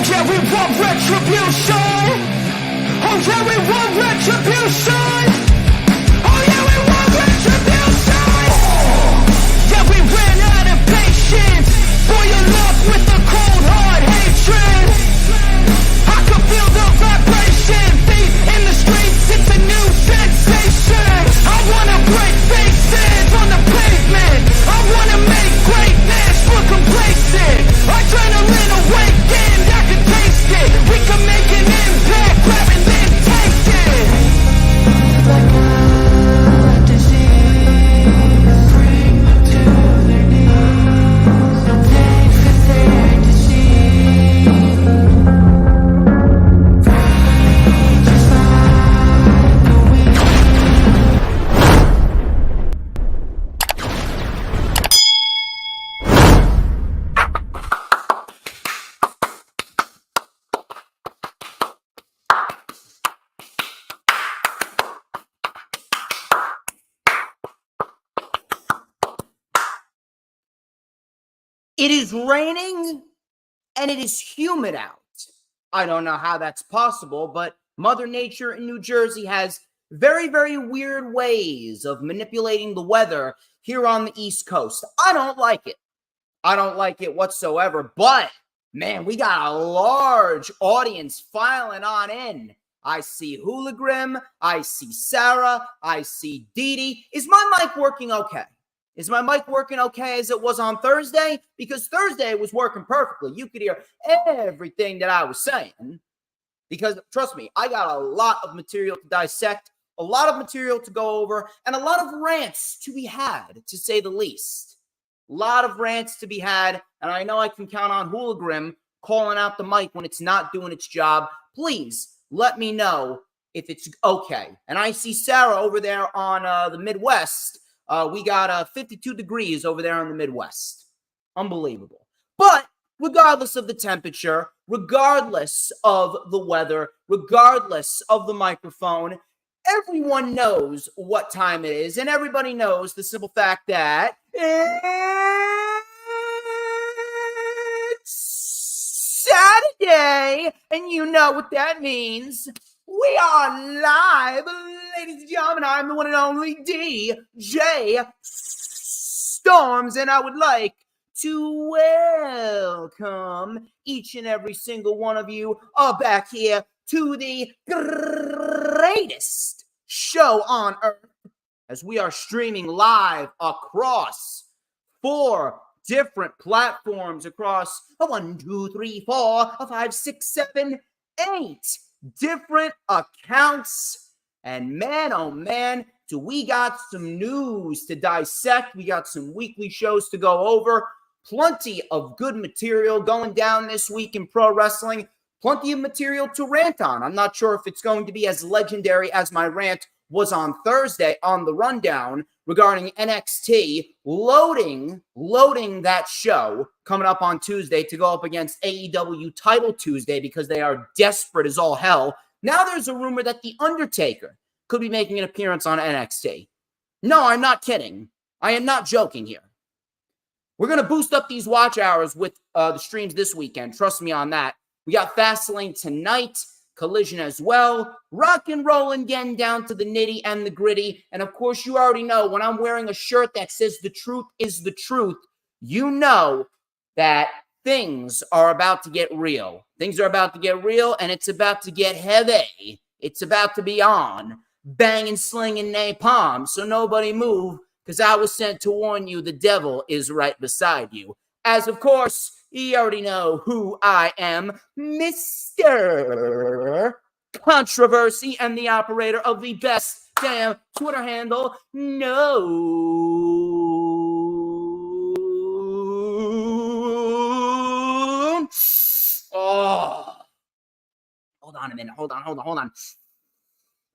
yeah, we want retribution. Oh yeah, we want retribution. Oh yeah, we want retribution. Yeah, we ran out of patience. Boil up with the cold hard hatred. I can feel the vibration. Beat in the streets, it's a new sensation. I wanna break faces on the pavement. I wanna make greatness look complacent. Adrenaline awakened, I can taste it. We can make an impact, grab and then take it. Like a disease, bring them to their knees. No thanks for their disease. Just like a weed. It is raining and it is humid out. I don't know how that's possible, but Mother Nature in New Jersey has very, very weird ways of manipulating the weather here on the East Coast. I don't like it. I don't like it whatsoever, but man, we got a large audience filing on in. I see Hooligrim, I see Sarah, I see Dee Dee. Is my mic working okay? Is my mic working okay as it was on Thursday? Because Thursday was working perfectly. You could hear everything that I was saying. Because, trust me, I got a lot of material to dissect, a lot of material to go over, and a lot of rants to be had, to say the least. A lot of rants to be had, and I know I can count on Hooligrim calling out the mic when it's not doing its job. Please let me know if it's okay. And I see Sarah over there on the Midwest. We got 52 degrees over there in the Midwest. Unbelievable. But regardless of the temperature, regardless of the weather, regardless of the microphone, everyone knows what time it is. And everybody knows the simple fact that it's Saturday. And you know what that means. We are live, ladies and gentlemen. I'm the one and only DJ Storms, and I would like to welcome each and every single one of you back here to the greatest show on earth, as we are streaming live across 4 different platforms across 1, 2, 3, 4, 5, 6, 7, 8 different accounts. And man, oh man, do we got some news to dissect. We got some weekly shows to go over. Plenty of good material going down this week in pro wrestling. Plenty of material to rant on. I'm not sure if it's going to be as legendary as my rant was on Thursday on the rundown regarding NXT loading that show coming up on Tuesday to go up against AEW Title Tuesday because they are desperate as all hell. Now there's a rumor that The Undertaker could be making an appearance on NXT. No, I'm not kidding. I am not joking here. We're going to boost up these watch hours with the streams this weekend. Trust me on that. We got Fastlane tonight. Collision as well. Rock and rolling, getting down to the nitty and the gritty. And of course, you already know when I'm wearing a shirt that says the truth is the truth, you know that things are about to get real. Things are about to get real, and it's about to get heavy. It's about to be on. Banging, slinging napalm. So nobody move, because I was sent to warn you the devil is right beside you. As of course, you already know who I am, Mr. Controversy, and the operator of the best damn Twitter handle. No. Oh. Hold on a minute. Hold on.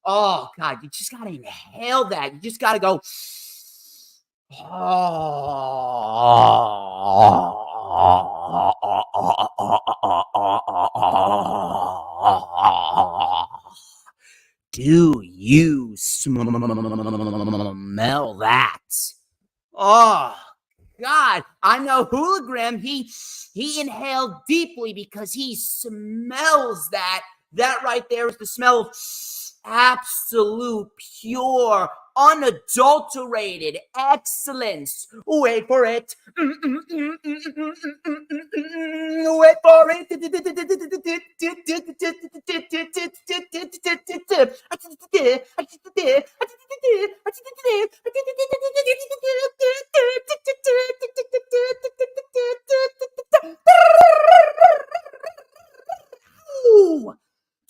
Oh, God, you just got to inhale that. You just got to go. Do you smell that? Oh, God, I know Hologram. He He inhaled deeply because he smells that. That right there is the smell of absolute, pure, unadulterated excellence. Wait for it. Wait for it.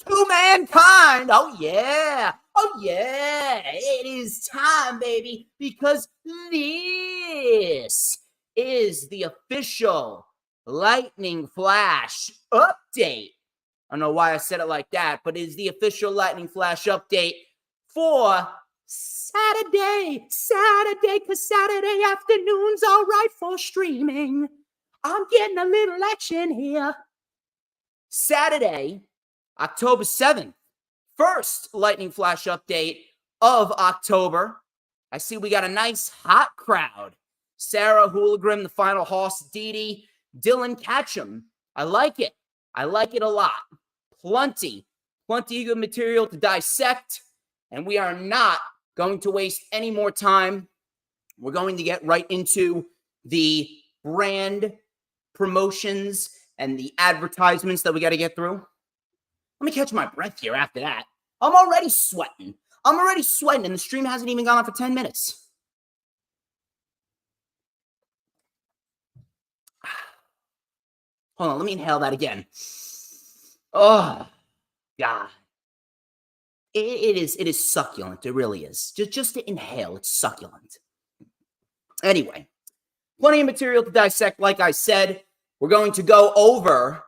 To mankind. Oh yeah. Oh yeah. It is time, baby, because this is the official Lightning Flash update. I don't know why I said it like that, but it is the official Lightning Flash update for Saturday, because Saturday afternoon's all right for streaming. I'm getting a little action here. Saturday, October 7th, first Lightning Flash update of October. I see we got a nice hot crowd. Sarah Hoolagrim, the final horse, Dee, Dylan Catcham. I like it. I like it a lot. Plenty of good material to dissect, and we are not going to waste any more time. We're going to get right into the brand promotions and the advertisements that we got to get through. Let me catch my breath here after that. I'm already sweating. And the stream hasn't even gone on for 10 minutes. Hold on, let me inhale that again. Oh, God. It is succulent. It really is. Just to inhale, it's succulent. Anyway, plenty of material to dissect, like I said. We're going to go over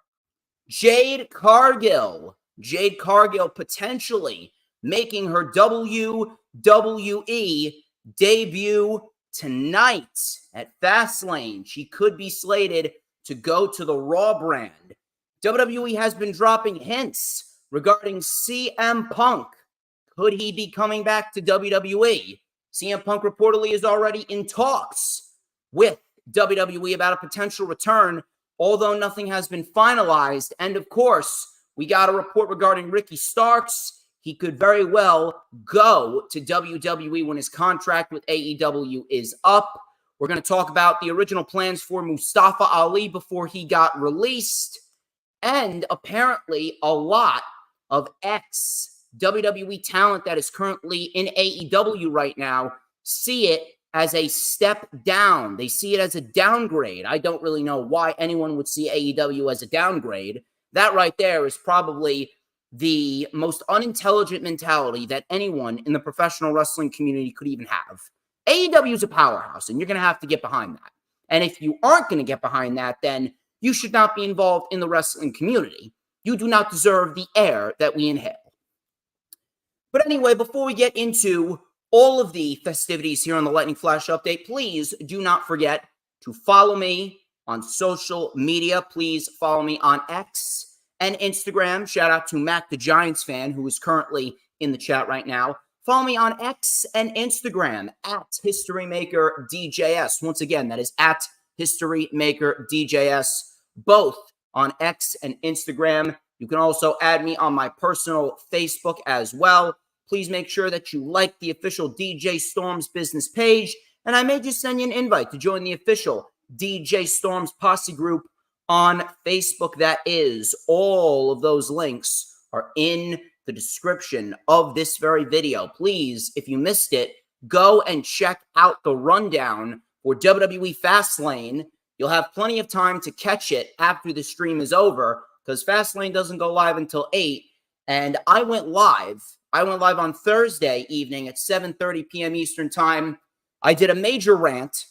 Jade Cargill. Jade Cargill potentially making her WWE debut tonight at Fastlane. She could be slated to go to the Raw brand. WWE has been dropping hints regarding CM Punk. Could he be coming back to WWE? CM Punk reportedly is already in talks with WWE about a potential return, although nothing has been finalized. And of course, we got a report regarding Ricky Starks. He could very well go to WWE when his contract with AEW is up. We're going to talk about the original plans for Mustafa Ali before he got released. And apparently a lot of ex-WWE talent that is currently in AEW right now see it as a step down. They see it as a downgrade. I don't really know why anyone would see AEW as a downgrade. That right there is probably the most unintelligent mentality that anyone in the professional wrestling community could even have. AEW is a powerhouse, and you're going to have to get behind that. And if you aren't going to get behind that, then you should not be involved in the wrestling community. You do not deserve the air that we inhale. But anyway, before we get into all of the festivities here on the Lightning Flash update, please do not forget to follow me on social media. Please follow me on X and Instagram. Shout out to Mac the Giants fan, who is currently in the chat right now. Follow me on X and Instagram at HistoryMakerDJS. Once again, that is at HistoryMakerDJS, both on X and Instagram. You can also add me on my personal Facebook as well. Please make sure that you like the official DJ Storms business page, and I may just send you an invite to join the official DJ Storms Posse group on Facebook. That is, all of those links are in the description of this very video. Please, if you missed it, go and check out the rundown for WWE Fastlane. You'll have plenty of time to catch it after the stream is over, because Fastlane doesn't go live until 8, and I went live on Thursday evening at 7:30 p.m. Eastern Time. I did a major rant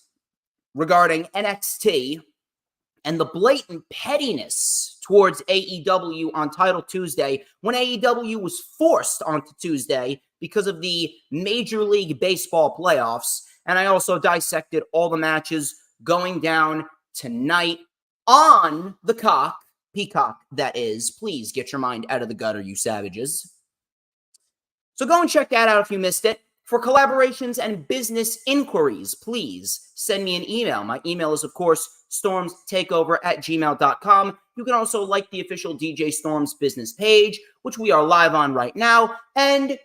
regarding NXT and the blatant pettiness towards AEW on Title Tuesday, when AEW was forced onto Tuesday because of the Major League Baseball playoffs. And I also dissected all the matches going down tonight on the Peacock, that is. Please get your mind out of the gutter, you savages. So go and check that out if you missed it. For collaborations and business inquiries, please send me an email. My email is, of course, StormsTakeOver@gmail.com. You can also like the official DJ Storms business page, which we are live on right now. And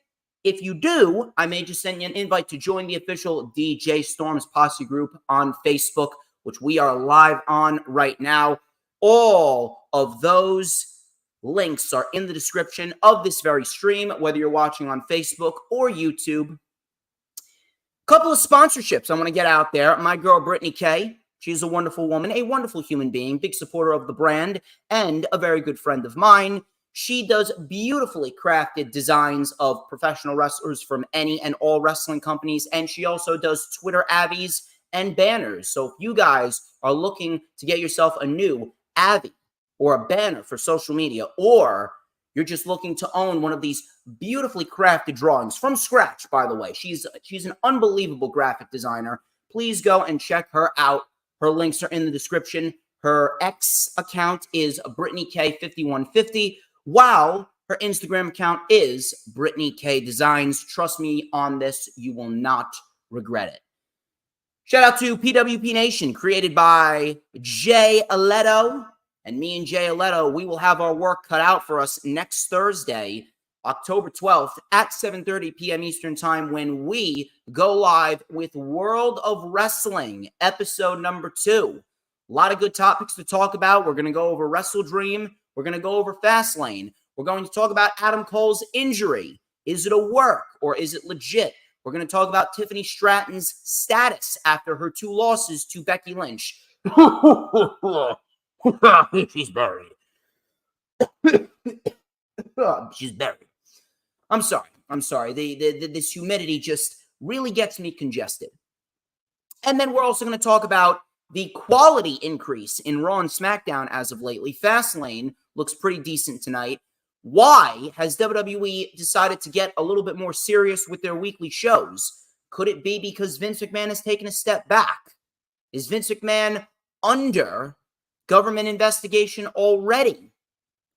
if you do, I may just send you an invite to join the official DJ Storms Posse group on Facebook, which we are live on right now. All of those links are in the description of this very stream, whether you're watching on Facebook or YouTube. Couple of sponsorships I want to get out there. My girl, Brittany K. She's a wonderful woman, a wonderful human being, big supporter of the brand, and a very good friend of mine. She does beautifully crafted designs of professional wrestlers from any and all wrestling companies, and she also does Twitter avies and banners. So if you guys are looking to get yourself a new avie or a banner for social media, or you're just looking to own one of these beautifully crafted drawings from scratch, by the way, she's an unbelievable graphic designer. Please go and check her out. Her links are in the description. Her X account is BrittanyK5150. While her Instagram account is Brittany K Designs. Trust me on this, you will not regret it. Shout out to PWP Nation, created by Jay Aletto. And me and Jay Aletto, we will have our work cut out for us next Thursday, October 12th at 7:30 p.m. Eastern Time, when we go live with World of Wrestling, episode number 2. A lot of good topics to talk about. We're going to go over Wrestle Dream. We're going to go over Fastlane. We're going to talk about Adam Cole's injury. Is it a work or is it legit? We're going to talk about Tiffany Stratton's status after her 2 losses to Becky Lynch. She's buried. She's buried. I'm sorry. This humidity just really gets me congested. And then we're also going to talk about the quality increase in Raw and SmackDown as of lately. Fastlane looks pretty decent tonight. Why has WWE decided to get a little bit more serious with their weekly shows? Could it be because Vince McMahon has taken a step back? Is Vince McMahon under government investigation already?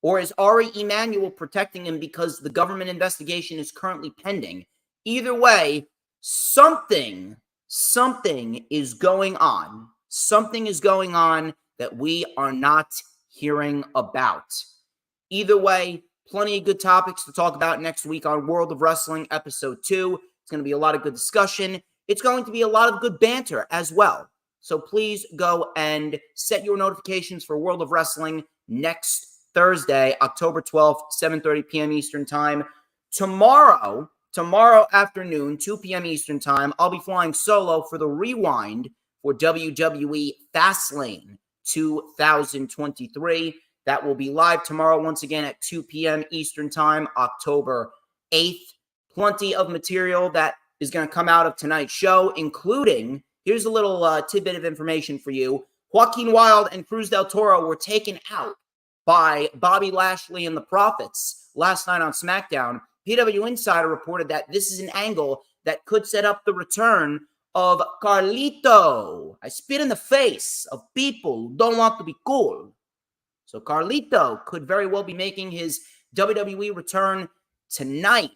Or is Ari Emanuel protecting him because the government investigation is currently pending? Either way, something is going on. Something is going on that we are not hearing about. Either way, plenty of good topics to talk about next week on World of Wrestling episode 2. It's going to be a lot of good discussion. It's going to be a lot of good banter as well. So please go and set your notifications for World of Wrestling next Thursday, October 12th, 7:30 p.m. Eastern Time. Tomorrow afternoon, 2 p.m. Eastern Time, I'll be flying solo for the rewind for WWE Fastlane 2023. That will be live tomorrow once again at 2 p.m. Eastern Time, October 8th. Plenty of material that is going to come out of tonight's show, including, here's a little tidbit of information for you. Joaquin Wilde and Cruz del Toro were taken out by Bobby Lashley and the Profits last night on SmackDown. PW Insider reported that this is an angle that could set up the return of Carlito. I spit in the face of people who don't want to be cool. So Carlito could very well be making his WWE return tonight.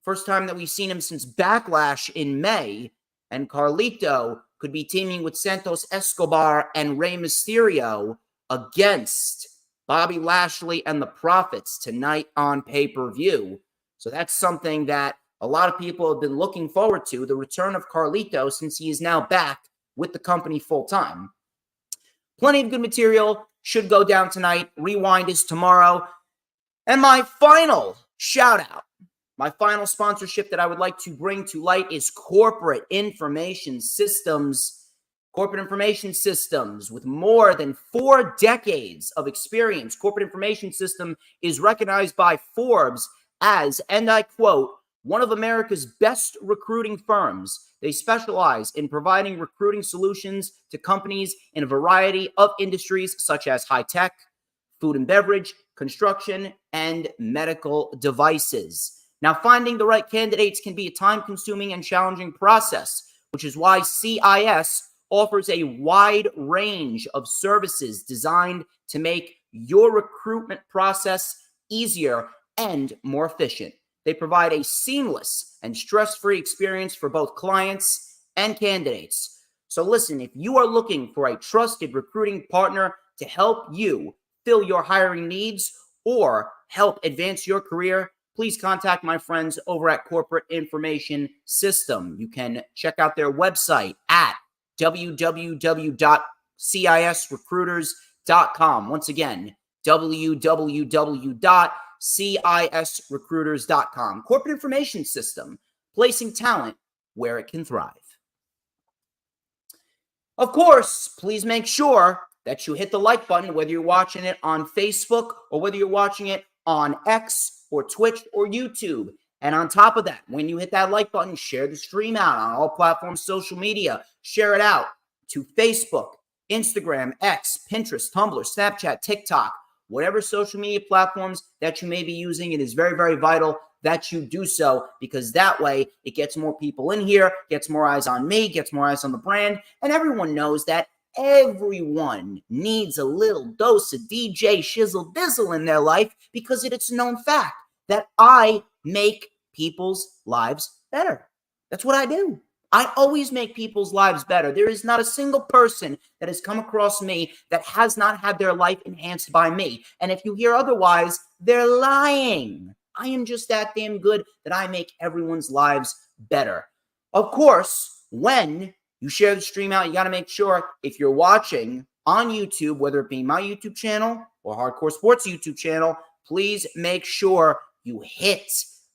First time that we've seen him since Backlash in May. And Carlito could be teaming with Santos Escobar and Rey Mysterio against Bobby Lashley and the Profits tonight on pay-per-view. So that's something that a lot of people have been looking forward to, the return of Carlito, since he is now back with the company full-time. Plenty of good material should go down tonight. Rewind is tomorrow. And my final shout-out, my final sponsorship that I would like to bring to light is Corporate Information Systems. Corporate Information Systems, with more than 4 decades of experience, Corporate Information System is recognized by Forbes as, and I quote, one of America's best recruiting firms. They specialize in providing recruiting solutions to companies in a variety of industries such as high tech, food and beverage, construction, and medical devices. Now, finding the right candidates can be a time-consuming and challenging process, which is why CIS offers a wide range of services designed to make your recruitment process easier and more efficient. They provide a seamless and stress-free experience for both clients and candidates. So listen, if you are looking for a trusted recruiting partner to help you fill your hiring needs or help advance your career, please contact my friends over at Corporate Information System. You can check out their website at www.cisrecruiters.com. Once again, www.cisrecruiters.com. Corporate Information System, placing talent where it can thrive. Of course, please make sure that you hit the like button, whether you're watching it on Facebook or whether you're watching it on X or Twitch or YouTube. And on top of that, when you hit that like button, share the stream out on all platforms, social media. Share it out to Facebook, Instagram, X, Pinterest, Tumblr, Snapchat, TikTok, whatever social media platforms that you may be using. It is very, very vital that you do so, because that way it gets more people in here, gets more eyes on me, gets more eyes on the brand, and everyone knows that everyone needs a little dose of DJ Shizzle Dizzle in their life, because it's a known fact that I make people's lives better. That's what I do. I always make people's lives better. There is not a single person that has come across me that has not had their life enhanced by me. And if you hear otherwise, they're lying. I am just that damn good that I make everyone's lives better. Of course, when you share the stream out, you got to make sure, if you're watching on YouTube, whether it be my YouTube channel or Hardcore Sports YouTube channel, please make sure you hit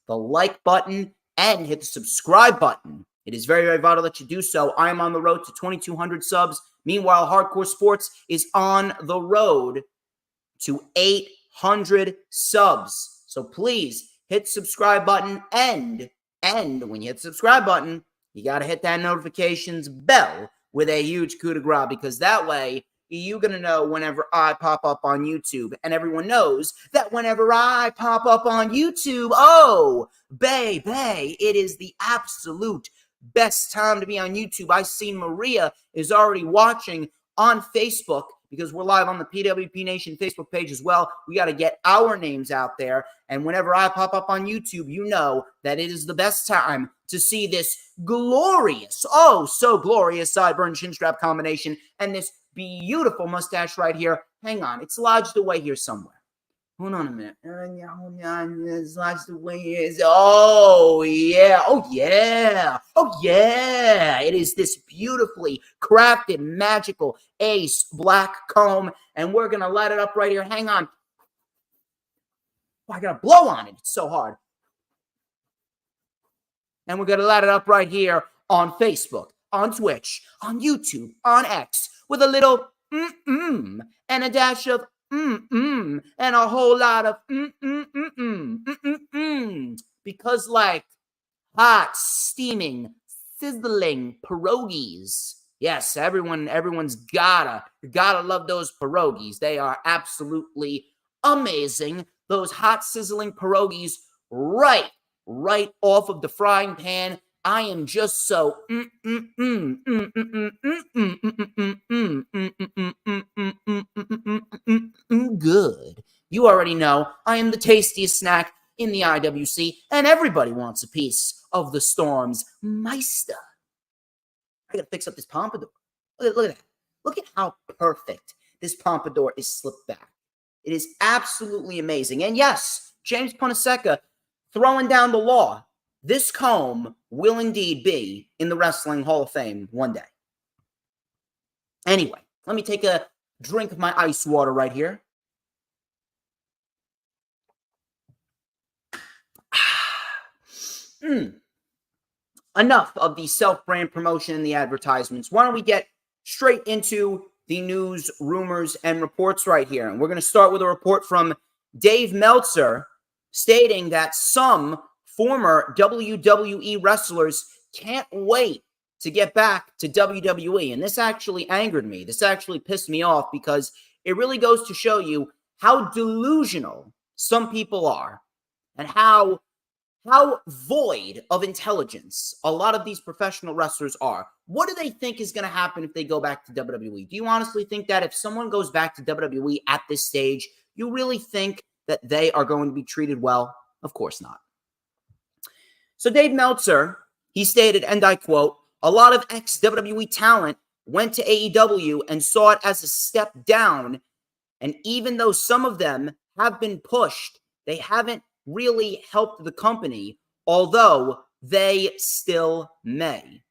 the like button and hit the subscribe button. It is very, very vital that you do so. I am on the road to 2,200 subs. Meanwhile, Hardcore Sports is on the road to 800 subs. So please hit the subscribe button, and when you hit the subscribe button, you got to hit that notifications bell with a huge coup de grace, because that way you're going to know whenever I pop up on YouTube. And everyone knows that whenever I pop up on YouTube, oh, baby, it is the absolute best time to be on YouTube. I see Maria is already watching on Facebook, because we're live on the PWP Nation Facebook page as well. We got to get our names out there. And whenever I pop up on YouTube, you know that it is the best time to see this glorious, oh, so glorious sideburn chin strap combination and this beautiful mustache right here. Hang on, it's lodged away here somewhere. Hold on a minute. Hold on. It's lodged away here. Oh, yeah. Oh, yeah. Oh, yeah. It is this beautifully crafted, magical ace black comb, and we're going to light it up right here. Hang on. Oh, I got to blow on it. It's so hard. And we're going to light it up right here on Facebook, on Twitch, on YouTube, on X, with a little and a dash of and a whole lot of because like hot, steaming, sizzling pierogies. Yes, everyone's gotta love those pierogies. They are absolutely amazing. Those hot, sizzling pierogies right off of the frying pan. I am just so good. You already know I am the tastiest snack in the IWC, and everybody wants a piece of the Storm's Meister. I gotta fix up this pompadour. Look at that. Look at how perfect this pompadour is slipped back. It is absolutely amazing. And yes, James Punaseca throwing down the law. This comb will indeed be in the Wrestling Hall of Fame one day. Anyway, let me take a drink of my ice water right here. Enough of the self-brand promotion and the advertisements. Why don't we get straight into the news, rumors, and reports right here? And we're going to start with a report from Dave Meltzer stating that some former WWE wrestlers can't wait to get back to WWE. And this actually angered me. This actually pissed me off, because it really goes to show you how delusional some people are and how void of intelligence a lot of these professional wrestlers are. What do they think is going to happen if they go back to WWE? Do you honestly think that if someone goes back to WWE at this stage, you really think that they are going to be treated well? Of course not. So Dave Meltzer, he stated, and I quote, A lot of ex-WWE talent went to AEW and saw it as a step down. And even though some of them have been pushed, they haven't really helped the company, although they still may.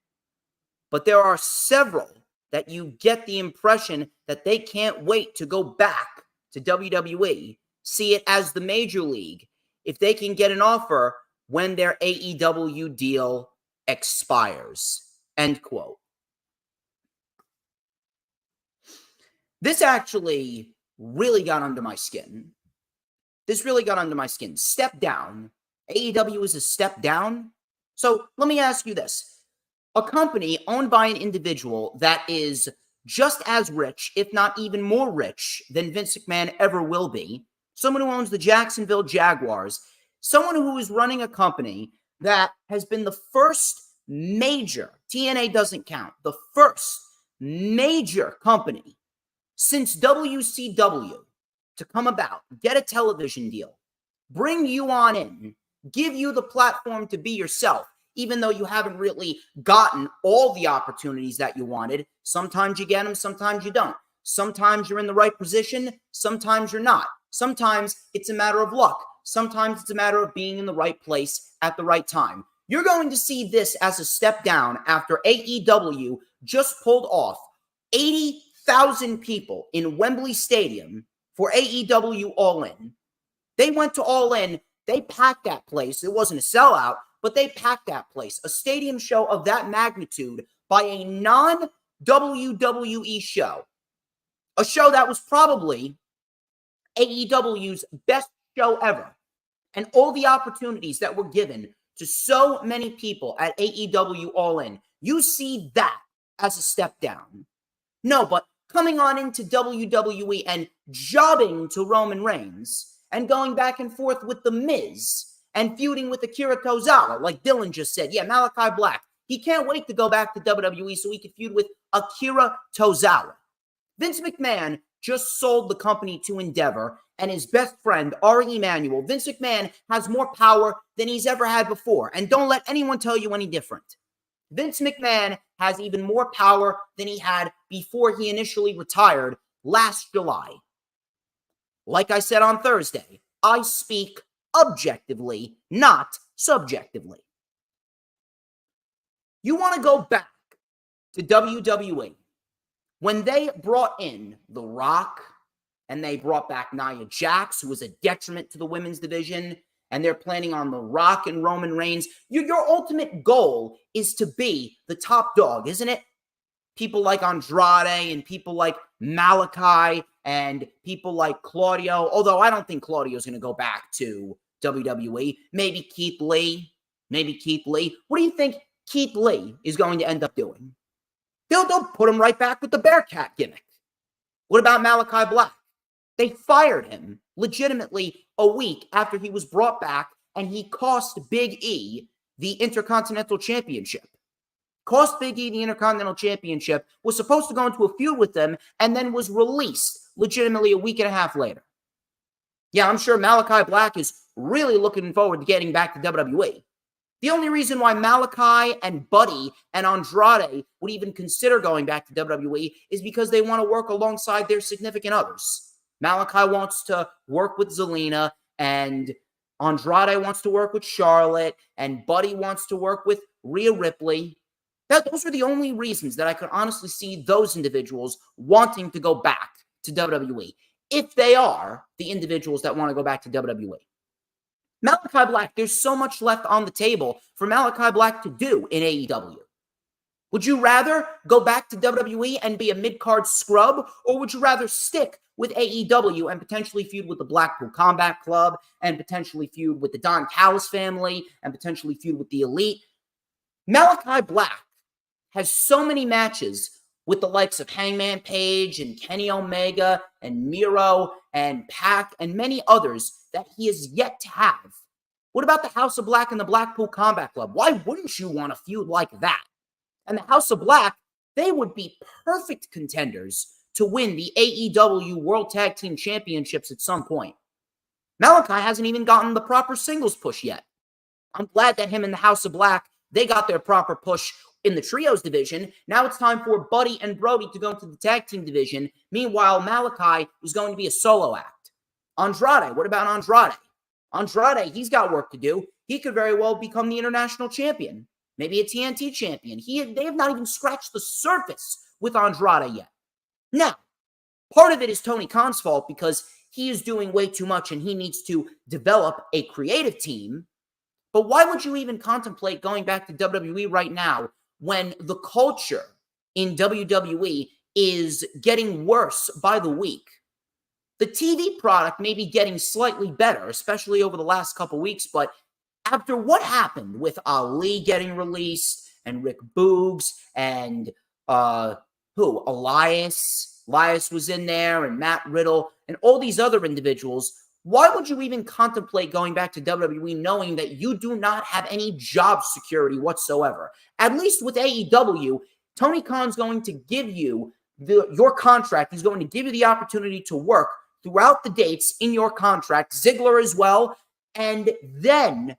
But there are several that you get the impression that they can't wait to go back to WWE, see it as the major league, if they can get an offer when their AEW deal expires. End quote. This actually really got under my skin. Step down. AEW is a step down. So let me ask you this. A company owned by an individual that is just as rich, if not even more rich than Vince McMahon ever will be, someone who owns the Jacksonville Jaguars, someone who is running a company that has been the first major, TNA doesn't count, the first major company since WCW to come about, get a television deal, bring you on in, give you the platform to be yourself, even though you haven't really gotten all the opportunities that you wanted. Sometimes you get them, sometimes you don't. Sometimes you're in the right position, sometimes you're not. Sometimes it's a matter of luck. Sometimes it's a matter of being in the right place at the right time. You're going to see this as a step down after AEW just pulled off 80,000 people in Wembley Stadium for AEW All In. They went to All In. They packed that place. It wasn't a sellout, but they packed that place. A stadium show of that magnitude by a non-WWE show. A show that was probably AEW's best show ever. And all the opportunities that were given to so many people at AEW All In. You see that as a step down. No, but coming on into WWE and jobbing to Roman Reigns and going back and forth with The Miz and feuding with Akira Tozawa, like Dylan just said. Yeah, Malachi Black. He can't wait to go back to WWE so he can feud with Akira Tozawa. Vince McMahon just sold the company to Endeavor and his best friend, Ari Emanuel. Vince McMahon has more power than he's ever had before. And don't let anyone tell you any different. Vince McMahon has even more power than he had before he initially retired last July. Like I said on Thursday, I speak objectively, not subjectively. You want to go back to WWE when they brought in The Rock and they brought back Nia Jax, who was a detriment to the women's division, and they're planning on The Rock and Roman Reigns. Your ultimate goal is to be the top dog, isn't it? People like Andrade and people like Malachi and people like Claudio, although I don't think Claudio's going to go back to WWE. Maybe Keith Lee. What do you think Keith Lee is going to end up doing? They'll put him right back with the Bearcat gimmick. What about Malachi Black? They fired him legitimately a week after he was brought back, and he cost Big E the Intercontinental Championship. Cost Big E the Intercontinental Championship, was supposed to go into a feud with them, and then was released legitimately a week and a half later. Yeah, I'm sure Malachi Black is really looking forward to getting back to WWE. The only reason why Malachi and Buddy and Andrade would even consider going back to WWE is because they want to work alongside their significant others. Malachi wants to work with Zelina, and Andrade wants to work with Charlotte, and Buddy wants to work with Rhea Ripley. Those are the only reasons that I could honestly see those individuals wanting to go back to WWE, if they are the individuals that want to go back to WWE. Malachi Black, there's so much left on the table for Malachi Black to do in AEW. Would you rather go back to WWE and be a mid-card scrub, or would you rather stick with AEW and potentially feud with the Blackpool Combat Club, and potentially feud with the Don Callis family, and potentially feud with the Elite? Malachi Black has so many matches with the likes of Hangman Page and Kenny Omega and Miro and Pac and many others that he is yet to have. What about the House of Black and the Blackpool Combat Club? Why wouldn't you want a feud like that? And the House of Black, they would be perfect contenders to win the AEW World Tag Team Championships at some point. Malachi hasn't even gotten the proper singles push yet. I'm glad that him and the House of Black, they got their proper push in the trios division. Now it's time for Buddy and Brody to go into the tag team division. Meanwhile, Malachi is going to be a solo act. Andrade, what about Andrade? Andrade, he's got work to do. He could very well become the international champion, maybe a TNT champion. They have not even scratched the surface with Andrade yet. Now, part of it is Tony Khan's fault because he is doing way too much and he needs to develop a creative team. But why would you even contemplate going back to WWE right now when the culture in WWE is getting worse by the week? The TV product may be getting slightly better, especially over the last couple weeks, but after what happened with Ali getting released and Rick Boogs and Elias was in there and Matt Riddle and all these other individuals, why would you even contemplate going back to WWE knowing that you do not have any job security whatsoever? At least with AEW, Tony Khan's going to give you your contract. He's going to give you the opportunity to work throughout the dates in your contract, Ziggler as well. And then,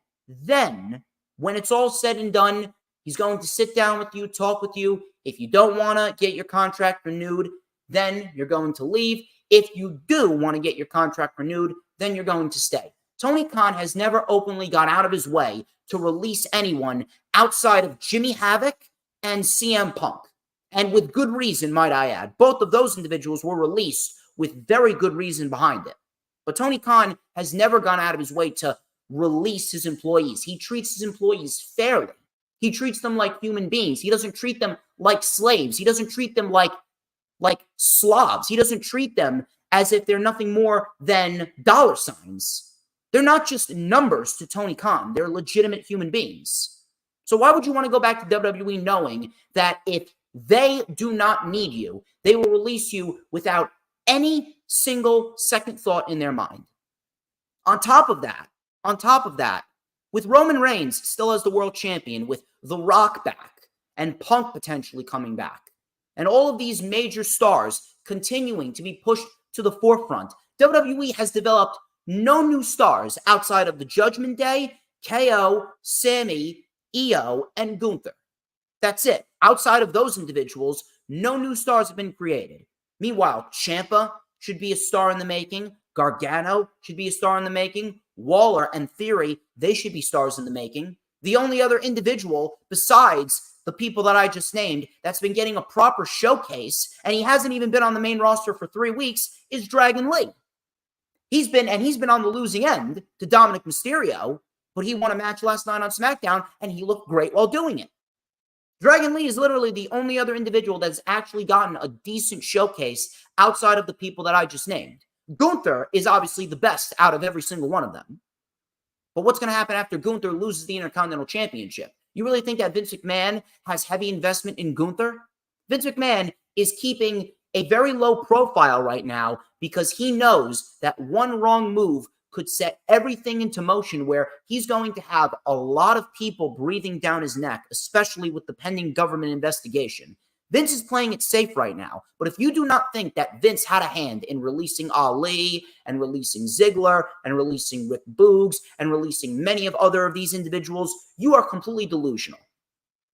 when it's all said and done, he's going to sit down with you, talk with you. If you don't want to get your contract renewed, then you're going to leave. If you do want to get your contract renewed, then you're going to stay. Tony Khan has never openly gone out of his way to release anyone outside of Jimmy Havoc and CM Punk. And with good reason, might I add. Both of those individuals were released with very good reason behind it. But Tony Khan has never gone out of his way to release his employees. He treats his employees fairly. He treats them like human beings. He doesn't treat them like slaves. He doesn't treat them like slobs. He doesn't treat them as if they're nothing more than dollar signs. They're not just numbers to Tony Khan. They're legitimate human beings. So why would you want to go back to WWE knowing that if they do not need you, they will release you without any single second thought in their mind? On top of that, with Roman Reigns still as the world champion, with The Rock back and Punk potentially coming back, and all of these major stars continuing to be pushed to the forefront, WWE has developed no new stars outside of the Judgment Day, KO, Sammy, Io, and Gunther. That's it. Outside of those individuals, no new stars have been created. Meanwhile, Ciampa should be a star in the making. Gargano should be a star in the making. Waller and Theory, they should be stars in the making. The only other individual besides the people that I just named that's been getting a proper showcase, and he hasn't even been on the main roster for 3 weeks, is Dragon Lee. He's been on the losing end to Dominic Mysterio, but he won a match last night on SmackDown, and he looked great while doing it. Dragon Lee is literally the only other individual that's actually gotten a decent showcase outside of the people that I just named. Gunther is obviously the best out of every single one of them. But what's going to happen after Gunther loses the Intercontinental Championship? You really think that Vince McMahon has heavy investment in Gunther? Vince McMahon is keeping a very low profile right now because he knows that one wrong move could set everything into motion where he's going to have a lot of people breathing down his neck, especially with the pending government investigation. Vince is playing it safe right now, but if you do not think that Vince had a hand in releasing Ali and releasing Ziggler and releasing Rick Boogs and releasing many of other of these individuals, you are completely delusional.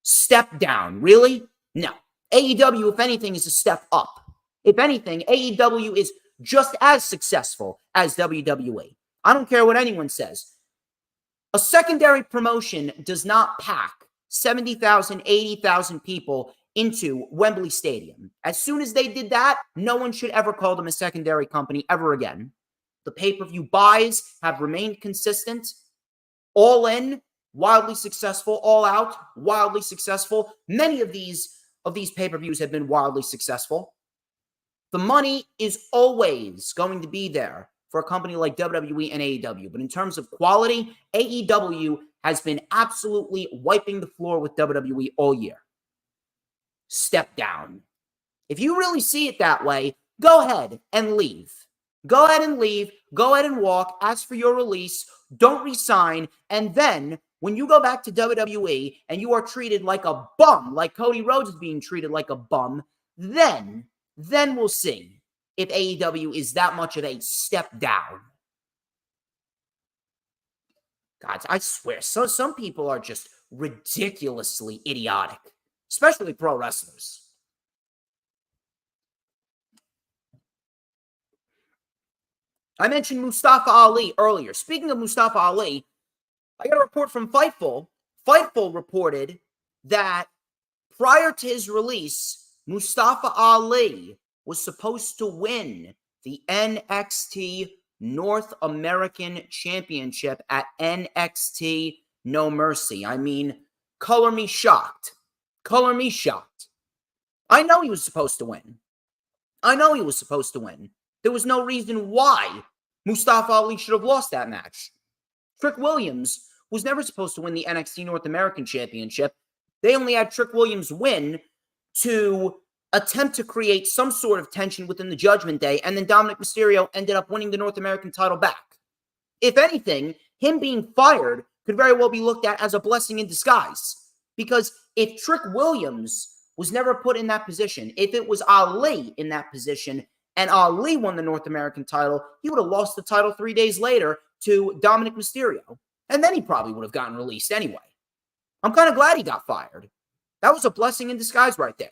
Step down, really? No. AEW, if anything, is a step up. If anything, AEW is just as successful as WWE. I don't care what anyone says. A secondary promotion does not pack 70,000, 80,000 people into Wembley Stadium. As soon as they did that, no one should ever call them a secondary company ever again. The pay-per-view buys have remained consistent. All In, wildly successful. All Out, wildly successful. Many of these pay-per-views have been wildly successful. The money is always going to be there for a company like WWE and AEW. But in terms of quality, AEW has been absolutely wiping the floor with WWE all year. Step down. If you really see it that way, go ahead and leave. Go ahead and leave. Go ahead and walk. Ask for your release. Don't resign. And then when you go back to WWE and you are treated like a bum, like Cody Rhodes is being treated like a bum, then we'll see if AEW is that much of a step down. God, I swear, some people are just ridiculously idiotic. especially pro wrestlers. I mentioned Mustafa Ali earlier. Speaking of Mustafa Ali, I got a report from Fightful. Fightful reported that prior to his release, Mustafa Ali was supposed to win the NXT North American Championship at NXT No Mercy. I mean, color me shocked. Color me shocked. I know he was supposed to win. There was no reason why Mustafa Ali should have lost that match. Trick Williams was never supposed to win the NXT North American Championship. They only had Trick Williams win to attempt to create some sort of tension within the Judgment Day, and then Dominic Mysterio ended up winning the North American title back. If anything, him being fired could very well be looked at as a blessing in disguise, because if Trick Williams was never put in that position, if it was Ali in that position, and Ali won the North American title, he would have lost the title 3 days later to Dominic Mysterio, and then he probably would have gotten released anyway. I'm kind of glad he got fired. That was a blessing in disguise right there.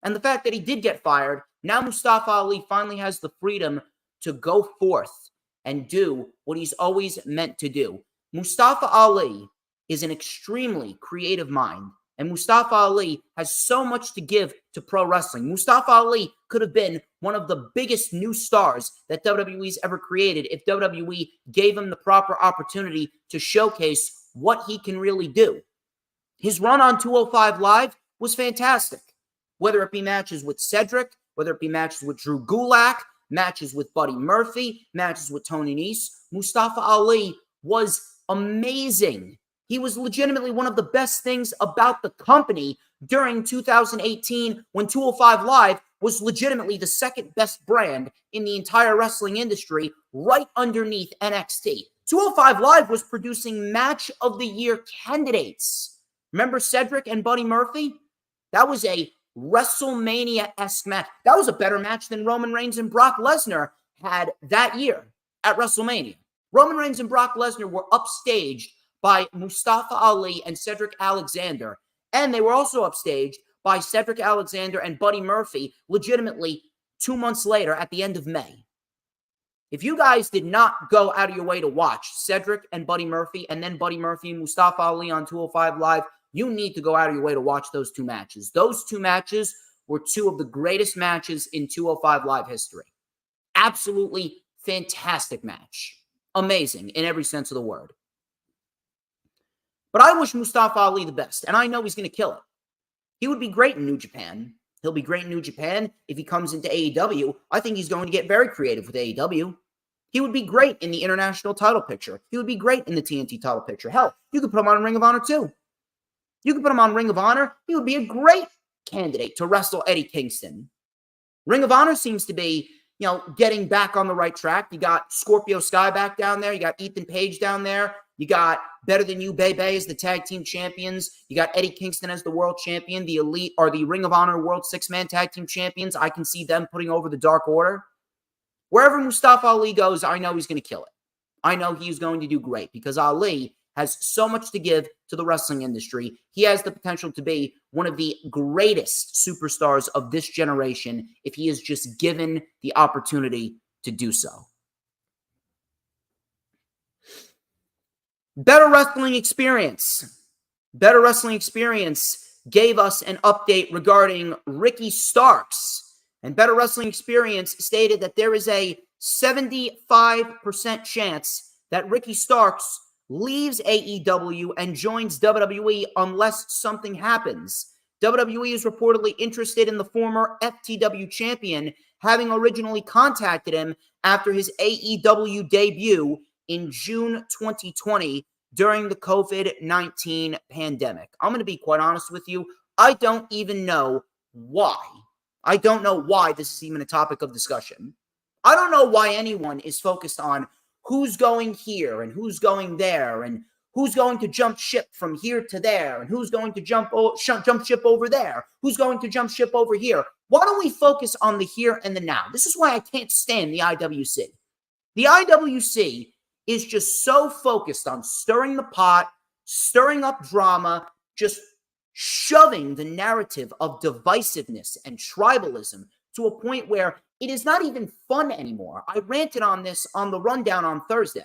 And the fact that he did get fired, now Mustafa Ali finally has the freedom to go forth and do what he's always meant to do. Mustafa Ali is an extremely creative mind, and Mustafa Ali has so much to give to pro wrestling. Mustafa Ali could have been one of the biggest new stars that WWE's ever created if WWE gave him the proper opportunity to showcase what he can really do. His run on 205 Live was fantastic. Whether it be matches with Cedric, whether it be matches with Drew Gulak, matches with Buddy Murphy, matches with Tony Nese, Mustafa Ali was amazing. He was legitimately one of the best things about the company during 2018 when 205 Live was legitimately the second best brand in the entire wrestling industry, right underneath NXT. 205 Live was producing Match of the Year candidates. Remember Cedric and Buddy Murphy? That was a WrestleMania-esque match. That was a better match than Roman Reigns and Brock Lesnar had that year at WrestleMania. Roman Reigns and Brock Lesnar were upstaged by Mustafa Ali and Cedric Alexander, and they were also upstaged by Cedric Alexander and Buddy Murphy legitimately 2 months later at the end of May. If you guys did not go out of your way to watch Cedric and Buddy Murphy and then Buddy Murphy and Mustafa Ali on 205 Live, you need to go out of your way to watch those two matches. Those two matches were two of the greatest matches in 205 Live history. Absolutely fantastic match. Amazing in every sense of the word. But I wish Mustafa Ali the best, and I know he's going to kill it. He would be great in New Japan. He'll be great in New Japan if he comes into AEW. I think he's going to get very creative with AEW. He would be great in the international title picture. He would be great in the TNT title picture. Hell, you could put him on Ring of Honor too. You could put him on Ring of Honor. He would be a great candidate to wrestle Eddie Kingston. Ring of Honor seems to be, getting back on the right track. You got Scorpio Sky back down there. You got Ethan Page down there. You got Better Than You Bebe as the tag team champions. You got Eddie Kingston as the world champion. The Elite or the Ring of Honor World Six-Man Tag Team Champions. I can see them putting over the Dark Order. Wherever Mustafa Ali goes, I know he's going to kill it. I know he's going to do great because Ali has so much to give to the wrestling industry. He has the potential to be one of the greatest superstars of this generation if he is just given the opportunity to do so. Better Wrestling Experience. Better Wrestling Experience gave us an update regarding Ricky Starks. And Better Wrestling Experience stated that there is a 75% chance that Ricky Starks leaves AEW and joins WWE unless something happens. WWE is reportedly interested in the former FTW champion, having originally contacted him after his AEW debut in June 2020 during the COVID-19 pandemic. I'm going to be quite honest with you. I don't even know why. I don't know why this is even a topic of discussion. I don't know why anyone is focused on who's going here and who's going there and who's going to jump ship from here to there and who's going to jump ship over there, who's going to jump ship over here. Why don't we focus on the here and the now? This is why I can't stand the IWC. The IWC is just so focused on stirring the pot, stirring up drama, just shoving the narrative of divisiveness and tribalism to a point where it is not even fun anymore. I ranted on this on the rundown on Thursday.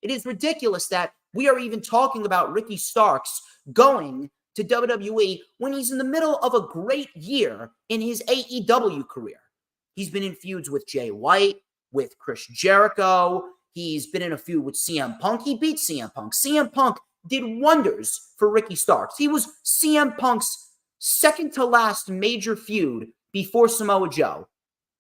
It is ridiculous that we are even talking about Ricky Starks going to WWE when he's in the middle of a great year in his AEW career. He's been in feuds with Jay White, with Chris Jericho. He's been in a feud with CM Punk. He beat CM Punk. CM Punk did wonders for Ricky Starks. He was CM Punk's second to last major feud before Samoa Joe.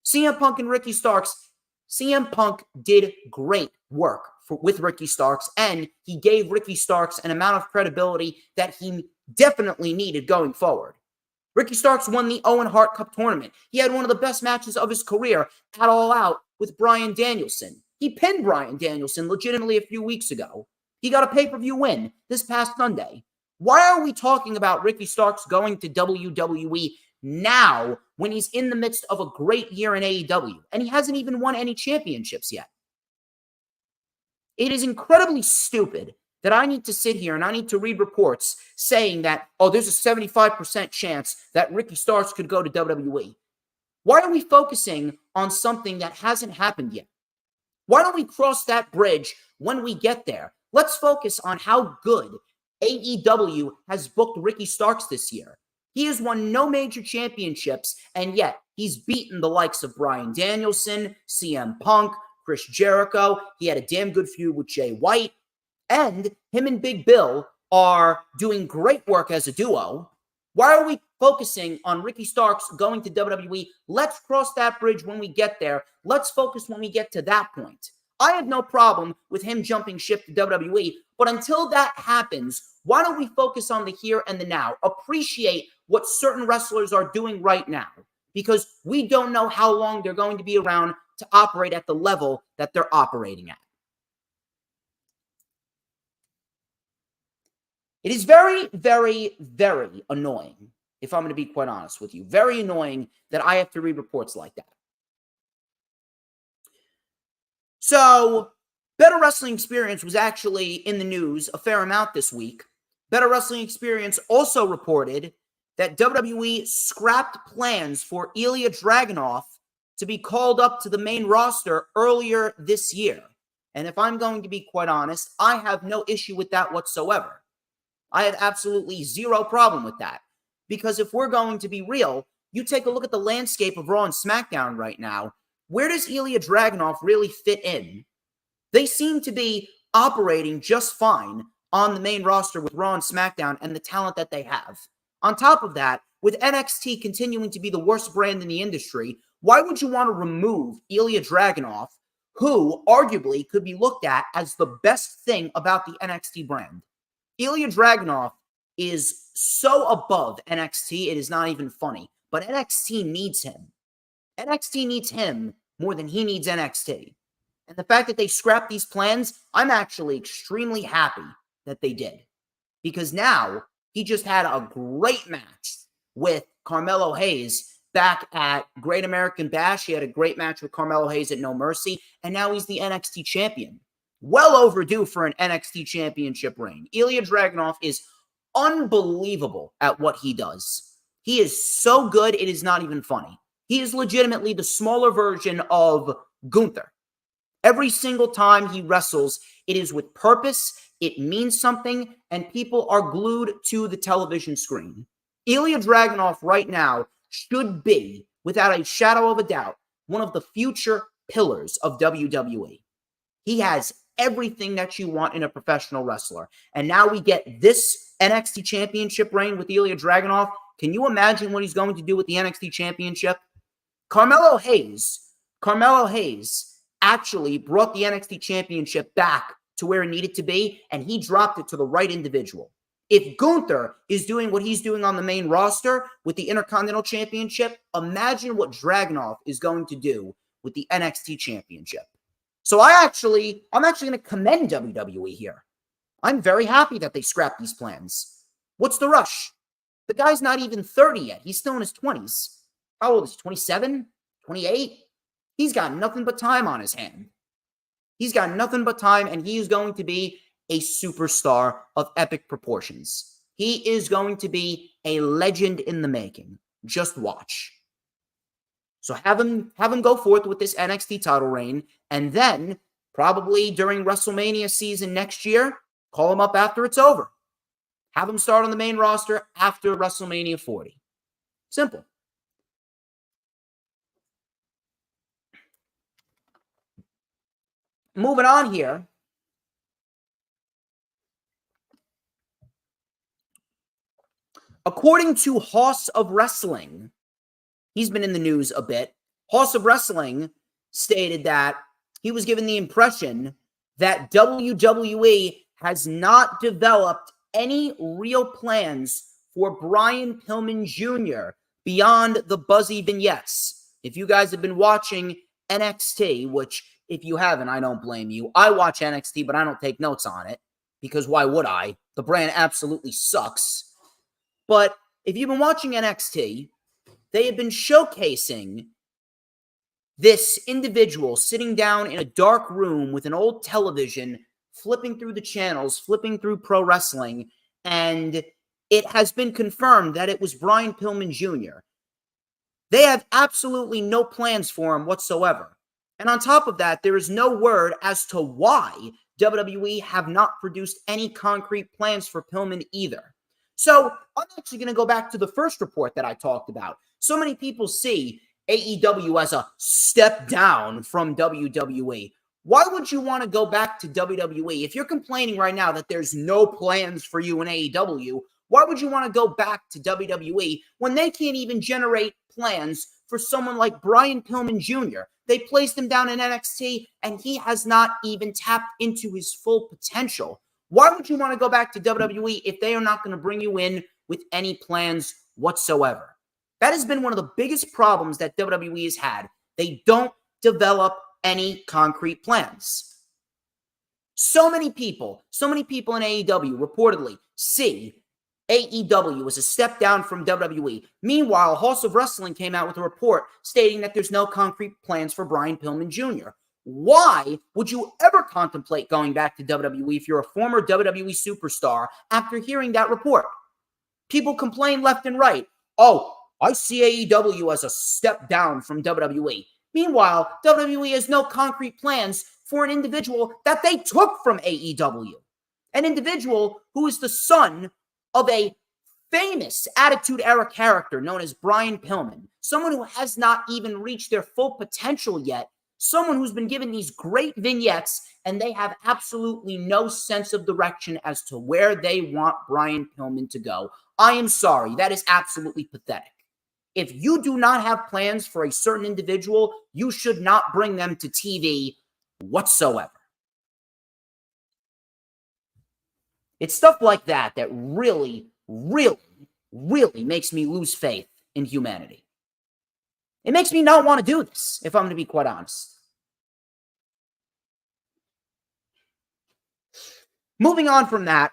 CM Punk and Ricky Starks, CM Punk did great work with Ricky Starks, and he gave Ricky Starks an amount of credibility that he definitely needed going forward. Ricky Starks won the Owen Hart Cup tournament. He had one of the best matches of his career at All Out with Bryan Danielson. He pinned Bryan Danielson legitimately a few weeks ago. He got a pay-per-view win this past Sunday. Why are we talking about Ricky Starks going to WWE now when he's in the midst of a great year in AEW and he hasn't even won any championships yet? It is incredibly stupid that I need to sit here and I need to read reports saying that, oh, there's a 75% chance that Ricky Starks could go to WWE. Why are we focusing on something that hasn't happened yet? Why don't we cross that bridge when we get there? Let's focus on how good AEW has booked Ricky Starks this year. He has won no major championships, and yet he's beaten the likes of Bryan Danielson, CM Punk, Chris Jericho. He had a damn good feud with Jay White. And him and Big Bill are doing great work as a duo. Why are we focusing on Ricky Starks going to WWE? Let's cross that bridge when we get there. Let's focus when we get to that point. I have no problem with him jumping ship to WWE, but until that happens, why don't we focus on the here and the now? Appreciate what certain wrestlers are doing right now, because we don't know how long they're going to be around to operate at the level that they're operating at. It is very, very, very annoying, if I'm going to be quite honest with you. Very annoying that I have to read reports like that. So, Better Wrestling Experience was actually in the news a fair amount this week. Better Wrestling Experience also reported that WWE scrapped plans for Ilya Dragunov to be called up to the main roster earlier this year. And if I'm going to be quite honest, I have no issue with that whatsoever. I have absolutely zero problem with that. Because if we're going to be real, you take a look at the landscape of Raw and SmackDown right now. Where does Ilya Dragunov really fit in? They seem to be operating just fine on the main roster with Raw and SmackDown and the talent that they have. On top of that, with NXT continuing to be the worst brand in the industry, why would you want to remove Ilya Dragunov, who arguably could be looked at as the best thing about the NXT brand? Ilya Dragunov is so above NXT, it is not even funny. But NXT needs him. NXT needs him more than he needs NXT. And the fact that they scrapped these plans, I'm actually extremely happy that they did. Because now he just had a great match with Carmelo Hayes back at Great American Bash. He had a great match with Carmelo Hayes at No Mercy. And now he's the NXT champion. Well overdue for an NXT championship reign. Ilya Dragunov is unbelievable at what he does. He is so good, it is not even funny. He is legitimately the smaller version of Gunther. Every single time he wrestles, it is with purpose, it means something, and people are glued to the television screen. Ilya Dragunov right now should be, without a shadow of a doubt, one of the future pillars of WWE. He has everything that you want in a professional wrestler. And now we get this NXT championship reign with Ilya Dragunov. Can you imagine what he's going to do with the NXT championship? Carmelo Hayes actually brought the NXT championship back to where it needed to be, and he dropped it to the right individual. If Gunther is doing what he's doing on the main roster with the Intercontinental Championship, imagine what Dragunov is going to do with the NXT championship. So I'm actually going to commend WWE here. I'm very happy that they scrapped these plans. What's the rush? The guy's not even 30 yet. He's still in his 20s. How old is he? 27? 28? He's got nothing but time on his hand. He's got nothing but time, and he is going to be a superstar of epic proportions. He is going to be a legend in the making. Just watch. So have him go forth with this NXT title reign, and then probably during WrestleMania season next year, call him up after it's over. Have him start on the main roster after WrestleMania 40. Simple. Moving on here. According to House of Wrestling, he's been in the news a bit. House of Wrestling stated that he was given the impression that WWE has not developed any real plans for Brian Pillman Jr. beyond the buzzy vignettes. If you guys have been watching NXT, which if you haven't, I don't blame you. I watch NXT, but I don't take notes on it because why would I? The brand absolutely sucks. But if you've been watching NXT, they have been showcasing this individual sitting down in a dark room with an old television, flipping through the channels, flipping through pro wrestling, and it has been confirmed that it was Brian Pillman Jr. They have absolutely no plans for him whatsoever. And on top of that, there is no word as to why WWE have not produced any concrete plans for Pillman either. So I'm actually going to go back to the first report that I talked about. So many people see AEW as a step down from WWE. Why would you want to go back to WWE? If you're complaining right now that there's no plans for you in AEW, why would you want to go back to WWE when they can't even generate plans for someone like Brian Pillman Jr.? They placed him down in NXT, and he has not even tapped into his full potential. Why would you want to go back to WWE if they are not going to bring you in with any plans whatsoever? That has been one of the biggest problems that WWE has had. They don't develop any concrete plans. So many people in AEW reportedly see AEW as a step down from WWE. Meanwhile, House of Wrestling came out with a report stating that there's no concrete plans for Brian Pillman Jr. Why would you ever contemplate going back to WWE if you're a former WWE superstar after hearing that report? People complain left and right. Oh, I see AEW as a step down from WWE. Meanwhile, WWE has no concrete plans for an individual that they took from AEW. An individual who is the son of a famous Attitude Era character known as Brian Pillman. Someone who has not even reached their full potential yet. Someone who's been given these great vignettes and they have absolutely no sense of direction as to where they want Brian Pillman to go. I am sorry. That is absolutely pathetic. If you do not have plans for a certain individual, you should not bring them to TV whatsoever. It's stuff like that that really, really, really makes me lose faith in humanity. It makes me not want to do this, if I'm going to be quite honest. Moving on from that,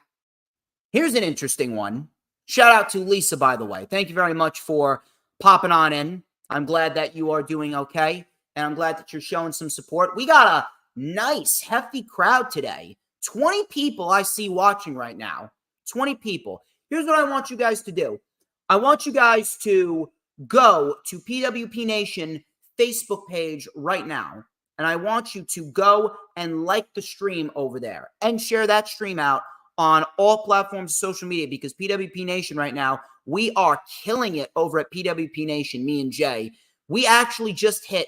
here's an interesting one. Shout out to Lisa, by the way. Thank you very much for popping on in. I'm glad that you are doing okay, and I'm glad that you're showing some support. We got a nice, hefty crowd today. 20 people I see watching right now. 20 people. Here's what I want you guys to do. I want you guys to go to PWP Nation Facebook page right now, and I want you to go and like the stream over there and share that stream out on all platforms of social media because PWP Nation right now, we are killing it over at PWP Nation, me and Jay. We actually just hit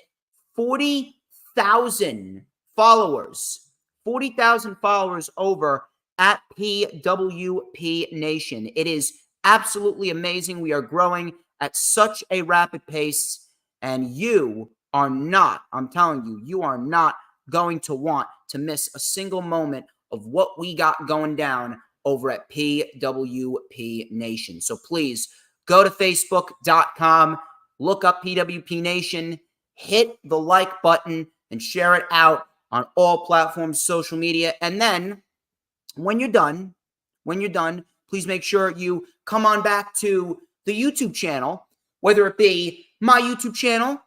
40,000 followers. 40,000 followers over at PWP Nation. It is absolutely amazing. We are growing at such a rapid pace, and you are not, I'm telling you, you are not going to want to miss a single moment of what we got going down over at PWP Nation. So please go to facebook.com, look up PWP Nation, hit the like button, and share it out on all platforms, social media. And then when you're done, please make sure you come on back to the YouTube channel, whether it be my YouTube channel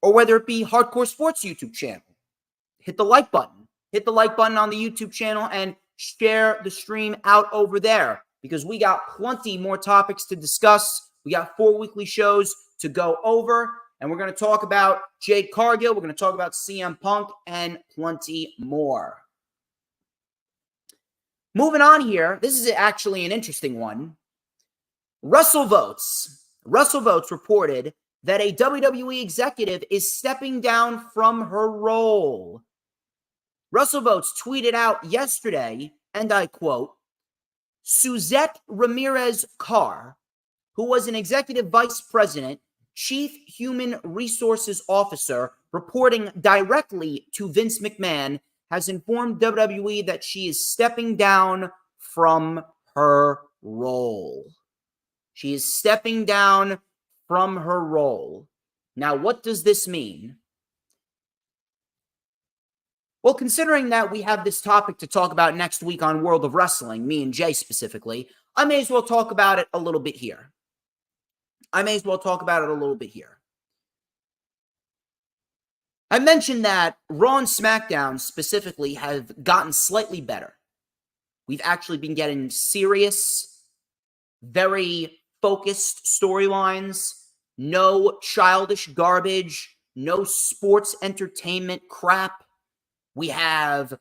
or whether it be Hardcore Sports YouTube channel. Hit the like button. Hit the like button on the YouTube channel and share the stream out over there. because we got plenty more topics to discuss. We got 4 weekly shows to go over, and we're going to talk about Jade Cargill. We're going to talk about CM Punk and plenty more. Moving on here, this is actually an interesting one. WrestleVotes reported that a WWE executive is stepping down from her role. WrestleVotes tweeted out yesterday, and I quote, Suzette Ramirez Carr, who was an executive vice president, chief human resources officer, reporting directly to Vince McMahon, has informed WWE that she is stepping down from her role. She is stepping down from her role. Now, what does this mean? Well, considering that we have this topic to talk about next week on World of Wrestling, me and Jay specifically, I may as well talk about it a little bit here. I mentioned that Raw and SmackDown specifically have gotten slightly better. We've actually been getting serious, very focused storylines, no childish garbage, no sports entertainment crap. We have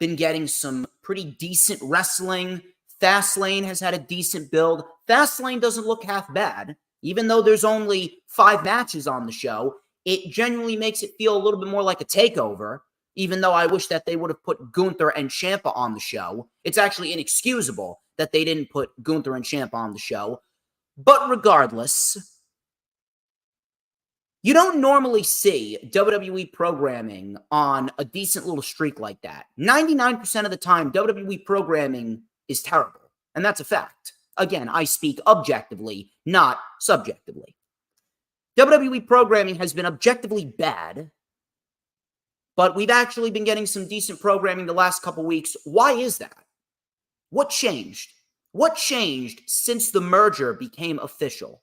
been getting some pretty decent wrestling. Fastlane has had a decent build. Fastlane doesn't look half bad. Even though there's only 5 matches on the show, it genuinely makes it feel a little bit more like a takeover, even though I wish that they would have put Gunther and Ciampa on the show. It's actually inexcusable that they didn't put Gunther and Ciampa on the show. But regardless, you don't normally see WWE programming on a decent little streak like that. 99% of the time, WWE programming is terrible, and that's a fact. Again, I speak objectively, not subjectively. WWE programming has been objectively bad, but we've actually been getting some decent programming the last couple weeks. Why is that? What changed? What changed since the merger became official?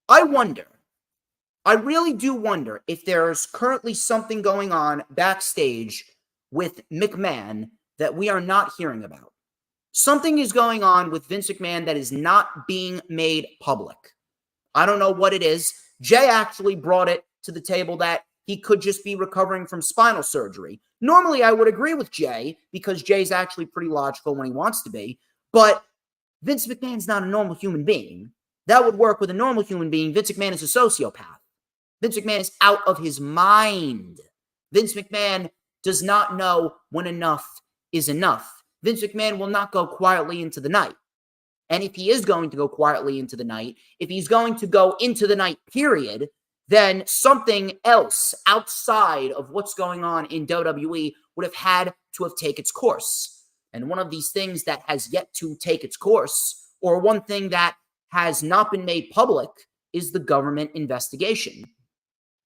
I really do wonder if there's currently something going on backstage with McMahon that we are not hearing about. Something is going on with Vince McMahon that is not being made public. I don't know what it is. Jay actually brought it to the table that he could just be recovering from spinal surgery. Normally, I would agree with Jay because Jay's actually pretty logical when he wants to be, but Vince McMahon's not a normal human being. That would work with a normal human being. Vince McMahon is a sociopath. Vince McMahon is out of his mind. Vince McMahon does not know when enough is enough. Vince McMahon will not go quietly into the night. And if he is going to go quietly into the night, if he's going to go into the night, period, then something else outside of what's going on in WWE would have had to have taken its course. And one of these things that has yet to take its course, or one thing that has not been made public, is the government investigation.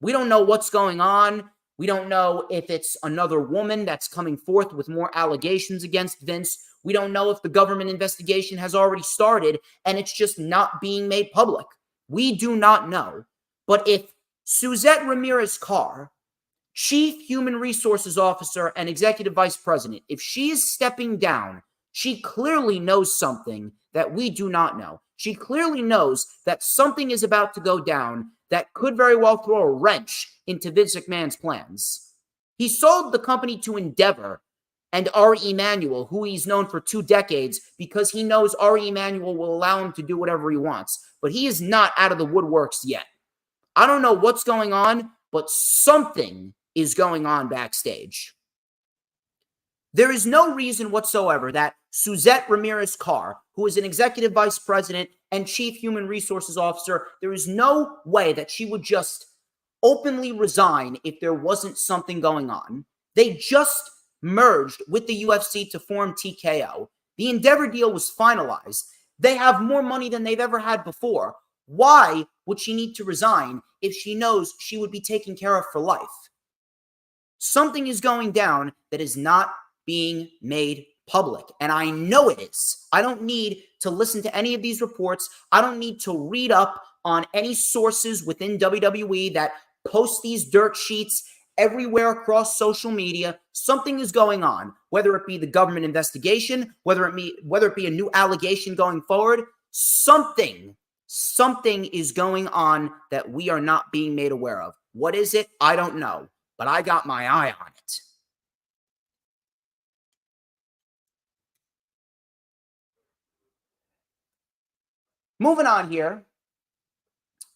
We don't know what's going on. We don't know if it's another woman that's coming forth with more allegations against Vince. We don't know if the government investigation has already started and it's just not being made public. We do not know. But if Suzette Ramirez Carr, Chief Human Resources Officer and Executive Vice President, if she is stepping down, she clearly knows something that we do not know. She clearly knows that something is about to go down that could very well throw a wrench into Vince McMahon's plans. He sold the company to Endeavor and Ari Emanuel, who he's known for 2 decades, because he knows Ari Emanuel will allow him to do whatever he wants. But he is not out of the woodworks yet. I don't know what's going on, but something is going on backstage. There is no reason whatsoever that Suzette Ramirez Carr, who is an executive vice president and chief human resources officer, there is no way that she would just openly resign if there wasn't something going on. They just merged with the UFC to form TKO. The Endeavor deal was finalized. They have more money than they've ever had before. Why would she need to resign if she knows she would be taken care of for life? Something is going down that is not being made public, and I know it is. I don't need to listen to any of these reports. I don't need to read up on any sources within WWE that post these dirt sheets everywhere across social media. Something is going on, whether it be the government investigation, whether it be a new allegation going forward. Something is going on that we are not being made aware of. What is it? I don't know, but I got my eye on it. Moving on here,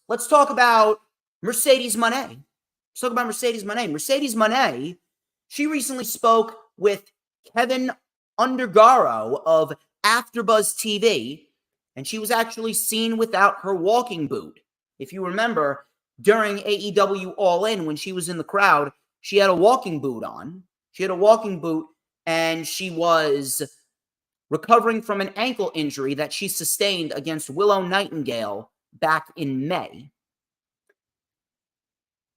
let's talk about Mercedes Moné. Mercedes Moné, she recently spoke with Kevin Undergaro of AfterBuzz TV, and she was actually seen without her walking boot. If you remember, during AEW All In, when she was in the crowd, she had a walking boot on. And she was recovering from an ankle injury that she sustained against Willow Nightingale back in May.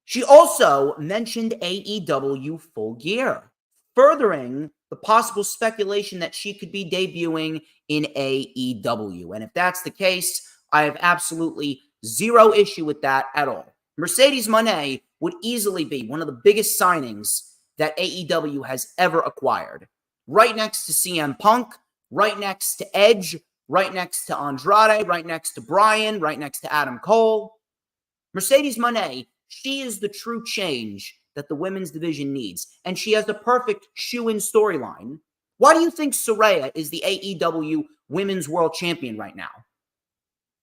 She also mentioned AEW Full Gear, furthering the possible speculation that she could be debuting in AEW. And if that's the case, I have absolutely zero issue with that at all. Mercedes Moné would easily be one of the biggest signings that AEW has ever acquired. Right next to CM Punk, right next to Edge, right next to Andrade, right next to Bryan, right next to Adam Cole. Mercedes Moné, she is the true change that the women's division needs, and she has the perfect shoe-in storyline. Why do you think Saraya is the AEW Women's World Champion right now?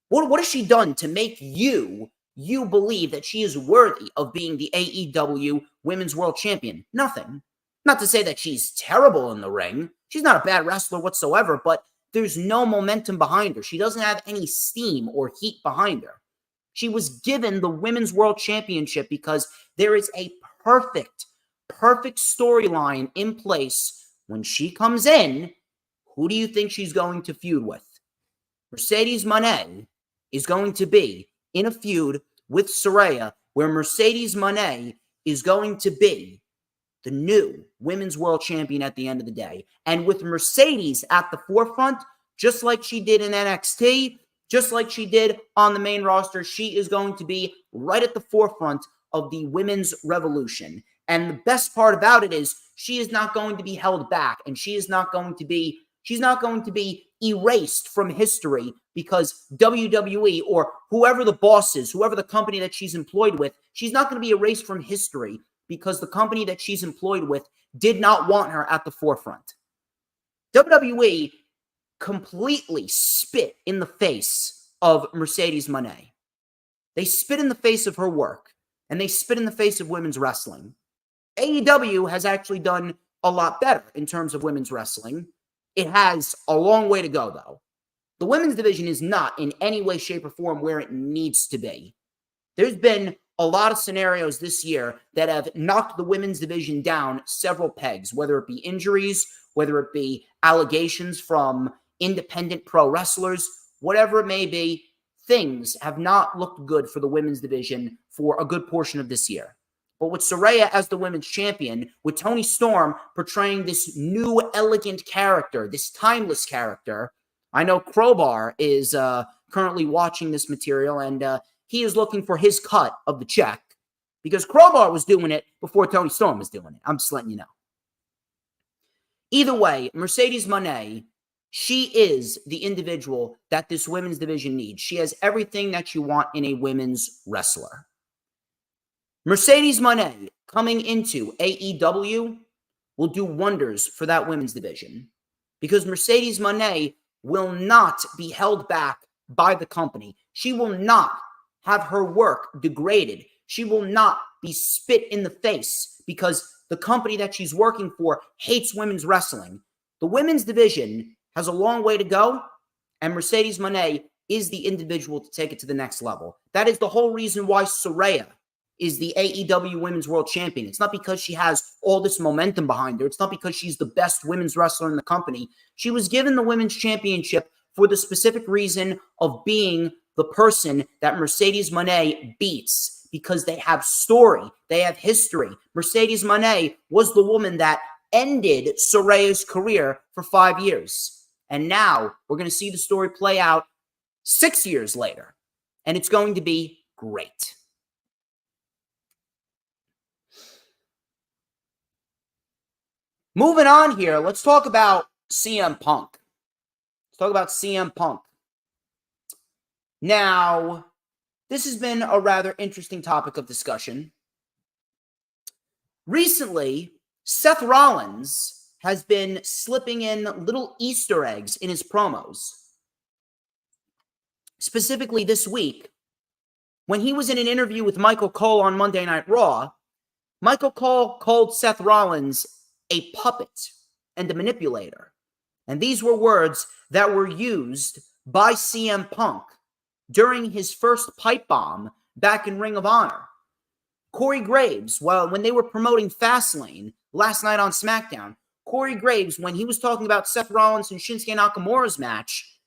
What has she done to make you believe that she is worthy of being the AEW Women's World Champion? Nothing. Not to say that she's terrible in the ring. She's not a bad wrestler whatsoever, but there's no momentum behind her. She doesn't have any steam or heat behind her. She was given the Women's World Championship because there is a perfect storyline in place. When she comes in, who do you think she's going to feud with? Mercedes Moné is going to be in a feud with Saraya, where Mercedes Moné is going to be the new Women's World Champion at the end of the day. And with Mercedes at the forefront, just like she did in NXT, just like she did on the main roster, she is going to be right at the forefront of the women's revolution. And the best part about it is she is not going to be held back, and she's not going to be erased from history because WWE or whoever the boss is, whoever the company that she's employed with, she's not going to be erased from history because the company that she's employed with did not want her at the forefront. WWE completely spit in the face of Mercedes Moné. They spit in the face of her work, and they spit in the face of women's wrestling. AEW has actually done a lot better in terms of women's wrestling. It has a long way to go, though. The women's division is not in any way, shape, or form where it needs to be. There's been a lot of scenarios this year that have knocked the women's division down several pegs, whether it be injuries, whether it be allegations from independent pro wrestlers, whatever it may be. Things have not looked good for the women's division for a good portion of this year. But with Saraya as the women's champion, with Toni Storm portraying this new elegant character, this timeless character, I know Crowbar is currently watching this material, and he is looking for his cut of the check because Crowbar was doing it before Toni Storm was doing it. I'm just letting you know. Either way, Mercedes Moné, she is the individual that this women's division needs. She has everything that you want in a women's wrestler. Mercedes Moné coming into AEW will do wonders for that women's division because Mercedes Moné will not be held back by the company. She will not have her work degraded. She will not be spit in the face because the company that she's working for hates women's wrestling. The women's division has a long way to go, and Mercedes Moné is the individual to take it to the next level. That is the whole reason why Saraya is the AEW Women's World Champion. It's not because she has all this momentum behind her. It's not because she's the best women's wrestler in the company. She was given the Women's Championship for the specific reason of being the person that Mercedes Moné beats because they have story. They have history. Mercedes Moné was the woman that ended Saraya's career for 5 years. And now we're going to see the story play out 6 years later. And it's going to be great. Moving on here, let's talk about CM Punk. Let's talk about CM Punk. Now, this has been a rather interesting topic of discussion. Recently, Seth Rollins has been slipping in little Easter eggs in his promos. Specifically this week, when he was in an interview with Michael Cole on Monday Night Raw, Michael Cole called Seth Rollins a puppet and a manipulator. And these were words that were used by CM Punk during his first pipe bomb back in Ring of Honor. Corey Graves, when they were promoting Fastlane last night on SmackDown, Corey Graves, when he was talking about Seth Rollins and Shinsuke Nakamura's match,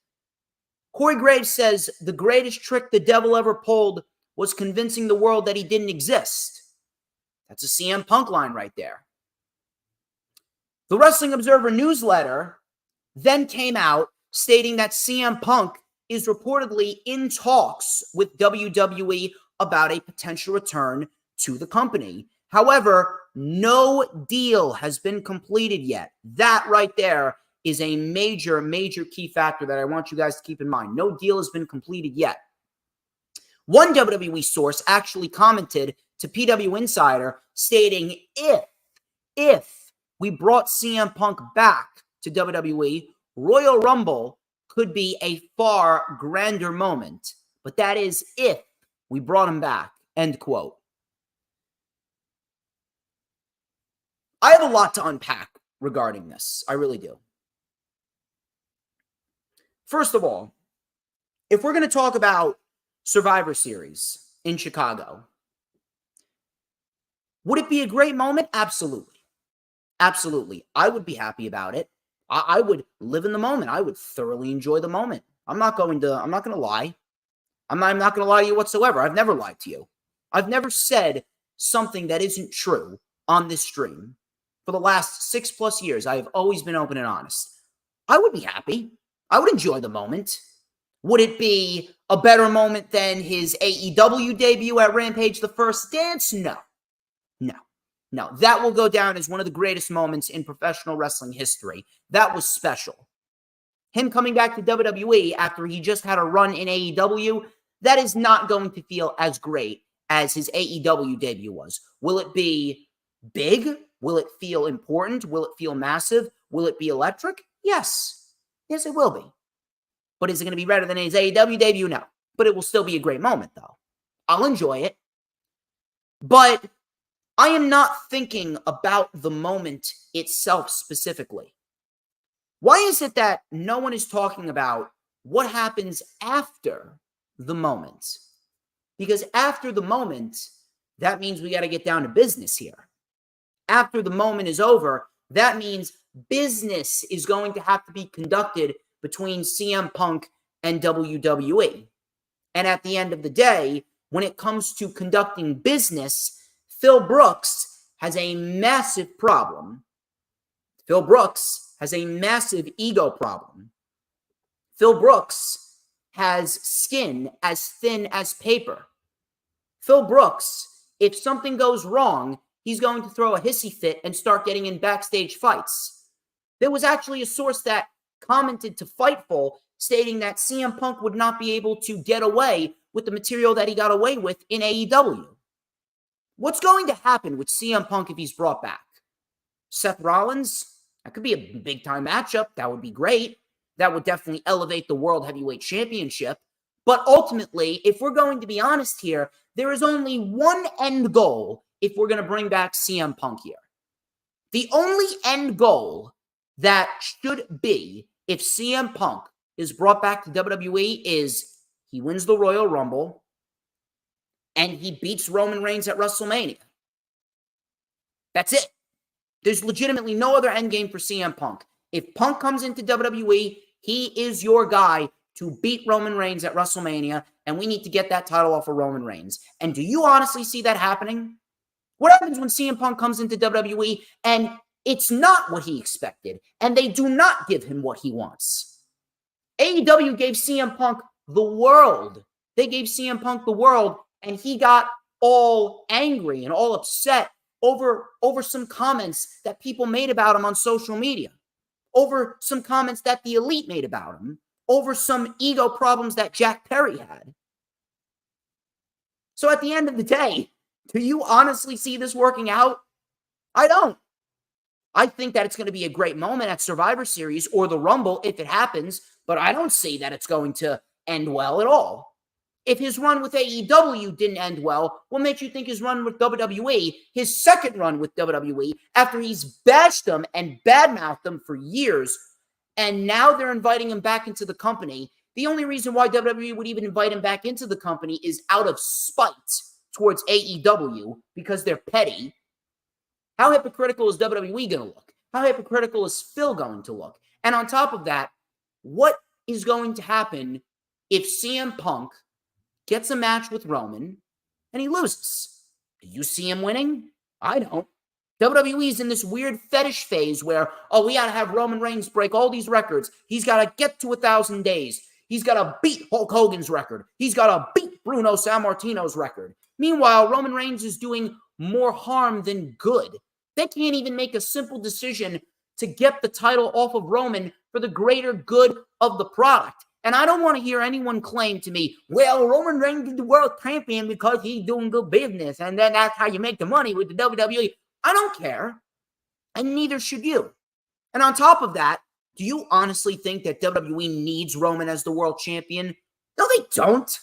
Corey Graves says the greatest trick the devil ever pulled was convincing the world that he didn't exist. That's a CM Punk line right there. The Wrestling Observer newsletter then came out stating that CM Punk is reportedly in talks with WWE about a potential return to the company. However, no deal has been completed yet. That right there is a major, major key factor that I want you guys to keep in mind. No deal has been completed yet. One WWE source actually commented to PW Insider stating if we brought CM Punk back to WWE, Royal Rumble could be a far grander moment. But that is if we brought him back. End quote. I have a lot to unpack regarding this. I really do. First of all, if we're going to talk about Survivor Series in Chicago, would it be a great moment? Absolutely. Absolutely. I would be happy about it. I would live in the moment. I would thoroughly enjoy the moment. I'm not going to lie. I'm not going to lie to you whatsoever. I've never lied to you. I've never said something that isn't true on this stream. For the last 6+ years, I have always been open and honest. I would be happy. I would enjoy the moment. Would it be a better moment than his AEW debut at Rampage The First Dance? No. No. That will go down as one of the greatest moments in professional wrestling history. That was special. Him coming back to WWE after he just had a run in AEW, that is not going to feel as great as his AEW debut was. Will it be big? Will it feel important? Will it feel massive? Will it be electric? Yes. Yes, it will be. But is it going to be better than his AEW debut? No. But it will still be a great moment, though. I'll enjoy it. But I am not thinking about the moment itself specifically. Why is it that no one is talking about what happens after the moment? Because after the moment, that means we got to get down to business here. After the moment is over, that means business is going to have to be conducted between CM Punk and WWE. And at the end of the day, when it comes to conducting business, Phil Brooks has a massive problem. Phil Brooks has a massive ego problem. Phil Brooks has skin as thin as paper. Phil Brooks, if something goes wrong, he's going to throw a hissy fit and start getting in backstage fights. There was actually a source that commented to Fightful stating that CM Punk would not be able to get away with the material that he got away with in AEW. What's going to happen with CM Punk if he's brought back? Seth Rollins? That could be a big-time matchup. That would be great. That would definitely elevate the World Heavyweight Championship. But ultimately, if we're going to be honest here, there is only one end goal if we're going to bring back CM Punk here. The only end goal that should be if CM Punk is brought back to WWE is he wins the Royal Rumble and he beats Roman Reigns at WrestleMania. That's it. There's legitimately no other end game for CM Punk. If Punk comes into WWE, he is your guy to beat Roman Reigns at WrestleMania, and we need to get that title off of Roman Reigns. And do you honestly see that happening? What happens when CM Punk comes into WWE and it's not what he expected, and they do not give him what he wants? AEW gave CM Punk the world. They gave CM Punk the world, and he got all angry and all upset over some comments that people made about him on social media, over some comments that the elite made about him, over some ego problems that Jack Perry had. So at the end of the day, do you honestly see this working out? I don't. I think that it's going to be a great moment at Survivor Series or the Rumble if it happens, but I don't see that it's going to end well at all. If his run with AEW didn't end well, what makes you think his run with WWE, his second run with WWE, after he's bashed them and badmouthed them for years, and now they're inviting him back into the company? The only reason why WWE would even invite him back into the company is out of spite towards AEW because they're petty. How hypocritical is WWE going to look? How hypocritical is Phil going to look? And on top of that, what is going to happen if CM Punk gets a match with Roman and he loses? Do you see him winning? I don't. WWE is in this weird fetish phase where, oh, we got to have Roman Reigns break all these records. He's got to get to 1,000 days. He's got to beat Hulk Hogan's record. He's got to beat Bruno Sammartino's record. Meanwhile, Roman Reigns is doing more harm than good. They can't even make a simple decision to get the title off of Roman for the greater good of the product. And I don't want to hear anyone claim to me, well, Roman Reigns is the world champion because he's doing good business, and then that's how you make the money with the WWE. I don't care, and neither should you. And on top of that, do you honestly think that WWE needs Roman as the world champion? No, they don't.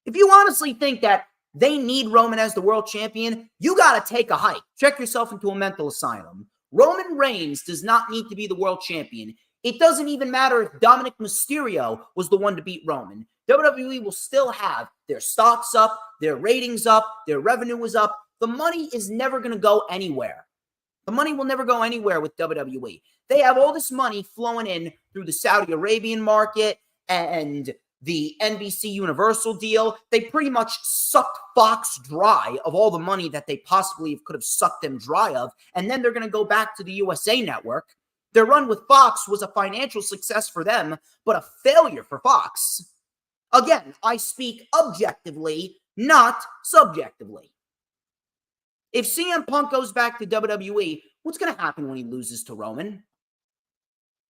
If you honestly think that they need Roman as the world champion, you got to take a hike. Check yourself into a mental asylum. Roman Reigns does not need to be the world champion. It doesn't even matter if Dominic Mysterio was the one to beat Roman. WWE will still have their stocks up, their ratings up, their revenue is up. The money is never going to go anywhere. The money will never go anywhere with WWE. They have all this money flowing in through the Saudi Arabian market and the NBC Universal deal. They pretty much sucked Fox dry of all the money that they possibly could have sucked them dry of. And then they're going to go back to the USA Network. Their run with Fox was a financial success for them, but a failure for Fox. Again, I speak objectively, not subjectively. If CM Punk goes back to WWE, what's going to happen when he loses to Roman?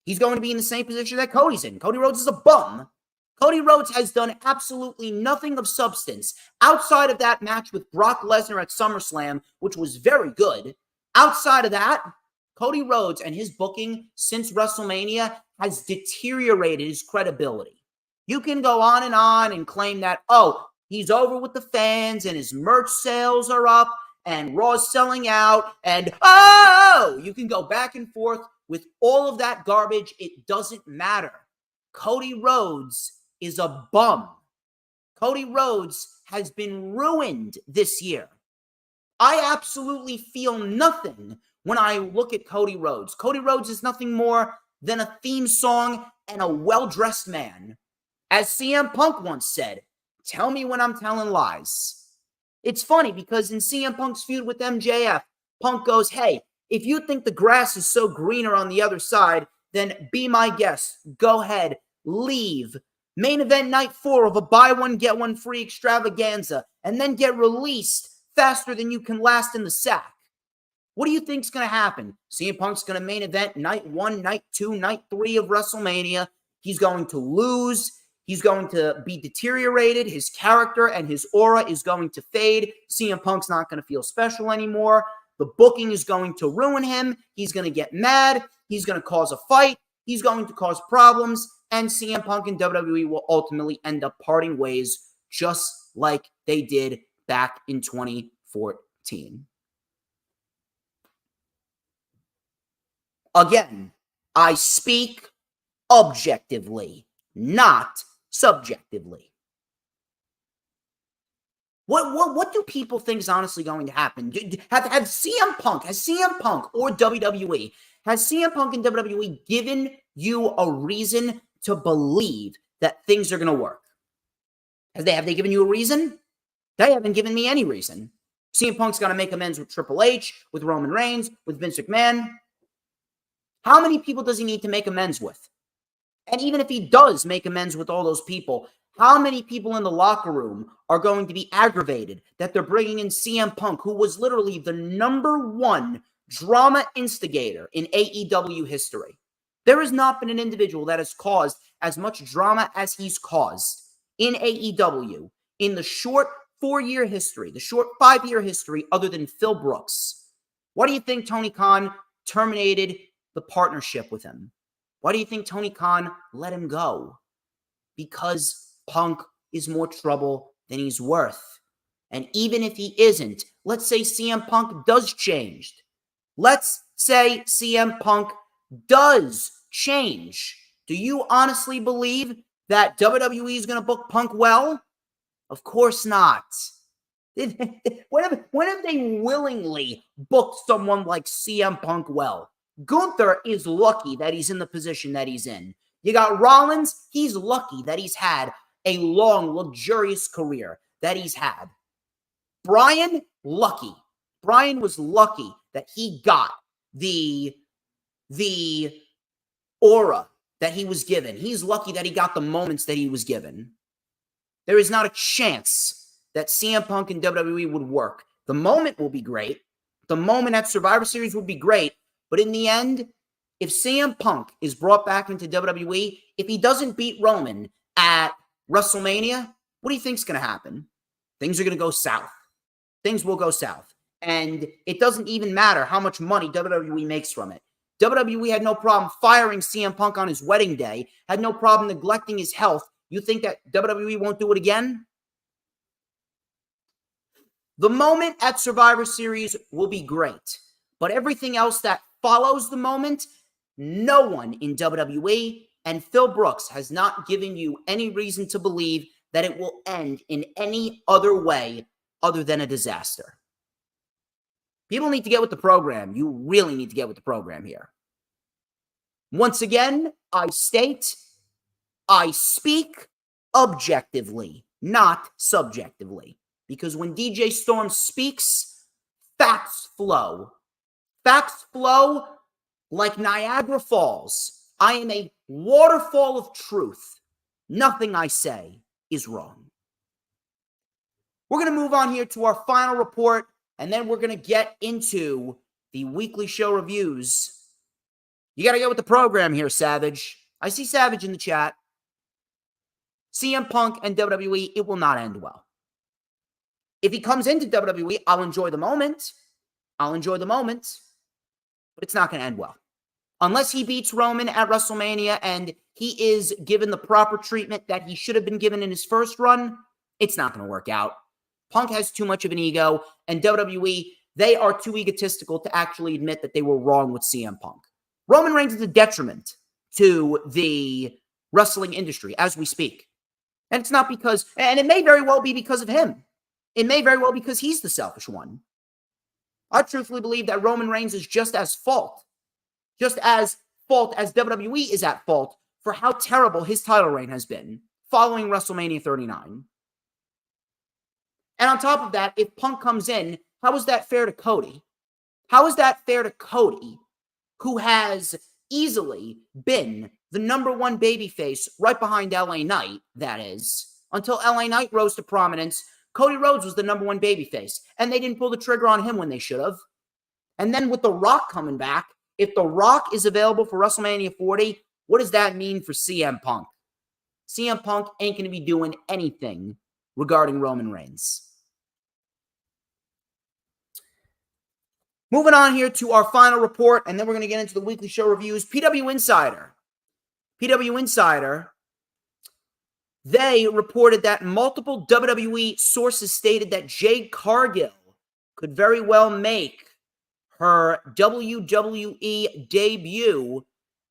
He's going to be in the same position that Cody's in. Cody Rhodes is a bum. Cody Rhodes has done absolutely nothing of substance outside of that match with Brock Lesnar at SummerSlam, which was very good. Outside of that, Cody Rhodes and his booking since WrestleMania has deteriorated his credibility. You can go on and claim that, oh, he's over with the fans and his merch sales are up and Raw's selling out and, oh, you can go back and forth with all of that garbage. It doesn't matter. Cody Rhodes is a bum. Cody Rhodes has been ruined this year. I absolutely feel nothing when I look at Cody Rhodes. Cody Rhodes is nothing more than a theme song and a well-dressed man. As CM Punk once said, tell me when I'm telling lies. It's funny because in CM Punk's feud with MJF, Punk goes, hey, if you think the grass is so greener on the other side, then be my guest. Go ahead. Leave. Main event night 4 of a buy one, get one free extravaganza, and then get released faster than you can last in the sack. What do you think's going to happen? CM Punk's going to main event night 1, night 2, night 3 of WrestleMania. He's going to lose. He's going to be deteriorated. His character and his aura is going to fade. CM Punk's not going to feel special anymore. The booking is going to ruin him. He's going to get mad. He's going to cause a fight. He's going to cause problems. And CM Punk and WWE will ultimately end up parting ways just like they did back in 2014. Again, I speak objectively, not subjectively. What do people think is honestly going to happen? Has CM Punk or WWE, has CM Punk and WWE given you a reason to believe that things are going to work? Have they given you a reason? They haven't given me any reason. CM Punk's got to make amends with Triple H, with Roman Reigns, with Vince McMahon. How many people does he need to make amends with? And even if he does make amends with all those people, How many people in the locker room are going to be aggravated that they're bringing in CM Punk, who was literally the #1 drama instigator in AEW history? There has not been an individual that has caused as much drama as he's caused in AEW in the short 4-year history, the short 5-year history, other than Phil Brooks. Why do you think Tony Khan terminated the partnership with him? Why do you think Tony Khan let him go? Because Punk is more trouble than he's worth. And even if he isn't, let's say CM Punk does change. Let's say CM Punk does change. Do you honestly believe that WWE is going to book Punk well? Of course not. When have they willingly booked someone like CM Punk well? Gunther is lucky that he's in the position that he's in. You got Rollins, he's lucky that he's had a long, luxurious career that he's had. Bryan, lucky. Bryan was lucky that he got the aura that he was given. He's lucky that he got the moments that he was given. There is not a chance that CM Punk and WWE would work. The moment will be great. The moment at Survivor Series would be great. But in the end, if CM Punk is brought back into WWE, if he doesn't beat Roman at WrestleMania, what do you think's going to happen? Things are going to go south. Things will go south. And it doesn't even matter how much money WWE makes from it. WWE had no problem firing CM Punk on his wedding day, had no problem neglecting his health. You think that WWE won't do it again? The moment at Survivor Series will be great. But everything else that follows the moment, no one in WWE and Phil Brooks has not given you any reason to believe that it will end in any other way other than a disaster. People need to get with the program. You really need to get with the program here. Once again, I state, I speak objectively, not subjectively. Because when DJ Storm speaks, facts flow. Facts flow like Niagara Falls. I am a waterfall of truth. Nothing I say is wrong. We're going to move on here to our final report, and then we're going to get into the weekly show reviews. You got to get with the program here, Savage. I see Savage in the chat. CM Punk and WWE, it will not end well. If he comes into WWE, I'll enjoy the moment. But it's not going to end well. Unless he beats Roman at WrestleMania and he is given the proper treatment that he should have been given in his first run, it's not going to work out. Punk has too much of an ego, and WWE, they are too egotistical to actually admit that they were wrong with CM Punk. Roman Reigns is a detriment to the wrestling industry as we speak. And it's not because, and it may very well be because of him. It may very well be because he's the selfish one. I truthfully believe that Roman Reigns is just as as WWE is at fault for how terrible his title reign has been following WrestleMania 39. And on top of that, if Punk comes in, how is that fair to Cody? How is that fair to Cody, who has easily been the #1 babyface right behind LA Knight, that is, until LA Knight rose to prominence? Cody Rhodes was the #1 babyface, and they didn't pull the trigger on him when they should have. And then with The Rock coming back, if The Rock is available for WrestleMania 40, what does that mean for CM Punk? CM Punk ain't going to be doing anything regarding Roman Reigns. Moving on here to our final report, and then we're going to get into the weekly show reviews. PW Insider. They reported that multiple WWE sources stated that Jade Cargill could very well make her WWE debut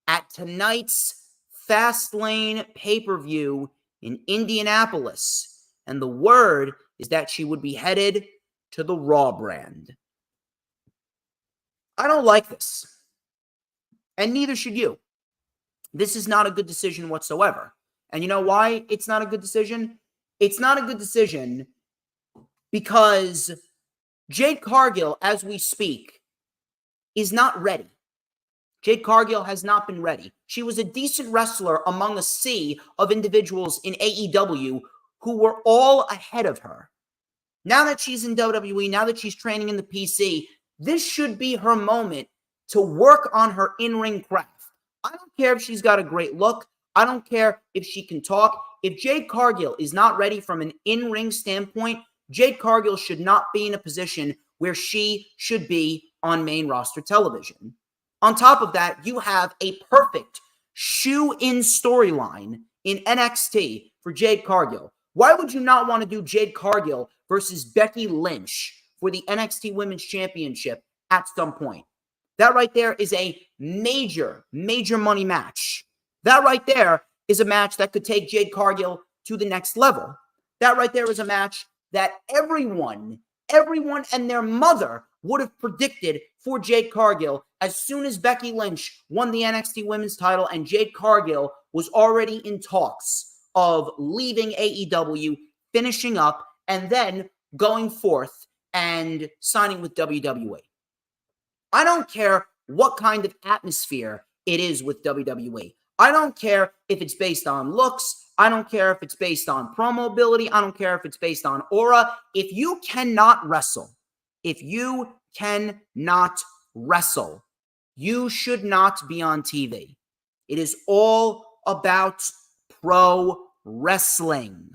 at tonight's Fastlane pay-per-view in Indianapolis. And the word is that she would be headed to the Raw brand. I don't like this. And neither should you. This is not a good decision whatsoever. And you know why it's not a good decision? It's not a good decision because Jade Cargill, as we speak, is not ready. Jade Cargill has not been ready. She was a decent wrestler among a sea of individuals in AEW who were all ahead of her. Now that she's in WWE, now that she's training in the PC, this should be her moment to work on her in-ring craft. I don't care if she's got a great look. I don't care if she can talk. If Jade Cargill is not ready from an in-ring standpoint, Jade Cargill should not be in a position where she should be on main roster television. On top of that, you have a perfect shoe-in storyline in NXT for Jade Cargill. Why would you not want to do Jade Cargill versus Becky Lynch for the NXT Women's Championship at some point? That right there is a major, major money match. That right there is a match that could take Jade Cargill to the next level. That right there is a match that everyone and their mother would have predicted for Jade Cargill as soon as Becky Lynch won the NXT Women's title and Jade Cargill was already in talks of leaving AEW, finishing up, and then going forth and signing with WWE. I don't care what kind of atmosphere it is with WWE. I don't care if it's based on looks. I don't care if it's based on promo ability. I don't care if it's based on aura. If you cannot wrestle, you should not be on TV. It is all about pro wrestling.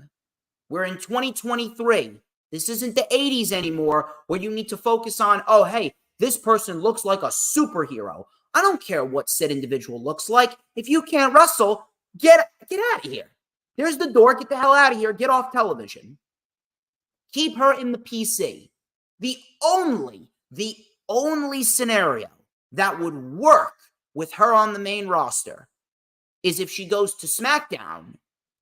We're in 2023. This isn't the 80s anymore where you need to focus on, oh, hey, this person looks like a superhero. I don't care what said individual looks like. If you can't wrestle, get out of here. There's the door. Get the hell out of here. Get off television. Keep her in the PC. The only scenario that would work with her on the main roster is if she goes to SmackDown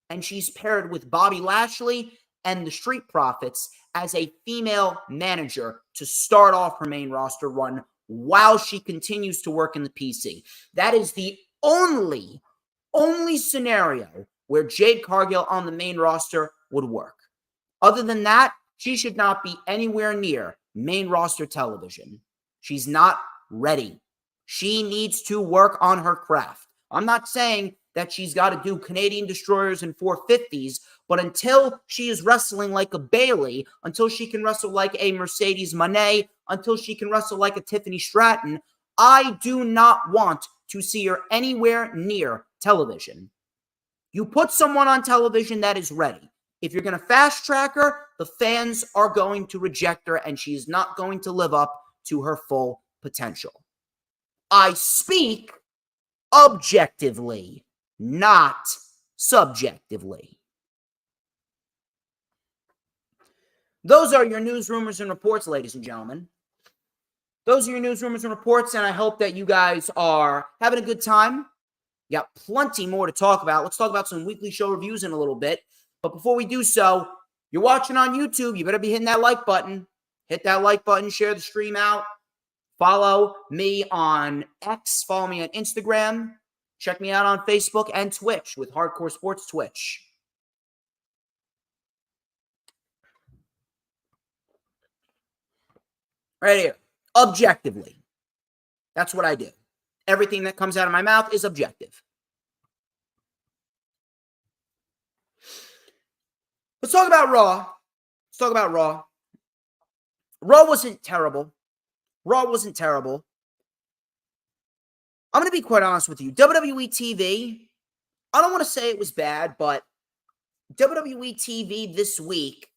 and she's paired with Bobby Lashley and the Street Profits as a female manager to start off her main roster run while she continues to work in the PC. That is the only scenario where Jade Cargill on the main roster would work. Other than that, she should not be anywhere near main roster television. She's not ready. She needs to work on her craft. I'm not saying that she's got to do Canadian Destroyers and 450s, but until she is wrestling like a Bayley, until she can wrestle like a Mercedes Moné, until she can wrestle like a Tiffany Stratton, I do not want to see her anywhere near television. You put someone on television that is ready. If you're going to fast track her, the fans are going to reject her, and she is not going to live up to her full potential. I speak objectively, not subjectively. Those are your news, rumors, and reports, ladies and gentlemen. Those are your news, rumors, and reports, and I hope that you guys are having a good time. We got plenty more to talk about. Let's talk about some weekly show reviews in a little bit. But before we do so, you're watching on YouTube, you better be hitting that like button. Hit that like button, share the stream out. Follow me on X, follow me on Instagram. Check me out on Facebook and Twitch with Hardcore Sports Twitch. Right here. Objectively. That's what I do. Everything that comes out of my mouth is objective. Let's talk about Raw. Raw wasn't terrible. I'm going to be quite honest with you. WWE TV, I don't want to say it was bad, but WWE TV this week,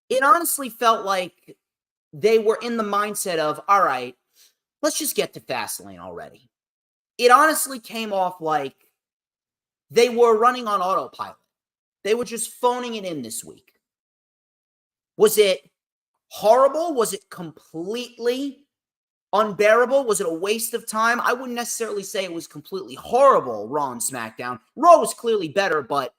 it honestly felt like they were in the mindset of, all right, let's just get to Fastlane already. It honestly came off like they were running on autopilot. They were just phoning it in this week. Was it horrible? Was it completely unbearable? Was it a waste of time? I wouldn't necessarily say it was completely horrible, Raw and SmackDown. Raw was clearly better, but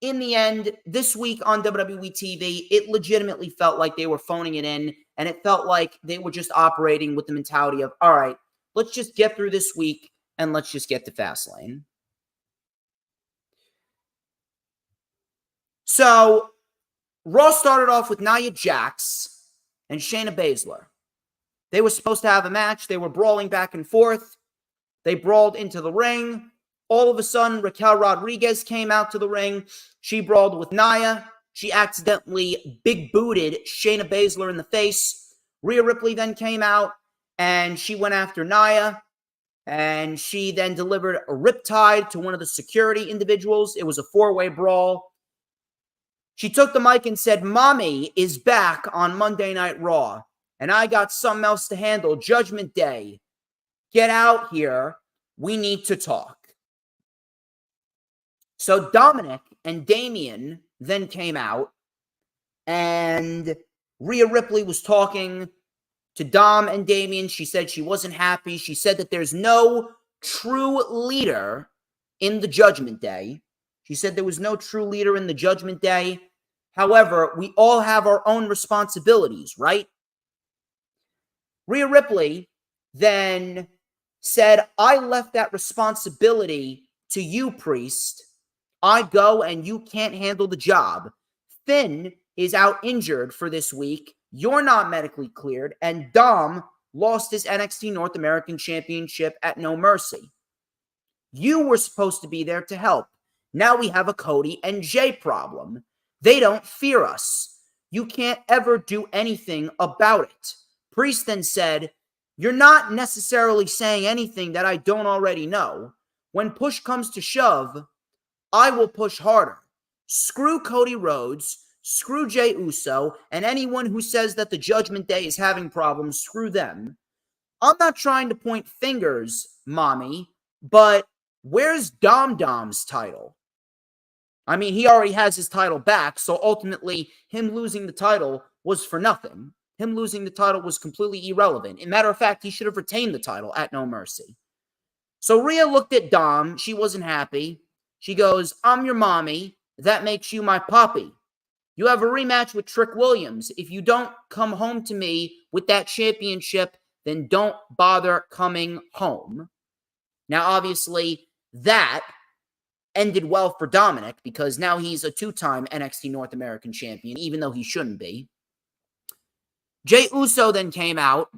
in the end, this week on WWE TV, it legitimately felt like they were phoning it in, and it felt like they were just operating with the mentality of, all right, let's just get through this week, and let's just get to Fastlane. So, Raw started off with Nia Jax and Shayna Baszler. They were supposed to have a match. They were brawling back and forth. They brawled into the ring. All of a sudden, Raquel Rodriguez came out to the ring. She brawled with Nia. She accidentally big-booted Shayna Baszler in the face. Rhea Ripley then came out, and she went after Nia. And she then delivered a riptide to one of the security individuals. It was a four-way brawl. She took the mic and said, "Mommy is back on Monday Night Raw, and I got something else to handle. Judgment Day. Get out here. We need to talk." So Dominic and Damian then came out, and Rhea Ripley was talking to Dom and Damian. She said she wasn't happy. She said that there's no true leader in the Judgment Day. She said there was no true leader in the Judgment Day. However, we all have our own responsibilities, right? Rhea Ripley then said, "I left that responsibility to you, Priest. I go and you can't handle the job. Finn is out injured for this week. You're not medically cleared. And Dom lost his NXT North American Championship at No Mercy. You were supposed to be there to help. Now we have a Cody and Jay problem. They don't fear us. You can't ever do anything about it." Priest then said, "You're not necessarily saying anything that I don't already know. When push comes to shove, I will push harder. Screw Cody Rhodes, screw Jey Uso, and anyone who says that the Judgment Day is having problems, screw them. I'm not trying to point fingers, Mommy, but where's Dom Dom's title? I mean, he already has his title back, so ultimately, him losing the title was for nothing. Him losing the title was completely irrelevant. As a matter of fact, he should have retained the title at No Mercy." So Rhea looked at Dom. She wasn't happy. She goes, "I'm your mommy. That makes you my puppy. You have a rematch with Trick Williams. If you don't come home to me with that championship, then don't bother coming home." Now, obviously, that ended well for Dominic because now he's a two-time NXT North American champion, even though he shouldn't be. Jey Uso then came out.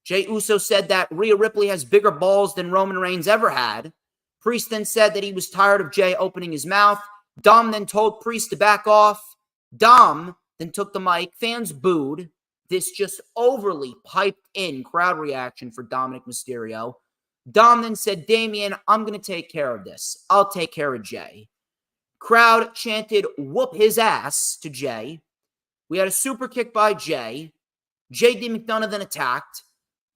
Jey Uso said that Rhea Ripley has bigger balls than Roman Reigns ever had. Priest then said that he was tired of Jey opening his mouth. Dom then told Priest to back off. Dom then took the mic. Fans booed. This just overly piped-in crowd reaction for Dominic Mysterio. Dom then said, "Damian, I'm going to take care of this. I'll take care of Jey." Crowd chanted, "Whoop his ass" to Jey. We had a super kick by Jey. JD McDonough then attacked.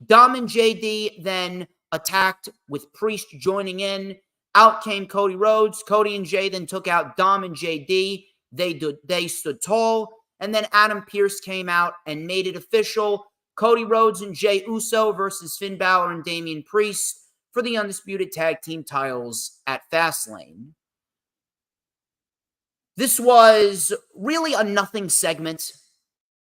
Dom and JD then attacked with Priest joining in. Out came Cody Rhodes. Cody and Jey then took out Dom and JD. They stood tall. And then Adam Pearce came out and made it official. Cody Rhodes and Jey Uso versus Finn Balor and Damian Priest for the Undisputed Tag Team titles at Fastlane. This was really a nothing segment.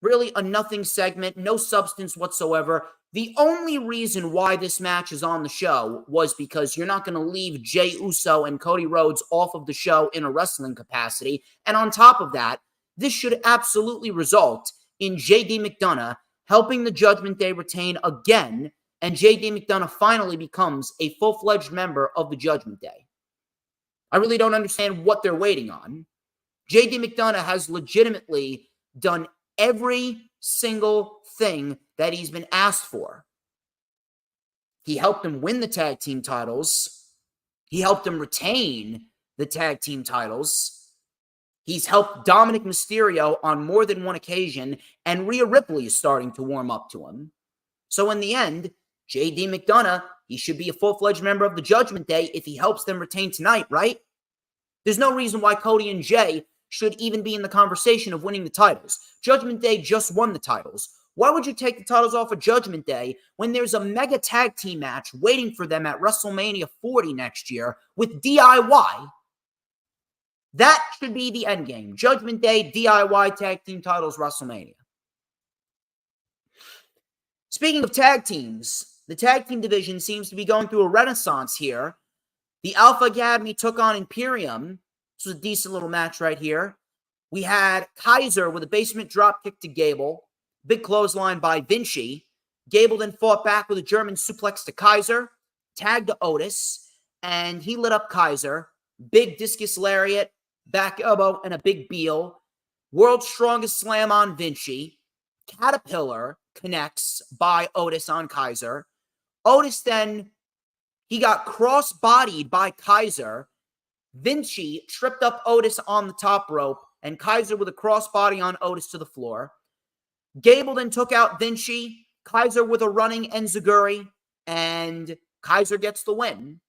Really a nothing segment. No substance whatsoever. The only reason why this match is on the show was because you're not going to leave Jey Uso and Cody Rhodes off of the show in a wrestling capacity. And on top of that, this should absolutely result in JD McDonough helping the Judgment Day retain again, and JD McDonough finally becomes a full-fledged member of the Judgment Day. I really don't understand what they're waiting on. JD McDonough has legitimately done every single thing that he's been asked for. He helped him win the tag team titles. He helped him retain the tag team titles. He's helped Dominic Mysterio on more than one occasion, and Rhea Ripley is starting to warm up to him. So in the end, JD McDonough, he should be a full-fledged member of the Judgment Day if he helps them retain tonight, right? There's no reason why Cody and Jey should even be in the conversation of winning the titles. Judgment Day just won the titles. Why would you take the titles off of Judgment Day when there's a mega tag team match waiting for them at WrestleMania 40 next year with DIY? That should be the end game. Judgment Day, DIY tag team titles, WrestleMania. Speaking of tag teams, the tag team division seems to be going through a renaissance here. The Alpha Academy took on Imperium. This was a decent little match right here. We had Kaiser with a basement dropkick to Gable. Big clothesline by Vinci. Gable then fought back with a German suplex to Kaiser. tagged Otis, and he lit up Kaiser. Big discus lariat, back elbow, and a big Beal. World's strongest slam on Vinci. Caterpillar connects by Otis on Kaiser. Otis then, he got cross-bodied by Kaiser. Vinci tripped up Otis on the top rope, and Kaiser with a crossbody on Otis to the floor. Gable then took out Vinci. Kaiser with a running enziguri, and Kaiser gets the win.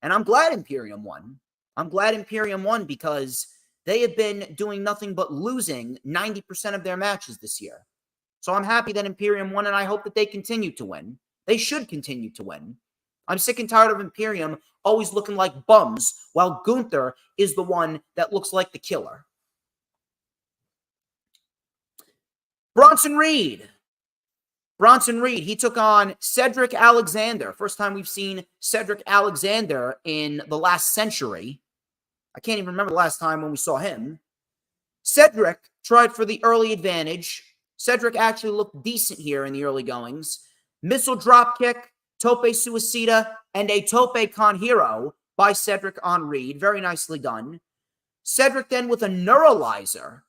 And I'm glad Imperium won. I'm glad Imperium won because they have been doing nothing but losing 90% of their matches this year. So I'm happy that Imperium won, and I hope that they continue to win. They should continue to win. I'm sick and tired of Imperium always looking like bums, while Gunther is the one that looks like the killer. Bronson Reed. He took on Cedric Alexander. First time we've seen Cedric Alexander in the last century. I can't even remember the last time when we saw him. Cedric tried for the early advantage. Cedric actually looked decent here in the early goings. Missile dropkick, tope suicida, and a tope con hero by Cedric on Reed. Very nicely done. Cedric then with a neuralizer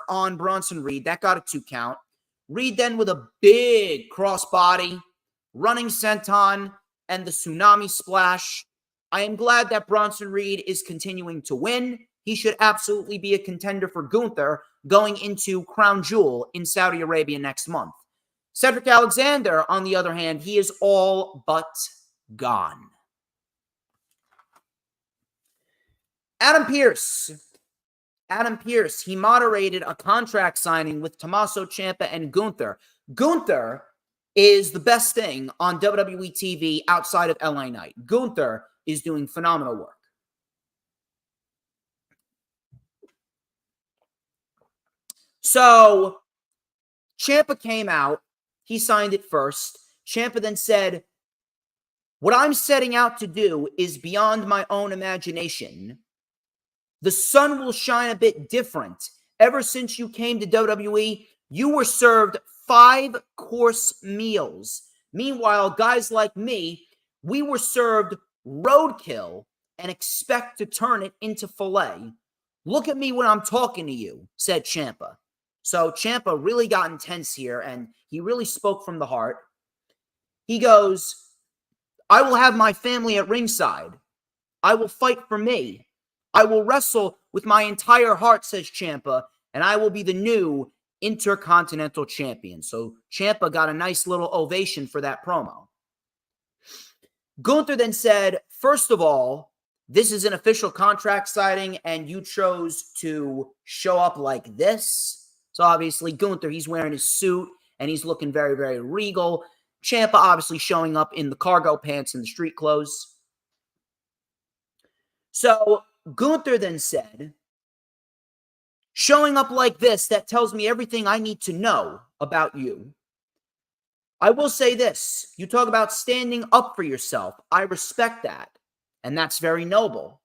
on Bronson Reed. That got a 2 count. Reed then with a big crossbody, running senton, and the tsunami splash. I am glad that Bronson Reed is continuing to win. He should absolutely be a contender for Gunther going into Crown Jewel in Saudi Arabia next month. Cedric Alexander, on the other hand, he is all but gone. Adam Pearce, he moderated a contract signing with Tommaso Ciampa and Gunther. Gunther is the best thing on WWE TV outside of LA Knight. Gunther is doing phenomenal work. So, Ciampa came out. He signed it first. Ciampa then said, "What I'm setting out to do is beyond my own imagination. The sun will shine a bit different. Ever since you came to WWE, you were served 5-course meals. Meanwhile, guys like me, we were served roadkill and expect to turn it into filet. Look at me when I'm talking to you," said Ciampa. So Ciampa really got intense here, and he really spoke from the heart. He goes, "I will have my family at ringside. I will fight for me. I will wrestle with my entire heart," says Ciampa, "and I will be the new Intercontinental Champion." So Ciampa got a nice little ovation for that promo. Gunther then said, "First of all, this is an official contract signing, and you chose to show up like this." So obviously Gunther, he's wearing his suit, and he's looking very, very regal. Ciampa obviously showing up in the cargo pants and the street clothes. So Gunther then said, "Showing up like this, that tells me everything I need to know about you. I will say this, you talk about standing up for yourself. I respect that, and that's very noble.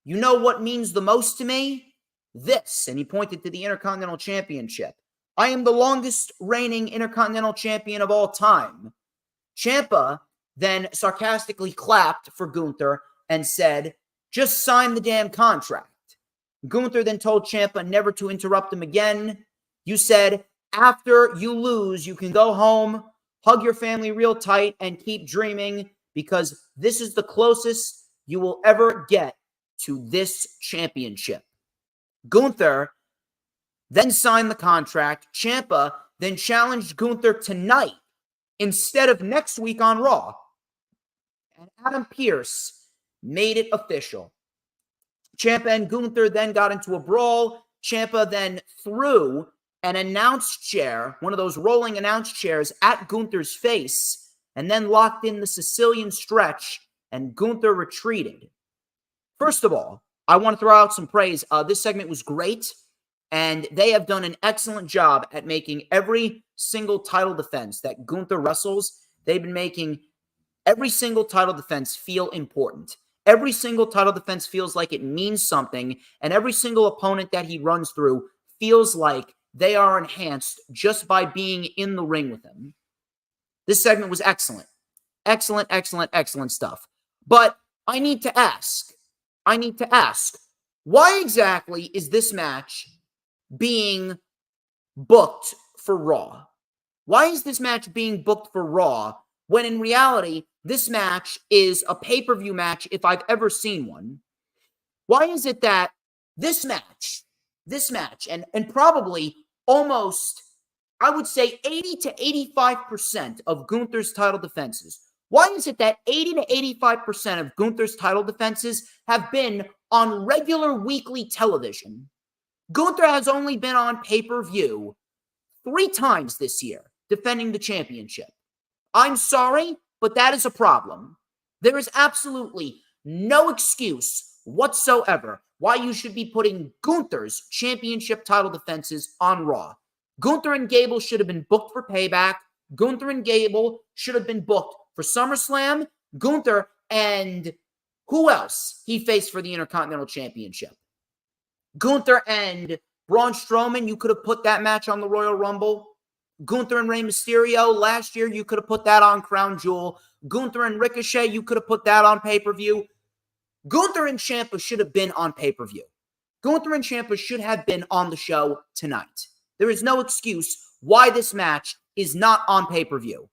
You know what means the most to me? This," and he pointed to the Intercontinental Championship. "I am the longest reigning Intercontinental Champion of all time." Ciampa then sarcastically clapped for Gunther and said, "Just sign the damn contract." Gunther then told Ciampa never to interrupt him again. "You said, after you lose, you can go home, hug your family real tight, and keep dreaming, because this is the closest you will ever get to this championship." Gunther then signed the contract. Ciampa then challenged Gunther tonight instead of next week on Raw. And Adam Pearce made it official. Ciampa and Gunther then got into a brawl. Ciampa then threw an announce chair, one of those rolling announce chairs, at Gunther's face, and then locked in the Sicilian stretch, and Gunther retreated. First of all, I want to throw out some praise. This segment was great, and they have done an excellent job at making every single title defense that Gunther wrestles. They've been making every single title defense feel important. Every single title defense feels like it means something, and every single opponent that he runs through feels like they are enhanced just by being in the ring with him. This segment was excellent. Excellent, excellent, excellent stuff. But I need to ask, why exactly is this match being booked for Raw? Why is this match being booked for Raw when in reality, this match is a pay-per-view match if I've ever seen one? Why is it that this match, and probably almost, I would say 80 to 85% of Gunther's title defenses, why is it that 80 to 85% of Gunther's title defenses have been on regular weekly television? Gunther has only been on pay-per-view 3 times this year, defending the championship. I'm sorry, but that is a problem. There is absolutely no excuse whatsoever why you should be putting Gunther's championship title defenses on Raw. Gunther and Gable should have been booked for Payback. Gunther and Gable should have been booked for SummerSlam. Gunther and who else he faced for the Intercontinental Championship? Gunther and Braun Strowman, you could have put that match on the Royal Rumble. Gunther and Rey Mysterio, last year, you could have put that on Crown Jewel. Gunther and Ricochet, you could have put that on pay-per-view. Gunther and Ciampa should have been on pay-per-view. Gunther and Ciampa should have been on the show tonight. There is no excuse why this match is not on pay-per-view.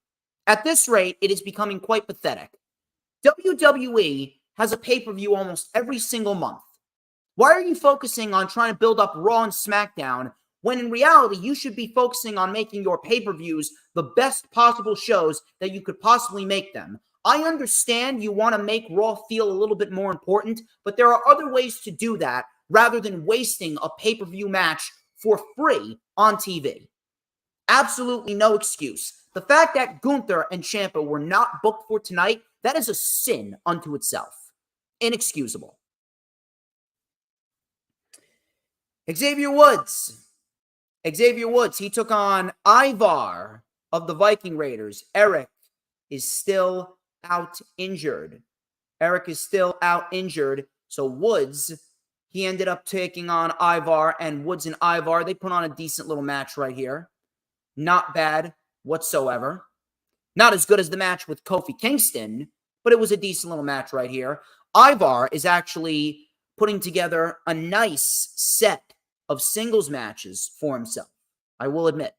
At this rate, it is becoming quite pathetic. WWE has a pay-per-view almost every single month. Why are you focusing on trying to build up Raw and SmackDown when in reality you should be focusing on making your pay-per-views the best possible shows that you could possibly make them? I understand you want to make Raw feel a little bit more important, but there are other ways to do that rather than wasting a pay-per-view match for free on TV. Absolutely no excuse. The fact that Gunther and Ciampa were not booked for tonight, that is a sin unto itself. Inexcusable. Xavier Woods, he took on Ivar of the Viking Raiders. Eric is still out injured. So Woods, he ended up taking on Ivar, and Woods and Ivar, they put on a decent little match right here. Not bad whatsoever. Not as good as the match with Kofi Kingston, but it was a decent little match right here. Ivar is actually putting together a nice set of singles matches for himself, I will admit.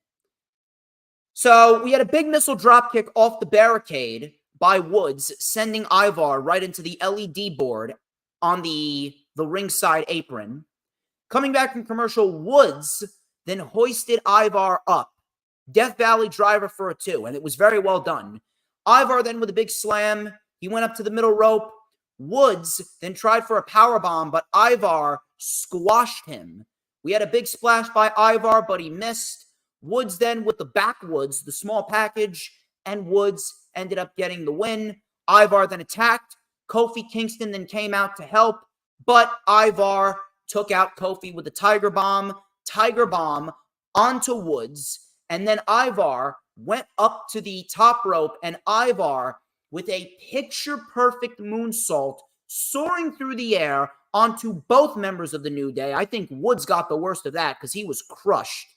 So we had a big missile dropkick off the barricade by Woods, sending Ivar right into the LED board on the ringside apron. Coming back from commercial, Woods then hoisted Ivar up. Death Valley driver for a 2, and it was very well done. Ivar then with a big slam. He went up to the middle rope. Woods then tried for a powerbomb, but Ivar squashed him. We had a big splash by Ivar, but he missed. Woods then with the backwoods, the small package, and Woods ended up getting the win. Ivar then attacked. Kofi Kingston then came out to help, but Ivar took out Kofi with a Tiger Bomb onto Woods, and then Ivar went up to the top rope, and Ivar with a picture-perfect moonsault soaring through the air onto both members of the New Day. I think Woods got the worst of that because he was crushed.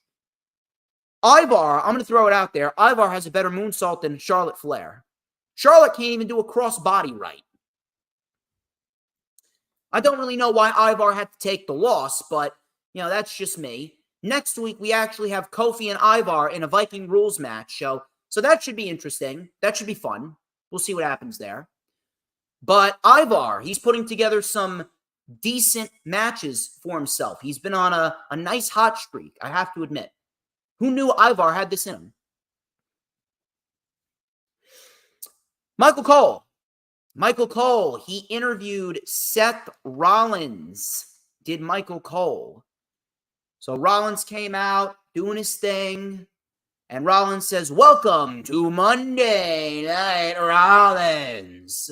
Ivar, I'm going to throw it out there, Ivar has a better moonsault than Charlotte Flair. Charlotte can't even do a crossbody right. I don't really know why Ivar had to take the loss, but, that's just me. Next week, we actually have Kofi and Ivar in a Viking Rules match, so that should be interesting. That should be fun. We'll see what happens there. But Ivar, he's putting together some decent matches for himself. He's been on a nice hot streak, I have to admit. Who knew Ivar had this in him? Michael Cole, he interviewed Seth Rollins. Did Michael Cole. So Rollins came out doing his thing, and Rollins says, "Welcome to Monday Night Rollins."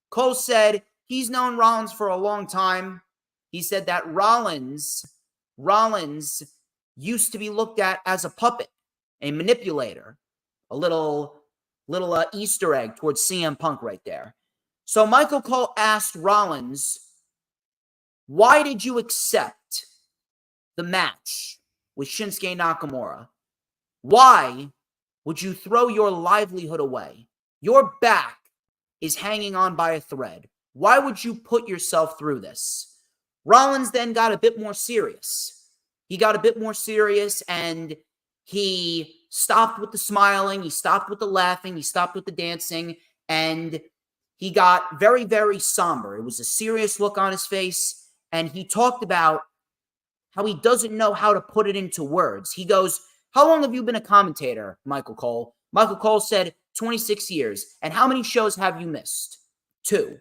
Cole said he's known Rollins for a long time. He said that Rollins used to be looked at as a puppet, a manipulator, a little Easter egg towards CM Punk right there. So Michael Cole asked Rollins, "Why did you accept the match with Shinsuke Nakamura? Why would you throw your livelihood away, your back is hanging on by a thread. Why would you put yourself through this? Rollins then got a bit more serious. He got a bit more serious, and he stopped with the smiling, he stopped with the laughing, he stopped with the dancing, and he got very, very somber. It was a serious look on his face, and he talked about how he doesn't know how to put it into words. He goes, "How long have you been a commentator, Michael Cole?" Michael Cole said, 26 years. "And how many shows have you missed?" 2.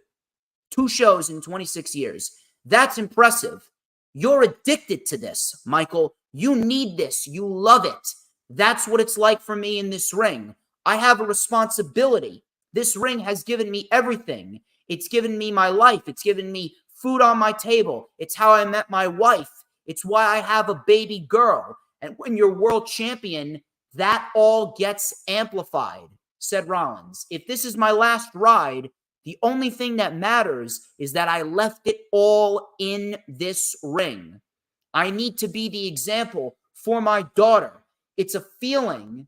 2 shows in 26 years. That's impressive. You're addicted to this, Michael. You need this. You love it. That's what it's like for me in this ring. I have a responsibility. This ring has given me everything. It's given me my life. It's given me food on my table. It's how I met my wife. It's why I have a baby girl. And when you're world champion, that all gets amplified," said Rollins. "If this is my last ride, the only thing that matters is that I left it all in this ring. I need to be the example for my daughter. It's a feeling,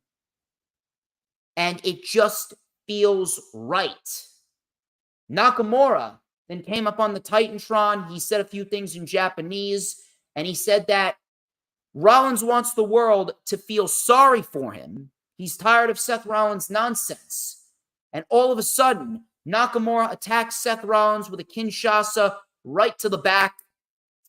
and it just feels right." Nakamura then came up on the Titantron. He said a few things in Japanese, and he said that Rollins wants the world to feel sorry for him. He's tired of Seth Rollins' nonsense. And all of a sudden, Nakamura attacks Seth Rollins with a Kinshasa right to the back.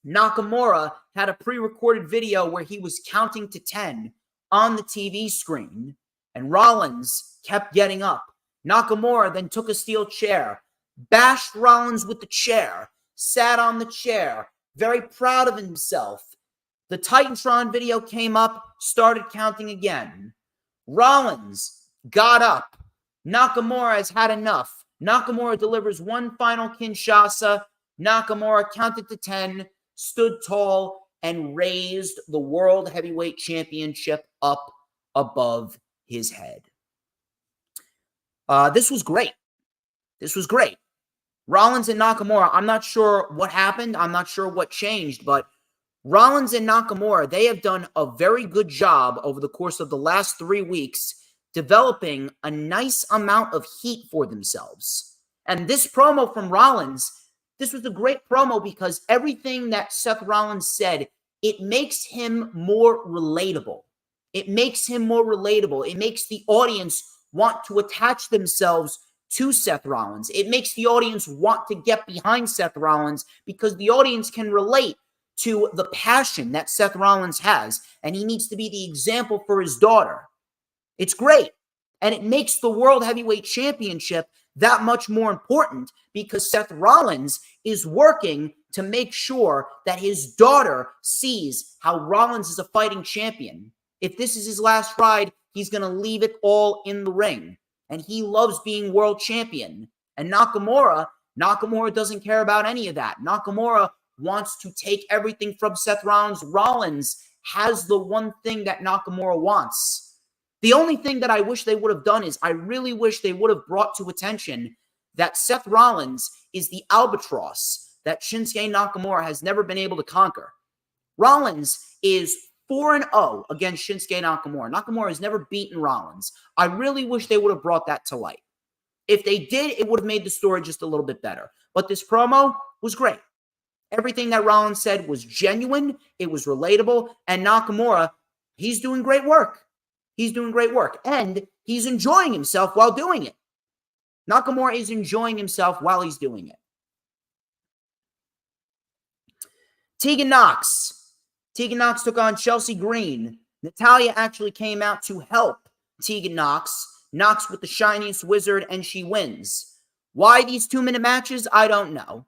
Nakamura had a pre-recorded video where he was counting to 10 on the TV screen, and Rollins kept getting up. Nakamura then took a steel chair, bashed Rollins with the chair, sat on the chair, very proud of himself. The Titantron video came up, started counting again. Rollins got up. Nakamura has had enough. Nakamura delivers one final Kinshasa. Nakamura counted to 10, stood tall, and raised the World Heavyweight Championship up above his head. This was great. This was great. Rollins and Nakamura, I'm not sure what happened. I'm not sure what changed, but Rollins and Nakamura, they have done a very good job over the course of the last 3 weeks developing a nice amount of heat for themselves. And this promo from Rollins, this was a great promo because everything that Seth Rollins said, it makes him more relatable. It makes him more relatable. It makes the audience want to attach themselves to Seth Rollins. It makes the audience want to get behind Seth Rollins because the audience can relate to the passion that Seth Rollins has, and he needs to be the example for his daughter. It's great, and it makes the World Heavyweight Championship that much more important because Seth Rollins is working to make sure that his daughter sees how Rollins is a fighting champion. If this is his last ride, he's going to leave it all in the ring, and he loves being world champion. And Nakamura doesn't care about any of that. Nakamura wants to take everything from Seth Rollins. Rollins has the one thing that Nakamura wants. The only thing that I wish they would have done is I really wish they would have brought to attention that Seth Rollins is the albatross that Shinsuke Nakamura has never been able to conquer. Rollins is 4-0 against Shinsuke Nakamura. Nakamura has never beaten Rollins. I really wish they would have brought that to light. If they did, it would have made the story just a little bit better. But this promo was great. Everything that Rollins said was genuine. It was relatable. And Nakamura, he's doing great work. He's doing great work. And he's enjoying himself while doing it. Nakamura is enjoying himself while he's doing it. Tegan Nox. Tegan Nox took on Chelsea Green. Natalya actually came out to help Tegan Nox. Nox with the shiniest wizard, and she wins. Why these 2-minute matches? I don't know.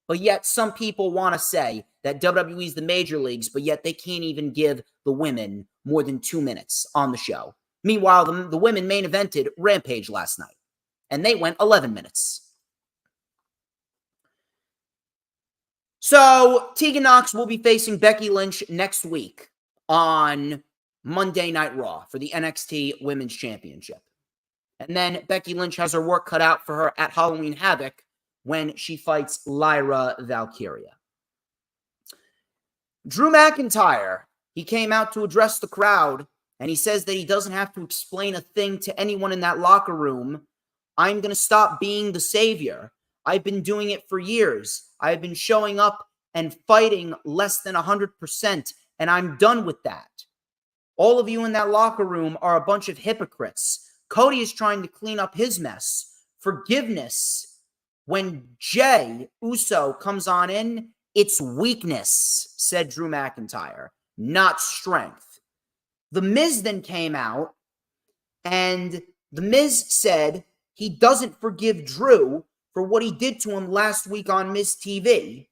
But yet some people want to say that WWE is the major leagues, but yet they can't even give the women more than 2 minutes on the show. Meanwhile, the women main evented Rampage last night, and they went 11 minutes. So Tegan Nox will be facing Becky Lynch next week on Monday Night Raw for the NXT Women's Championship. And then Becky Lynch has her work cut out for her at Halloween Havoc when she fights Lyra Valkyria. Drew McIntyre, he came out to address the crowd, and he says that he doesn't have to explain a thing to anyone in that locker room I'm going to stop being the savior. I've been doing it for years. I've been showing up and fighting less than 100%, and I'm done with that. All of you in that locker room are a bunch of hypocrites. Cody is trying to clean up his mess. Forgiveness, when Jey Uso comes on in, it's weakness, said Drew McIntyre, not strength. The Miz then came out, and The Miz said he doesn't forgive Drew for what he did to him last week on Miz TV.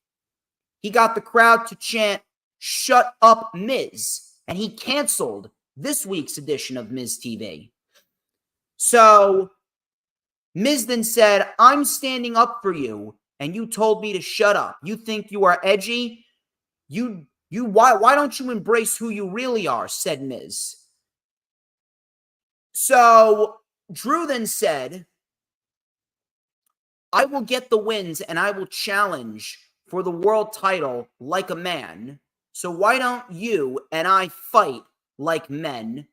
He got the crowd to chant, "Shut up, Miz," and he canceled this week's edition of Miz TV. So Miz then said, "I'm standing up for you, and you told me to shut up. You think you are edgy? Why don't you embrace who you really are?" said Miz. So Drew then said, "I will get the wins and I will challenge for the world title like a man. So why don't you and I fight like men?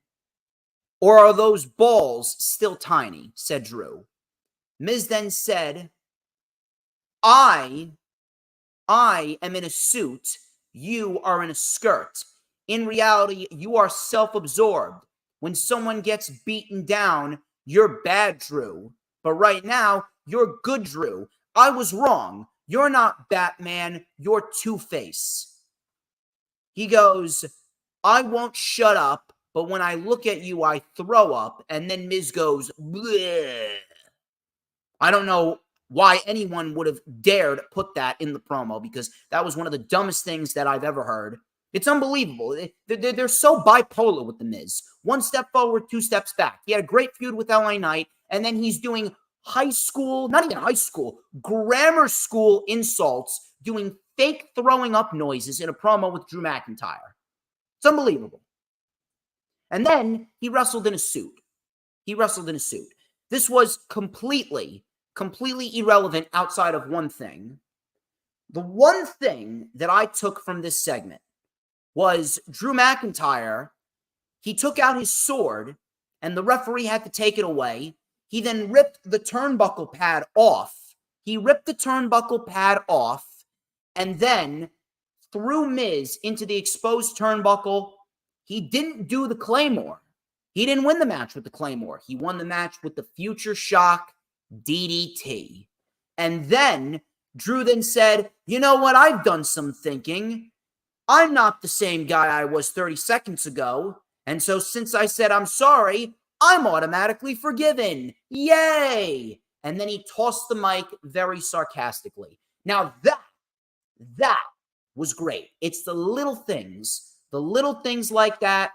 Or are those balls still tiny?" said Drew. Miz then said, I am in a suit. You are in a skirt. In reality, you are self-absorbed. When someone gets beaten down, you're bad, Drew. But right now, you're good, Drew. I was wrong. You're not Batman. You're Two-Face. He goes, "I won't shut up, but when I look at you, I throw up." And then Miz goes, "Bleh." I don't know why anyone would have dared put that in the promo, because that was one of the dumbest things that I've ever heard. It's unbelievable. They're so bipolar with The Miz. One step forward, two steps back. He had a great feud with LA Knight, and then he's doing high school, not even high school, grammar school insults, doing fake throwing up noises in a promo with Drew McIntyre. It's unbelievable. And then he wrestled in a suit. This was completely irrelevant outside of one thing. The one thing that I took from this segment was Drew McIntyre. He took out his sword, and the referee had to take it away. He then ripped the turnbuckle pad off. And then threw Miz into the exposed turnbuckle. He didn't do the Claymore. He didn't win the match with the Claymore. He won the match with the Future Shock DDT. And then Drew then said, "You know what? I've done some thinking. I'm not the same guy I was 30 seconds ago. And so since I said I'm sorry, I'm automatically forgiven. Yay!" And then he tossed the mic very sarcastically. Now that was great. It's the little things like that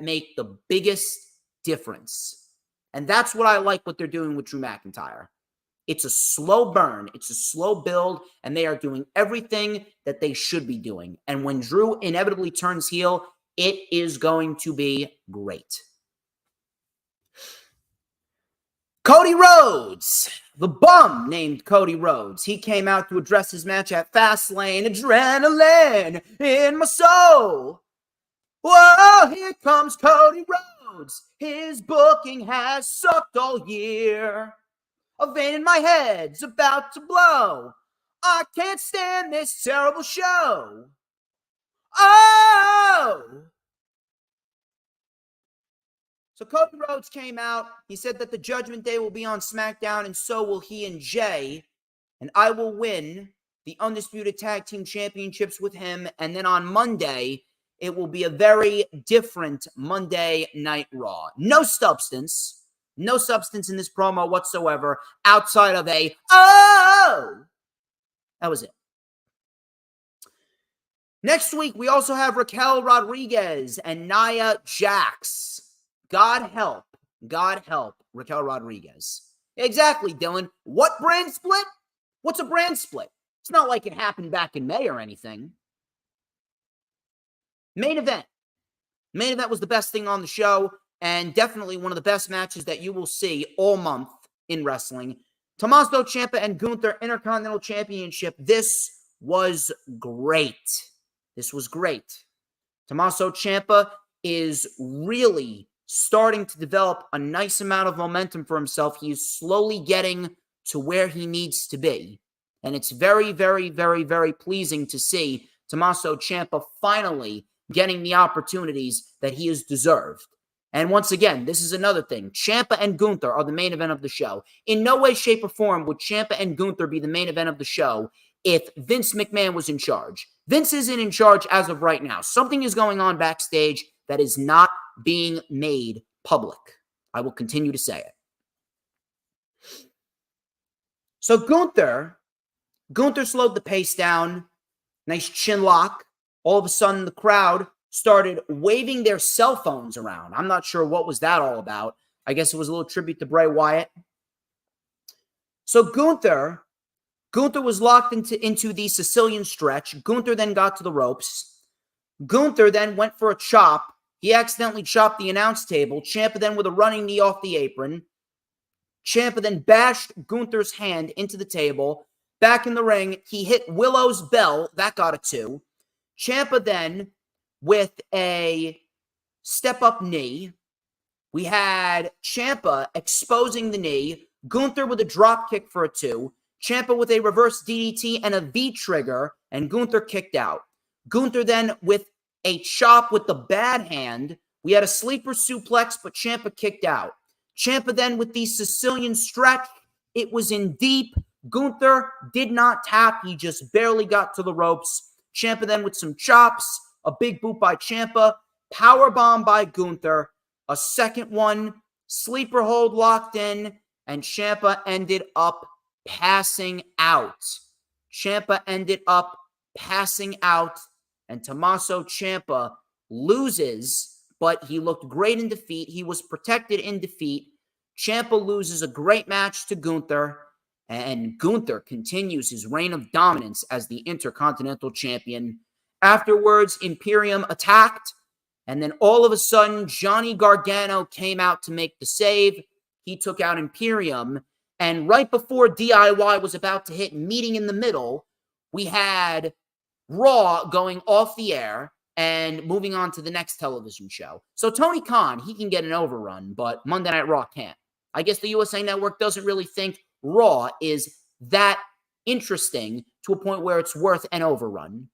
make the biggest difference. And that's what I like what they're doing with Drew McIntyre. It's a slow burn. It's a slow build, and they are doing everything that they should be doing. And when Drew inevitably turns heel, it is going to be great. Cody Rhodes, the bum named Cody Rhodes. He came out to address his match at Fastlane. Adrenaline in my soul. Whoa, here comes Cody Rhodes. His booking has sucked all year. A vein in my head's about to blow. I can't stand this terrible show. Oh! So Cody Rhodes came out. He said that the Judgment Day will be on SmackDown, and so will he and Jey. And I will win the Undisputed Tag Team Championships with him. And then on Monday, it will be a very different Monday Night Raw. No substance in this promo whatsoever, outside of a, "Oh!" That was it. Next week, we also have Raquel Rodriguez and Nia Jax. God help Raquel Rodriguez. Exactly, Dylan. What brand split? What's a brand split? It's not like it happened back in May or anything. Main event. Main event was the best thing on the show, and definitely one of the best matches that you will see all month in wrestling. Tommaso Ciampa and Gunther Intercontinental Championship. This was great. Tommaso Ciampa is really starting to develop a nice amount of momentum for himself. He is slowly getting to where he needs to be. And it's very, very, very, very pleasing to see Tommaso Ciampa finally getting the opportunities that he has deserved. And once again, this is another thing. Ciampa and Gunther are the main event of the show. In no way, shape, or form would Ciampa and Gunther be the main event of the show if Vince McMahon was in charge. Vince isn't in charge as of right now. Something is going on backstage that is not being made public. I will continue to say it. So Gunther slowed the pace down. Nice chin lock. All of a sudden, the crowd started waving their cell phones around. I'm not sure what was that all about. I guess it was a little tribute to Bray Wyatt. So Gunther was locked into the Sicilian stretch. Gunther then got to the ropes. Gunther then went for a chop. He accidentally chopped the announce table. Ciampa then with a running knee off the apron. Ciampa then bashed Gunther's hand into the table. Back in the ring, he hit Willow's bell. That got a 2. Ciampa then with a step-up knee. We had Ciampa exposing the knee. Gunther with a drop kick for a 2. Ciampa with a reverse DDT and a V-trigger, and Gunther kicked out. Gunther then with a chop with the bad hand. We had a sleeper suplex, but Ciampa kicked out. Ciampa then with the Sicilian stretch. It was in deep. Gunther did not tap. He just barely got to the ropes. Ciampa then with some chops. A big boot by Ciampa. Powerbomb by Gunther. A second one. Sleeper hold locked in. And Ciampa ended up passing out. Ciampa ended up passing out. And Tommaso Ciampa loses, but he looked great in defeat. He was protected in defeat. Ciampa loses a great match to Gunther, and Gunther continues his reign of dominance as the Intercontinental Champion. Afterwards, Imperium attacked, and then all of a sudden, Johnny Gargano came out to make the save. He took out Imperium, and right before DIY was about to hit meeting in the middle, we had Raw going off the air and moving on to the next television show. So Tony Khan, he can get an overrun, but Monday Night Raw can't. I guess the USA Network doesn't really think Raw is that interesting to a point where it's worth an overrun.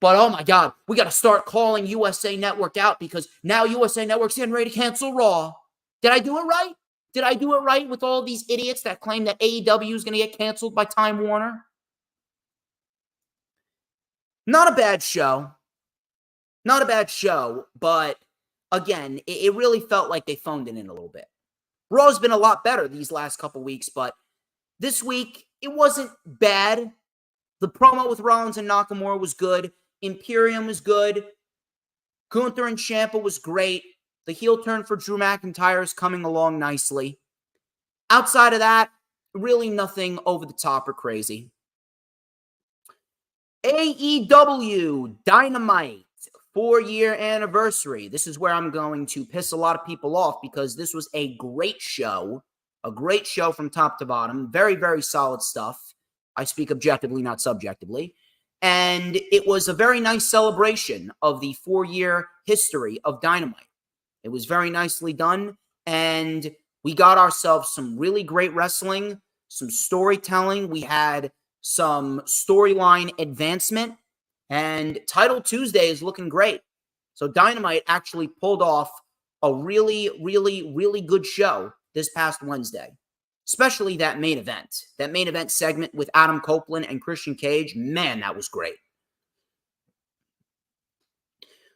But oh my God, we got to start calling USA Network out because now USA Network's getting ready to cancel Raw. Did I do it right? Did I do it right with all these idiots that claim that AEW is going to get canceled by Time Warner? Not a bad show. Not a bad show, but again, it really felt like they phoned it in a little bit. Raw's been a lot better these last couple weeks, but this week, it wasn't bad. The promo with Rollins and Nakamura was good. Imperium was good. Gunther and Ciampa was great. The heel turn for Drew McIntyre is coming along nicely. Outside of that, really nothing over the top or crazy. AEW Dynamite 4-year anniversary. This is where I'm going to piss a lot of people off because this was a great show. A great show from top to bottom. Very, very solid stuff. I speak objectively, not subjectively. And it was a very nice celebration of the 4-year history of Dynamite. It was very nicely done. And we got ourselves some really great wrestling, some storytelling. We had some storyline advancement, and Title Tuesday is looking great. So Dynamite actually pulled off a really, really, really good show this past Wednesday, especially that main event. That main event segment with Adam Copeland and Christian Cage, man, that was great.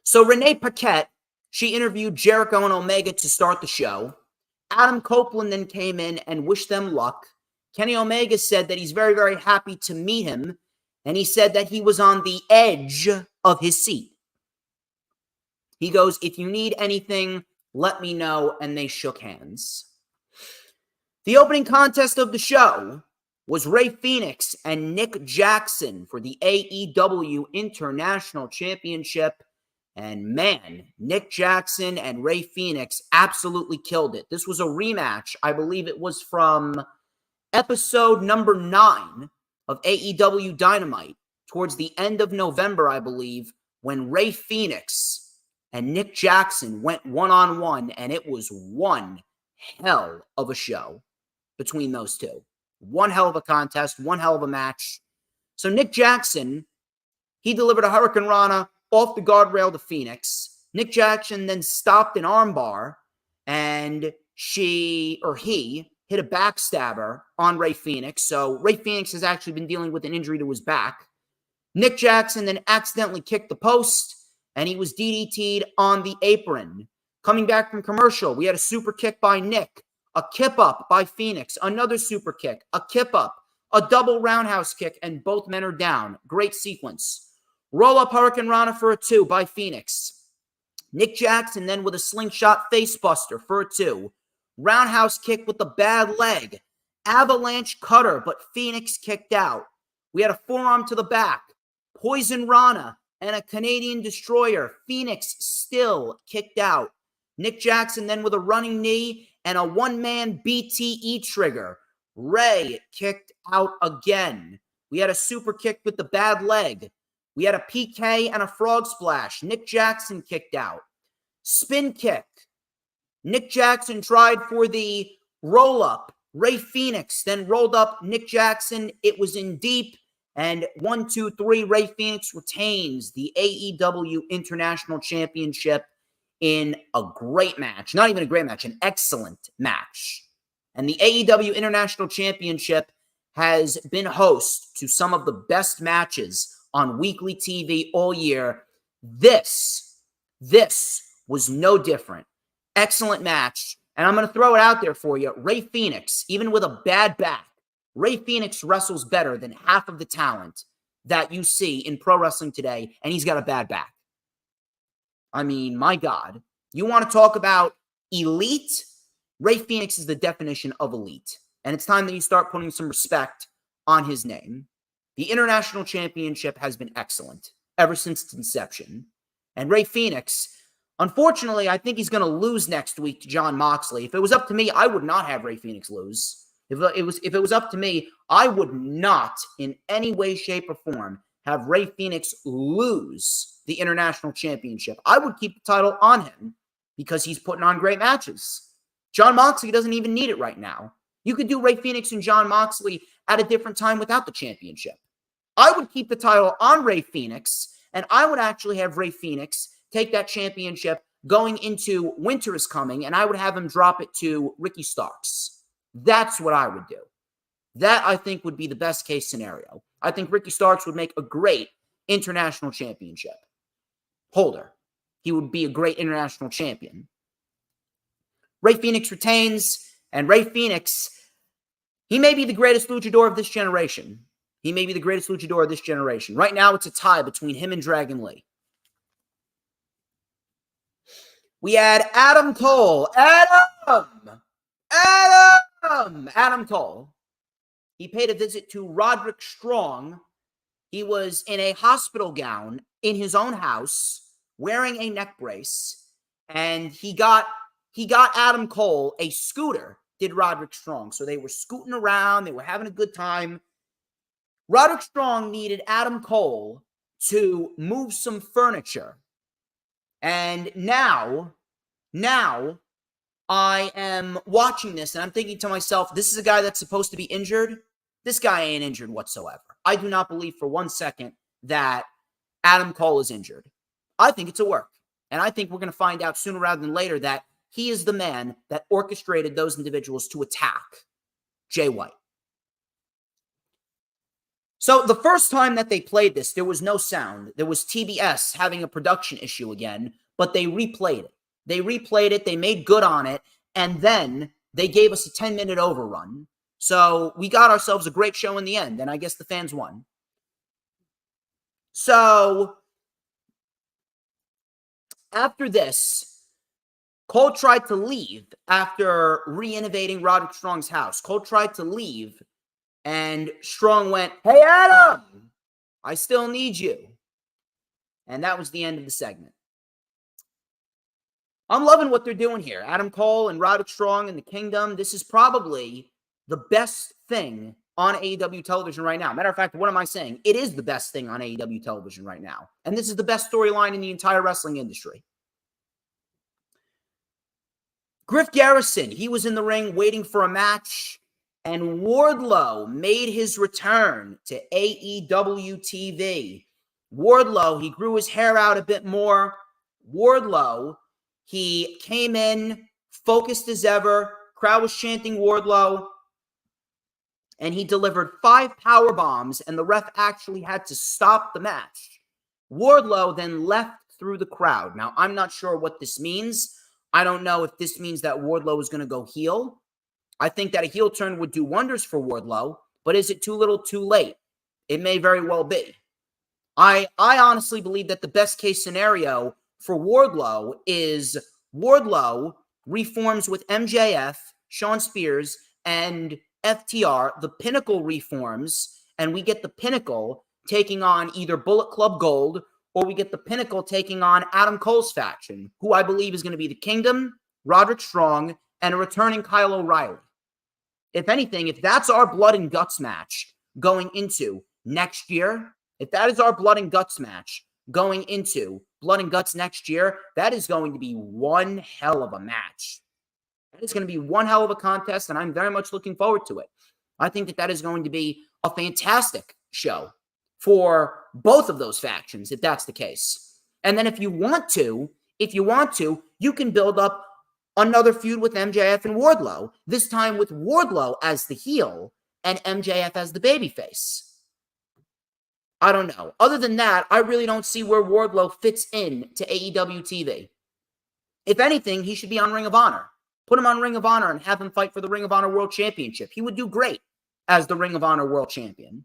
So Renee Paquette, she interviewed Jericho and Omega to start the show. Adam Copeland then came in and wished them luck. Kenny Omega said that he's very, very happy to meet him, and he said that he was on the edge of his seat. He goes, if you need anything, let me know, and they shook hands. The opening contest of the show was Rey Fenix and Nick Jackson for the AEW International Championship, and man, Nick Jackson and Rey Fenix absolutely killed it. This was a rematch. I believe it was from episode number 9 of AEW Dynamite towards the end of November, I believe, when Rey Fenix and Nick Jackson went one-on-one, and it was one hell of a show between those two. One hell of a contest, one hell of a match. So Nick Jackson, he delivered a Hurricane Rana off the guardrail to Phoenix. Nick Jackson then stopped an armbar, and he hit a backstabber on Rey Fenix. So Rey Fenix has actually been dealing with an injury to his back. Nick Jackson then accidentally kicked the post, and he was DDT'd on the apron. Coming back from commercial, we had a super kick by Nick, a kip up by Phoenix, another super kick, a kip up, a double roundhouse kick, and both men are down. Great sequence. Roll up Hurricane Rana for a 2 by Phoenix. Nick Jackson then with a slingshot facebuster for a 2. Roundhouse kick with the bad leg. Avalanche cutter, but Phoenix kicked out. We had a forearm to the back. Poison Rana and a Canadian Destroyer. Phoenix still kicked out. Nick Jackson then with a running knee and a one-man BTE trigger. Rey kicked out again. We had a super kick with the bad leg. We had a PK and a frog splash. Nick Jackson kicked out. Spin kick. Nick Jackson tried for the roll-up. Rey Fenix then rolled up Nick Jackson. It was in deep. And 1, 2, 3, Rey Fenix retains the AEW International Championship in a great match. Not even a great match, an excellent match. And the AEW International Championship has been host to some of the best matches on weekly TV all year. This was no different. Excellent match. And I'm going to throw it out there for you. Rey Fenix, even with a bad back, Rey Fenix wrestles better than half of the talent that you see in pro wrestling today, and he's got a bad back. I mean, my God. You want to talk about elite? Rey Fenix is the definition of elite. And it's time that you start putting some respect on his name. The International Championship has been excellent ever since its inception. And Rey Fenix, unfortunately, I think he's going to lose next week to Jon Moxley. If it was up to me, I would not have Rey Fenix lose. If it was up to me, I would not in any way, shape, or form have Rey Fenix lose the International Championship. I would keep the title on him because he's putting on great matches. Jon Moxley doesn't even need it right now. You could do Rey Fenix and Jon Moxley at a different time without the championship. I would keep the title on Rey Fenix, and I would actually have Rey Fenix take that championship going into Winter is Coming, and I would have him drop it to Ricky Starks. That's what I would do. That, I think, would be the best case scenario. I think Ricky Starks would make a great international championship holder. He would be a great international champion. Rey Fenix retains, and Rey Fenix, he may be the greatest luchador of this generation. He may be the greatest luchador of this generation. Right now, it's a tie between him and Dragon Lee. We had Adam Cole. Adam Cole. He paid a visit to Roderick Strong. He was in a hospital gown in his own house, wearing a neck brace, and he got Adam Cole a scooter, did Roderick Strong. So they were scooting around, they were having a good time. Roderick Strong needed Adam Cole to move some furniture. And now I am watching this and I'm thinking to myself, this is a guy that's supposed to be injured. This guy ain't injured whatsoever. I do not believe for 1 second that Adam Cole is injured. I think it's a work. And I think we're going to find out sooner rather than later that he is the man that orchestrated those individuals to attack Jay White. So the first time that they played this, there was no sound. There was TBS having a production issue again, but they replayed it. They made good on it, and then they gave us a 10-minute overrun. So we got ourselves a great show in the end, and I guess the fans won. So after this, Cole tried to leave after re-innovating Roderick Strong's house. Cole tried to leave, and Strong went, "Hey, Adam, I still need you." And that was the end of the segment. I'm loving what they're doing here. Adam Cole and Roderick Strong and the Kingdom. This is probably the best thing on AEW television right now. Matter of fact, what am I saying? It is the best thing on AEW television right now. And this is the best storyline in the entire wrestling industry. Griff Garrison, he was in the ring waiting for a match, and Wardlow made his return to AEW TV. Wardlow, he grew his hair out a bit more. Wardlow, he came in, focused as ever. Crowd was chanting Wardlow, and he delivered 5 power bombs, and the ref actually had to stop the match. Wardlow then left through the crowd. Now, I'm not sure what this means. I don't know if this means that Wardlow is going to go heel. I think that a heel turn would do wonders for Wardlow, but is it too little too late? It may very well be. I honestly believe that the best case scenario for Wardlow is Wardlow reforms with MJF, Shawn Spears, and FTR. The Pinnacle reforms, and we get the Pinnacle taking on either Bullet Club Gold, or we get the Pinnacle taking on Adam Cole's faction, who I believe is going to be the Kingdom, Roderick Strong, and a returning Kyle O'Reilly. If anything, if that's our blood and guts match going into next year, if that is our blood and guts match going into blood and guts next year, that is going to be one hell of a match. That is going to be one hell of a contest, and I'm very much looking forward to it. I think that that is going to be a fantastic show for both of those factions, if that's the case. And then if you want to, you can build up another feud with MJF and Wardlow, this time with Wardlow as the heel and MJF as the babyface. I don't know. Other than that, I really don't see where Wardlow fits in to AEW TV. If anything, he should be on Ring of Honor. Put him on Ring of Honor and have him fight for the Ring of Honor World Championship. He would do great as the Ring of Honor World Champion.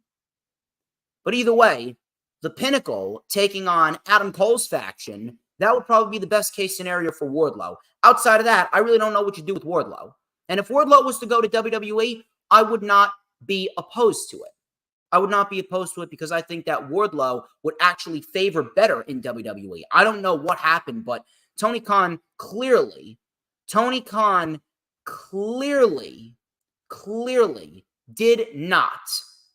But either way, the Pinnacle taking on Adam Cole's faction, that would probably be the best case scenario for Wardlow. Outside of that, I really don't know what you do with Wardlow. And if Wardlow was to go to WWE, I would not be opposed to it. I would not be opposed to it because I think that Wardlow would actually favor better in WWE. I don't know what happened, but Tony Khan clearly did not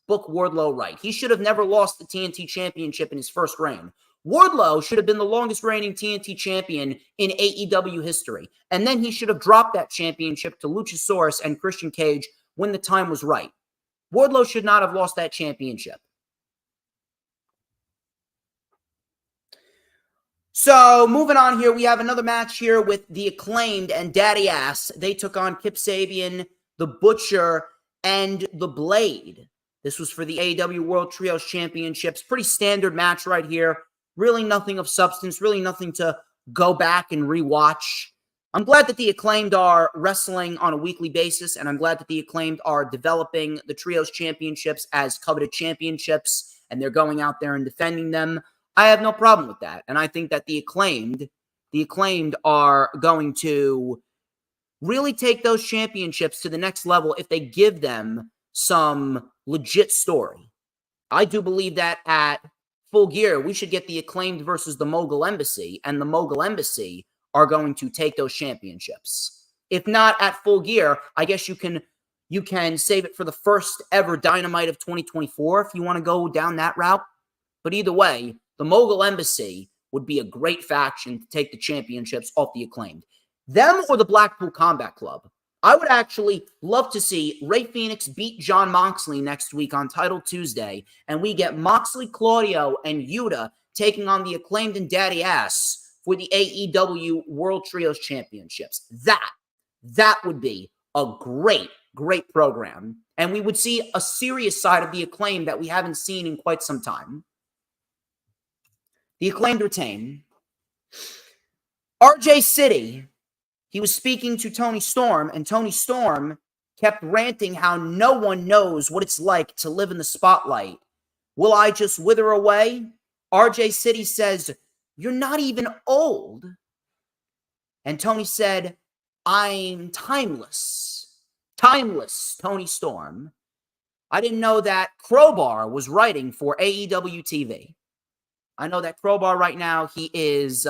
book Wardlow right. He should have never lost the TNT Championship in his first reign. Wardlow should have been the longest reigning TNT champion in AEW history. And then he should have dropped that championship to Luchasaurus and Christian Cage when the time was right. Wardlow should not have lost that championship. So, moving on here, we have another match here with The Acclaimed and Daddy Ass. They took on Kip Sabian, The Butcher, and The Blade. This was for the AEW World Trios Championships. Pretty standard match right here. Really nothing of substance, really nothing to go back and rewatch. I'm glad that the Acclaimed are wrestling on a weekly basis, and I'm glad that the Acclaimed are developing the Trios Championships as coveted championships, and they're going out there and defending them. I have no problem with that, and I think that the Acclaimed are going to really take those championships to the next level if they give them some legit story. I do believe that at Full Gear, we should get the Acclaimed versus the Mogul Embassy, and the Mogul Embassy are going to take those championships. If not at Full Gear, I guess you can save it for the first ever Dynamite of 2024 if you want to go down that route. But either way, the Mogul Embassy would be a great faction to take the championships off the Acclaimed. Them or the Blackpool Combat Club. I would actually love to see Rey Fenix beat Jon Moxley next week on Title Tuesday, and we get Moxley, Claudio, and Yuta taking on the Acclaimed and Daddy Ass for the AEW World Trios Championships. That would be a great program. And we would see a serious side of the Acclaimed that we haven't seen in quite some time. The Acclaimed retain. RJ City, he was speaking to Tony Storm, and Tony Storm kept ranting how no one knows what it's like to live in the spotlight. Will I just wither away? RJ City says, "You're not even old." And Tony said, "I'm timeless." Timeless, Tony Storm. I didn't know that Crowbar was writing for AEW TV. I know that Crowbar right now, he is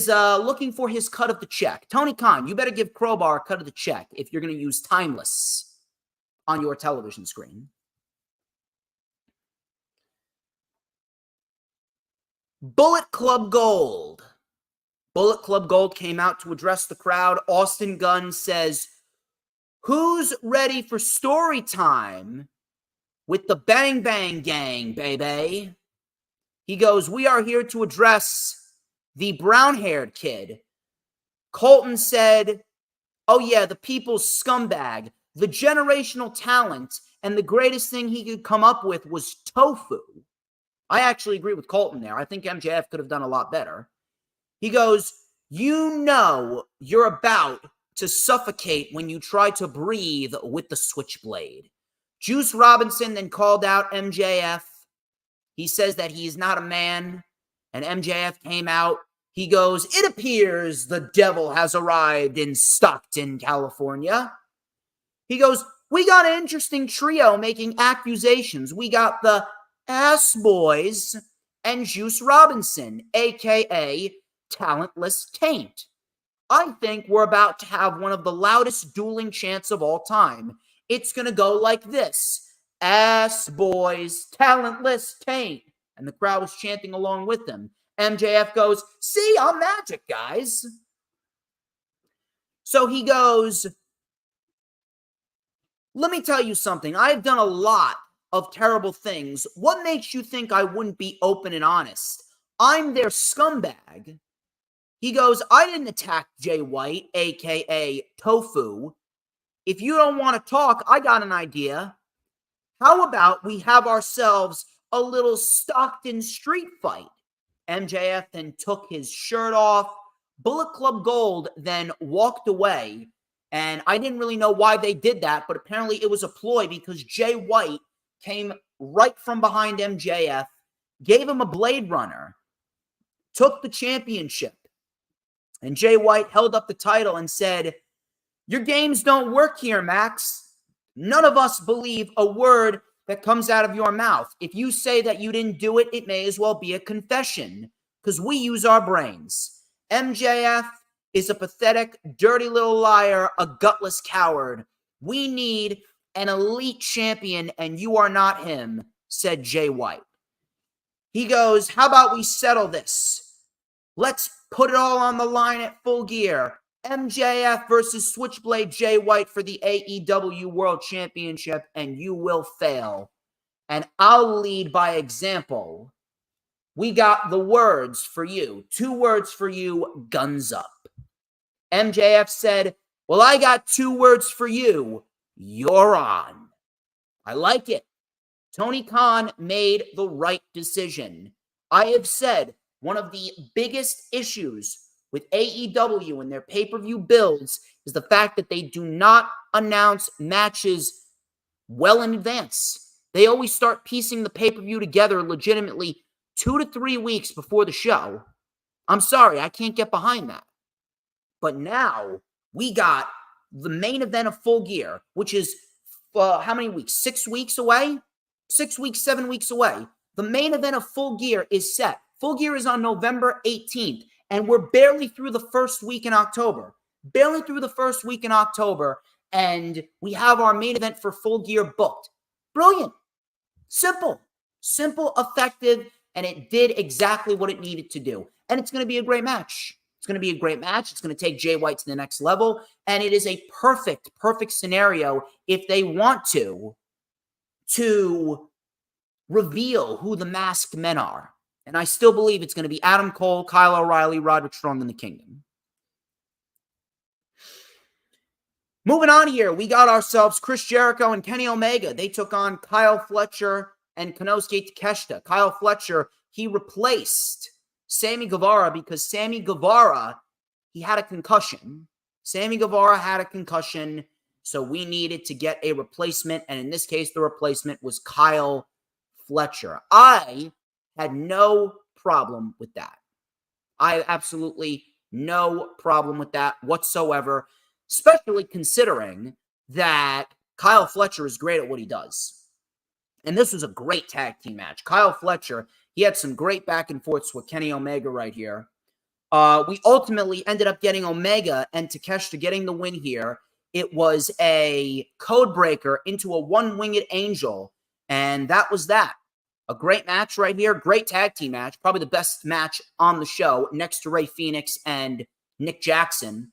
looking for his cut of the check. Tony Khan, you better give Crowbar a cut of the check if you're going to use Timeless on your television screen. Bullet Club Gold. Bullet Club Gold came out to address the crowd. Austin Gunn says, "Who's ready for story time with the Bang Bang Gang, baby?" He goes, "We are here to address the brown-haired kid." Colton said, "Oh yeah, the people's scumbag, the generational talent, and the greatest thing he could come up with was tofu." I actually agree with Colton there. I think MJF could have done a lot better. He goes, "You know you're about to suffocate when you try to breathe with the switchblade." Juice Robinson then called out MJF. He says that he is not a man, and MJF came out. He goes, "It appears the devil has arrived in Stockton, California." He goes, "We got an interesting trio making accusations. We got the Ass Boys and Juice Robinson, a.k.a. Talentless Taint. I think we're about to have one of the loudest dueling chants of all time. It's going to go like this: Ass Boys, Talentless Taint." And the crowd was chanting along with them. MJF goes, "See, I'm magic, guys." So he goes, "Let me tell you something. I've done a lot of terrible things. What makes you think I wouldn't be open and honest? I'm their scumbag." He goes, "I didn't attack Jay White, a.k.a. Tofu. If you don't want to talk, I got an idea. How about we have ourselves a little Stockton street fight?" MJF then took his shirt off. Bullet Club Gold then walked away. And I didn't really know why they did that, but apparently it was a ploy because Jay White came right from behind MJF, gave him a Blade Runner, took the championship. And Jay White held up the title and said, "Your games don't work here, Max. None of us believe a word that comes out of your mouth. If you say that you didn't do it, it may as well be a confession because we use our brains. MJF is a pathetic, dirty little liar, a gutless coward. We need an elite champion, and you are not him," said Jay White. He goes, "How about we settle this? Let's put it all on the line at Full Gear. MJF versus Switchblade Jay White for the AEW World Championship, and you will fail. And I'll lead by example. We got the words for you. 2 words for you, guns up." MJF said, "Well, I got 2 words for you. You're on." I like it. Tony Khan made the right decision. I have said one of the biggest issues with AEW and their pay-per-view builds is the fact that they do not announce matches well in advance. They always start piecing the pay-per-view together legitimately 2 to 3 weeks before the show. I'm sorry, I can't get behind that. But now we got the main event of Full Gear, which is how many weeks? 6 weeks away? 6 weeks, 7 weeks away. The main event of Full Gear is set. Full Gear is on November 18th, and we're barely through the first week in October. Barely through the first week in October, and we have our main event for Full Gear booked. Brilliant. Simple, effective, and it did exactly what it needed to do. And it's going to be a great match. It's going to be a great match. It's going to take Jay White to the next level, and it is a perfect scenario if they want to reveal who the masked men are. And I still believe it's going to be Adam Cole, Kyle O'Reilly, Roderick Strong, and the Kingdom. Moving on here, we got ourselves Chris Jericho and Kenny Omega. They took on Kyle Fletcher and Konosuke Takeshita. Kyle Fletcher, he replaced Sammy Guevara because Sammy Guevara, he had a concussion. Sammy Guevara had a concussion, so we needed to get a replacement, and in this case, the replacement was Kyle Fletcher. I had no problem with that. I absolutely no problem with that whatsoever, especially considering that Kyle Fletcher is great at what he does. And this was a great tag team match. Kyle Fletcher, he had some great back and forths with Kenny Omega right here. We ultimately ended up getting Omega and Takeshita getting the win here. It was a code breaker into a one-winged angel, and that was that. A great match right here. Great tag team match. Probably the best match on the show next to Rey Fenix and Nick Jackson.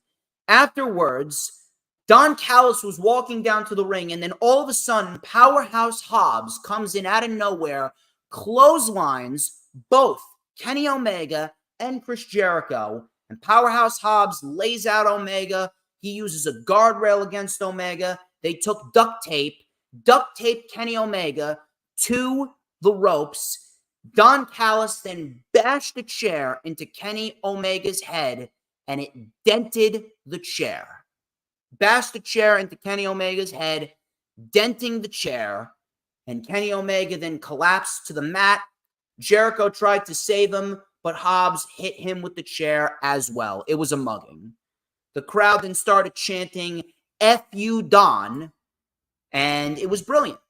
Afterwards, Don Callis was walking down to the ring, and then all of a sudden, Powerhouse Hobbs comes in out of nowhere, clotheslines both Kenny Omega and Chris Jericho, and Powerhouse Hobbs lays out Omega. He uses a guardrail against Omega. They took duct tape Kenny Omega to the ropes. Don Callis then bashed a chair into Kenny Omega's head, and it dented the chair. Bashed the chair into Kenny Omega's head, denting the chair, and Kenny Omega then collapsed to the mat. Jericho tried to save him, but Hobbs hit him with the chair as well. It was a mugging. The crowd then started chanting, "F you, Don," and it was brilliant.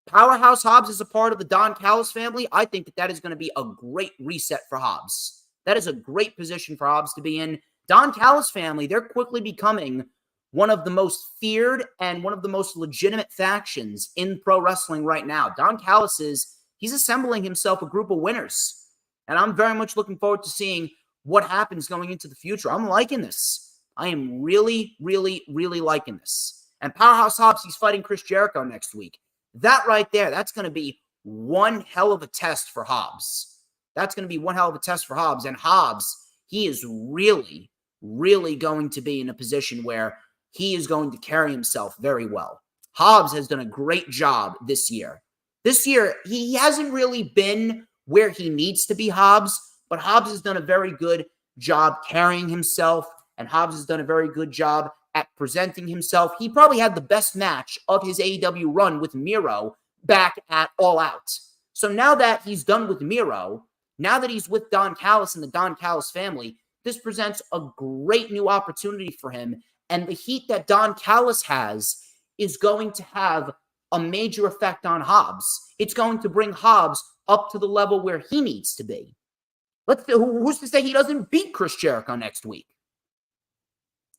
Powerhouse Hobbs is a part of the Don Callis family. I think that is going to be a great reset for Hobbs. That is a great position for Hobbs to be in. Don Callis family, they're quickly becoming one of the most feared and one of the most legitimate factions in pro wrestling right now. Don Callis he's assembling himself a group of winners. And I'm very much looking forward to seeing what happens going into the future. I'm liking this. I am really, really, really liking this. And Powerhouse Hobbs, he's fighting Chris Jericho next week. That right there, that's going to be one hell of a test for Hobbs. That's going to be one hell of a test for Hobbs. And Hobbs, he is really, really going to be in a position where he is going to carry himself very well. Hobbs has done a great job this year. This year, he hasn't really been where he needs to be, Hobbs, but Hobbs has done a very good job carrying himself, and Hobbs has done a very good job at presenting himself. He probably had the best match of his AEW run with Miro back at All Out. So now that he's done with Miro, now that he's with Don Callis and the Don Callis family, this presents a great new opportunity for him. And the heat that Don Callis has is going to have a major effect on Hobbs. It's going to bring Hobbs up to the level where he needs to be. Who's to say he doesn't beat Chris Jericho next week?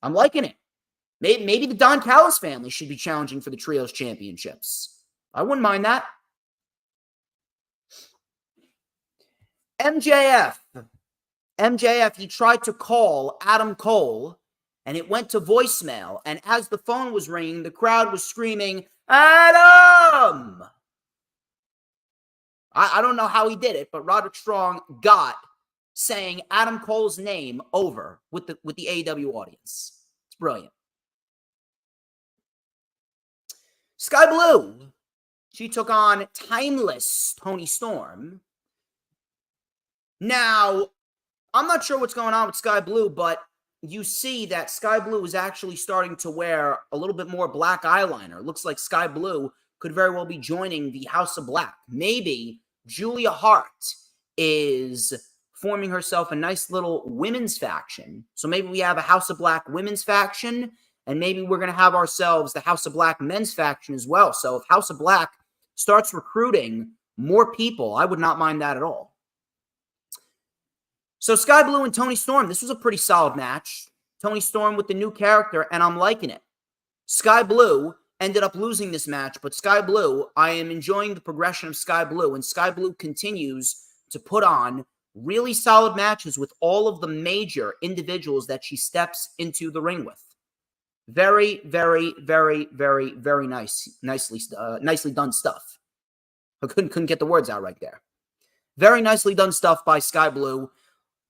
I'm liking it. Maybe the Don Callis family should be challenging for the Trios Championships. I wouldn't mind that. MJF, he tried to call Adam Cole, and it went to voicemail. And as the phone was ringing, the crowd was screaming, "Adam!" I don't know how he did it, but Roderick Strong got saying Adam Cole's name over with the AEW audience. It's brilliant. Sky Blue, she took on Timeless Toni Storm. Now, I'm not sure what's going on with Sky Blue, but you see that Sky Blue is actually starting to wear a little bit more black eyeliner. It looks like Sky Blue could very well be joining the House of Black. Maybe Julia Hart is forming herself a nice little women's faction. So maybe we have a House of Black women's faction, and maybe we're going to have ourselves the House of Black men's faction as well. So if House of Black starts recruiting more people, I would not mind that at all. So Sky Blue and Toni Storm, this was a pretty solid match. Toni Storm with the new character, and I'm liking it. Sky Blue ended up losing this match, but Sky Blue, I am enjoying the progression of Sky Blue, and Sky Blue continues to put on really solid matches with all of the major individuals that she steps into the ring with. Very, very, very, very, very nicely done stuff. I couldn't get the words out right there. Very nicely done stuff by Sky Blue.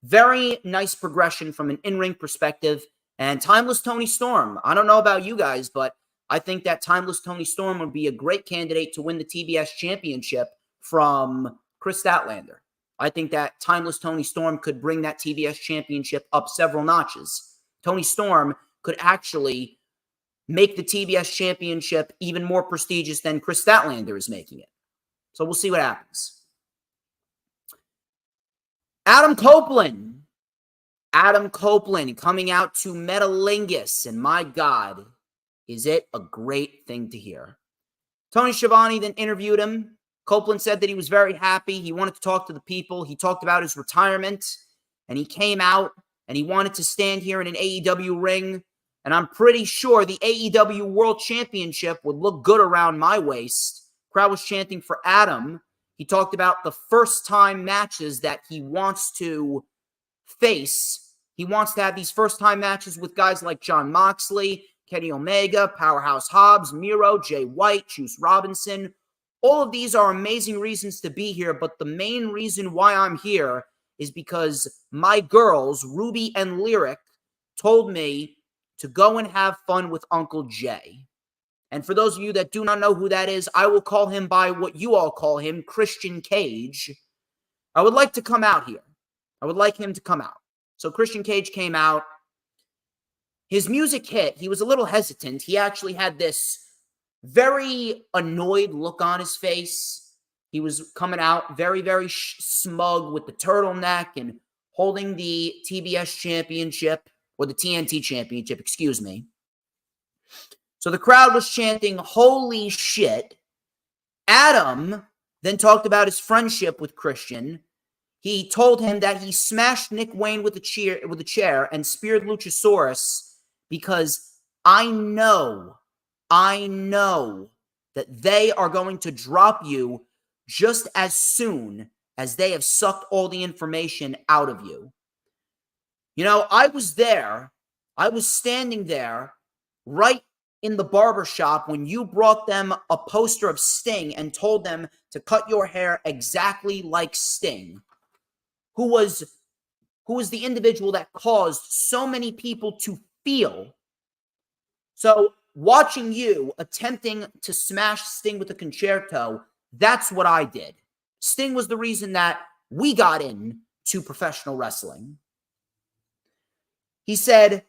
Very nice progression from an in-ring perspective. And Timeless Toni Storm, I don't know about you guys, but I think that Timeless Toni Storm would be a great candidate to win the TBS Championship from Chris Statlander. I think that Timeless Toni Storm could bring that TBS Championship up several notches. Toni Storm could actually make the TBS Championship even more prestigious than Chris Statlander is making it. So we'll see what happens. Adam Copeland coming out to Metalingus, and my God, is it a great thing to hear. Tony Schiavone then interviewed him. Copeland said that he was very happy. He wanted to talk to the people. He talked about his retirement, and he came out, and he wanted to stand here in an AEW ring, and I'm pretty sure the AEW World Championship would look good around my waist. Crowd was chanting for Adam. He talked about the first-time matches that he wants to face. He wants to have these first-time matches with guys like Jon Moxley, Kenny Omega, Powerhouse Hobbs, Miro, Jay White, Juice Robinson. All of these are amazing reasons to be here, but the main reason why I'm here is because my girls, Ruby and Lyric, told me to go and have fun with Uncle Jay. And for those of you that do not know who that is, I will call him by what you all call him, Christian Cage. I would like to come out here. I would like him to come out. So Christian Cage came out. His music hit. He was a little hesitant. He actually had this very annoyed look on his face. He was coming out very, very smug with the turtleneck and holding the TBS championship, or the TNT championship, excuse me. So the crowd was chanting, "Holy shit." Adam then talked about his friendship with Christian. He told him that he smashed Nick Wayne with a chair and speared Luchasaurus because I know that they are going to drop you just as soon as they have sucked all the information out of you. You know, I was there. I was standing there right in the barbershop when you brought them a poster of Sting and told them to cut your hair exactly like Sting, who was the individual that caused so many people to feel. So watching you attempting to smash Sting with a concerto, that's what I did. Sting was the reason that we got into professional wrestling. He said,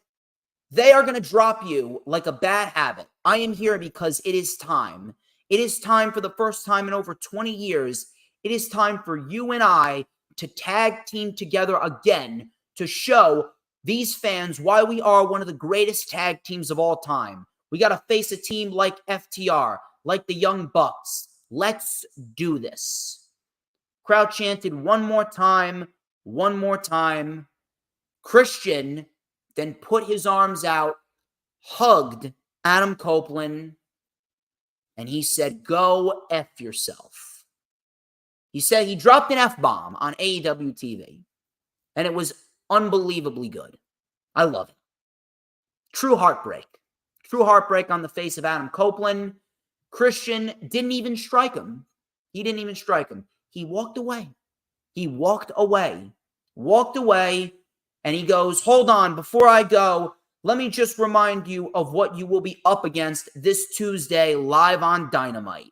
"They are going to drop you like a bad habit. I am here because it is time. It is time for the first time in over 20 years. It is time for you and I to tag team together again to show these fans why we are one of the greatest tag teams of all time. We got to face a team like FTR, like the Young Bucks. Let's do this." Crowd chanted one more time, one more time. Christian then put his arms out, hugged Adam Copeland, and he said, "Go F yourself." He said he dropped an F-bomb on AEW TV, and it was unbelievably good. I love it. True heartbreak. True heartbreak on the face of Adam Copeland. Christian didn't even strike him. He didn't even strike him. He walked away. He walked away. Walked away. And he goes, "Hold on, before I go, let me just remind you of what you will be up against this Tuesday live on Dynamite."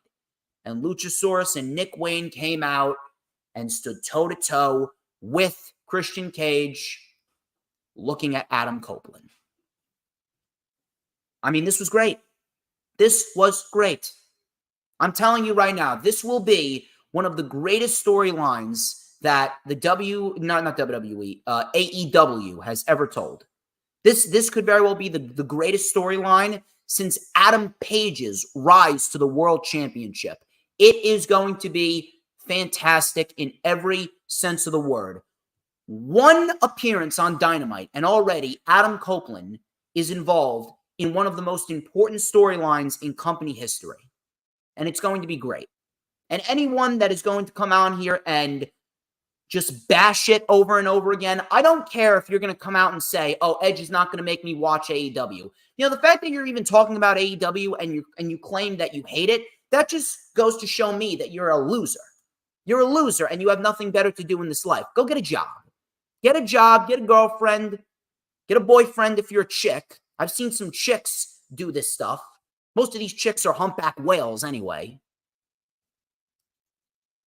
And Luchasaurus and Nick Wayne came out and stood toe-to-toe with Christian Cage looking at Adam Copeland. I mean, this was great. This was great. I'm telling you right now, this will be one of the greatest storylines that the AEW has ever told. This could very well be the greatest storyline since Adam Page's rise to the World Championship. It is going to be fantastic in every sense of the word. One appearance on Dynamite, and already Adam Copeland is involved in one of the most important storylines in company history. And it's going to be great. And anyone that is going to come on here and just bash it over and over again, I don't care if you're going to come out and say, "Oh, Edge is not going to make me watch AEW." You know, the fact that you're even talking about AEW and you claim that you hate it, that just goes to show me that you're a loser. You're a loser and you have nothing better to do in this life. Go get a job. Get a job, get a girlfriend, get a boyfriend if you're a chick. I've seen some chicks do this stuff. Most of these chicks are humpback whales anyway.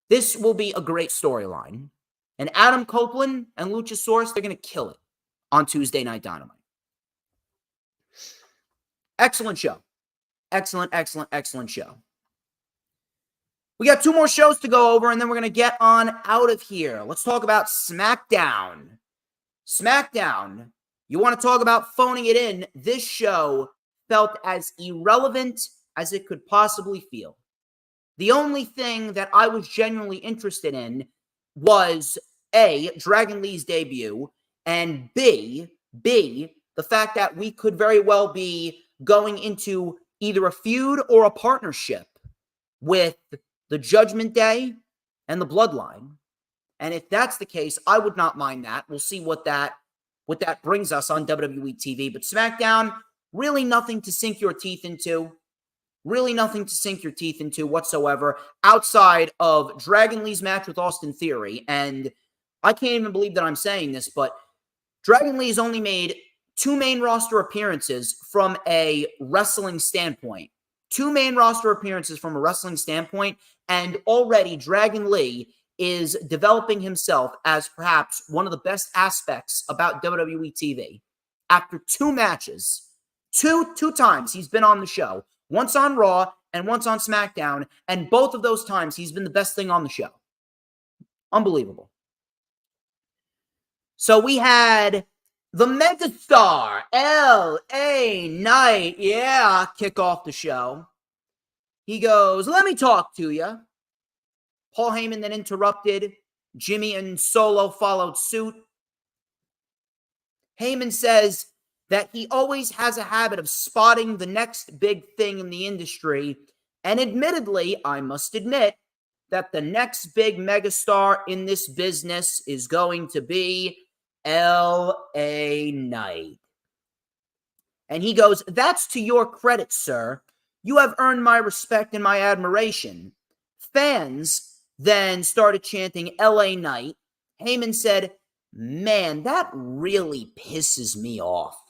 This will be a great storyline. And Adam Copeland and Luchasaurus, they're going to kill it on Tuesday Night Dynamite. Excellent show. Excellent, excellent, excellent show. We got 2 more shows to go over, and then we're going to get on out of here. Let's talk about SmackDown. SmackDown. You want to talk about phoning it in? This show felt as irrelevant as it could possibly feel. The only thing that I was genuinely interested in was A, Dragon Lee's debut, and B, the fact that we could very well be going into either a feud or a partnership with the Judgment Day and the bloodline. And if that's the case, I would not mind that. We'll see what that brings us on WWE TV. But SmackDown, really nothing to sink your teeth into. Really nothing to sink your teeth into whatsoever outside of Dragon Lee's match with Austin Theory. And I can't even believe that I'm saying this, but Dragon Lee's only made 2 main roster appearances from a wrestling standpoint. 2 main roster appearances from a wrestling standpoint, and already Dragon Lee is developing himself as perhaps one of the best aspects about WWE TV. After 2 matches, two times he's been on the show, once on Raw and once on SmackDown, and both of those times he's been the best thing on the show. Unbelievable. So we had the megastar, LA Knight, kick off the show. He goes, "Let me talk to you." Paul Heyman then interrupted. Jimmy and Solo followed suit. Heyman says that he always has a habit of spotting the next big thing in the industry. And admittedly, I must admit that the next big megastar in this business is going to be LA Knight. And he goes, "That's to your credit, sir. You have earned my respect and my admiration." Fans then started chanting LA Knight. Heyman said, "Man, that really pisses me off."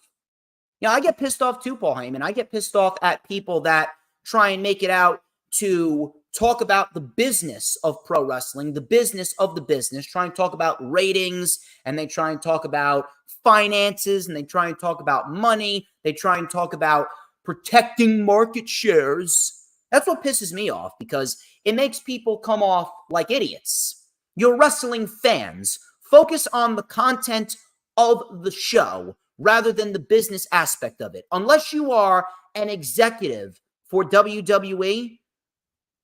You know, I get pissed off too, Paul Heyman. I get pissed off at people that try and make it out to talk about the business of pro wrestling, the business of the business, try and talk about ratings, and they try and talk about finances, and they try and talk about money. They try and talk about protecting market shares. That's what pisses me off, because it makes people come off like idiots. You're wrestling fans. Focus on the content of the show rather than the business aspect of it. Unless you are an executive for WWE,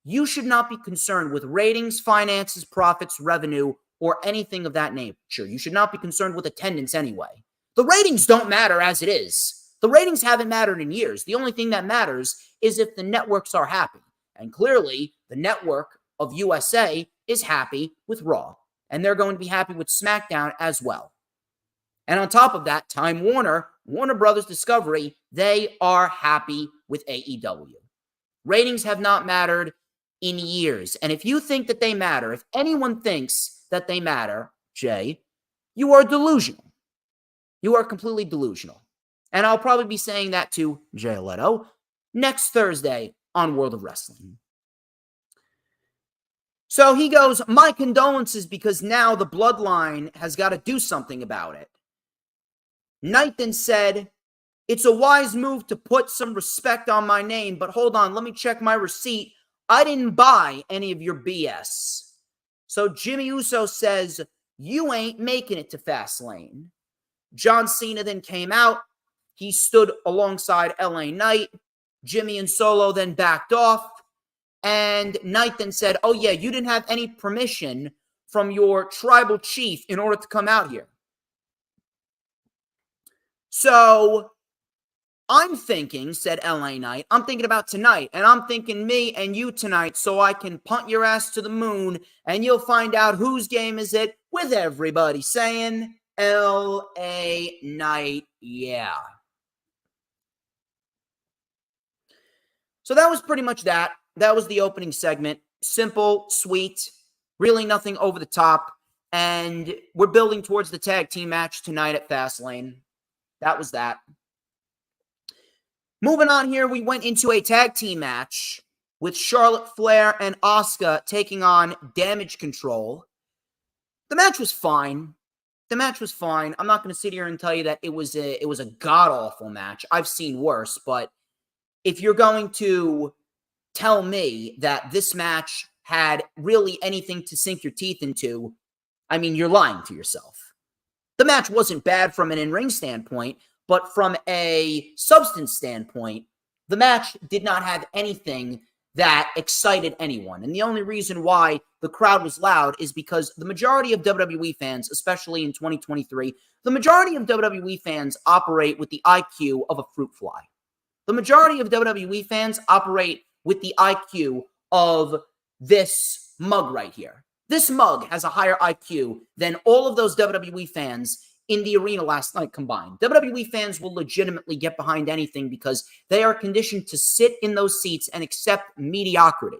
you should not be concerned with ratings, finances, profits, revenue, or anything of that nature. You should not be concerned with attendance anyway. The ratings don't matter as it is. The ratings haven't mattered in years. The only thing that matters is if the networks are happy. And clearly, the network of USA is happy with Raw. And they're going to be happy with SmackDown as well. And on top of that, Time Warner, Warner Brothers Discovery, they are happy with AEW. Ratings have not mattered in years. And if you think that they matter, if anyone thinks that they matter, Jay, you are delusional. You are completely delusional. And I'll probably be saying that to Jay Leto next Thursday on World of Wrestling. So he goes, "My condolences, because now the bloodline has got to do something about it." Knight then said, "It's a wise move to put some respect on my name, but hold on, let me check my receipt. I didn't buy any of your BS." So Jimmy Uso says, "You ain't making it to Fastlane." John Cena then came out. He stood alongside LA Knight. Jimmy and Solo then backed off. And Knight then said, "Oh yeah, you didn't have any permission from your tribal chief in order to come out here." So I'm thinking, said LA Knight, "I'm thinking about tonight, and I'm thinking me and you tonight, so I can punt your ass to the moon, and you'll find out whose game is it, with everybody saying LA Knight, yeah." So that was pretty much that. That was the opening segment. Simple, sweet, really nothing over the top. And we're building towards the tag team match tonight at Fastlane. That was that. Moving on here, we went into a tag team match with Charlotte Flair and Asuka taking on Damage Control. The match was fine. I'm not going to sit here and tell you that it was a god-awful match. I've seen worse, but if you're going to tell me that this match had really anything to sink your teeth into, I mean, you're lying to yourself. The match wasn't bad from an in-ring standpoint, but from a substance standpoint, the match did not have anything that excited anyone. And the only reason why the crowd was loud is because the majority of WWE fans, especially in 2023, the majority of WWE fans operate with the IQ of a fruit fly. The majority of WWE fans operate with the IQ of this mug right here. This mug has a higher IQ than all of those WWE fans in the arena last night combined. WWE fans will legitimately get behind anything because they are conditioned to sit in those seats and accept mediocrity.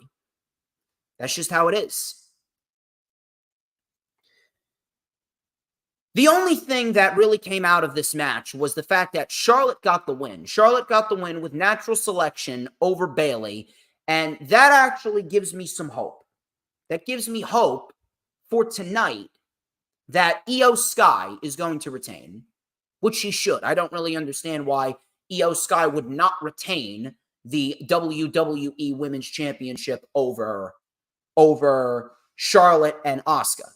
That's just how it is. The only thing that really came out of this match was the fact that Charlotte got the win. Charlotte got the win with natural selection over Bayley, and that actually gives me some hope. That gives me hope for tonight that Io Sky is going to retain, which she should. I don't really understand why Io Sky would not retain the WWE Women's Championship over Charlotte and Asuka.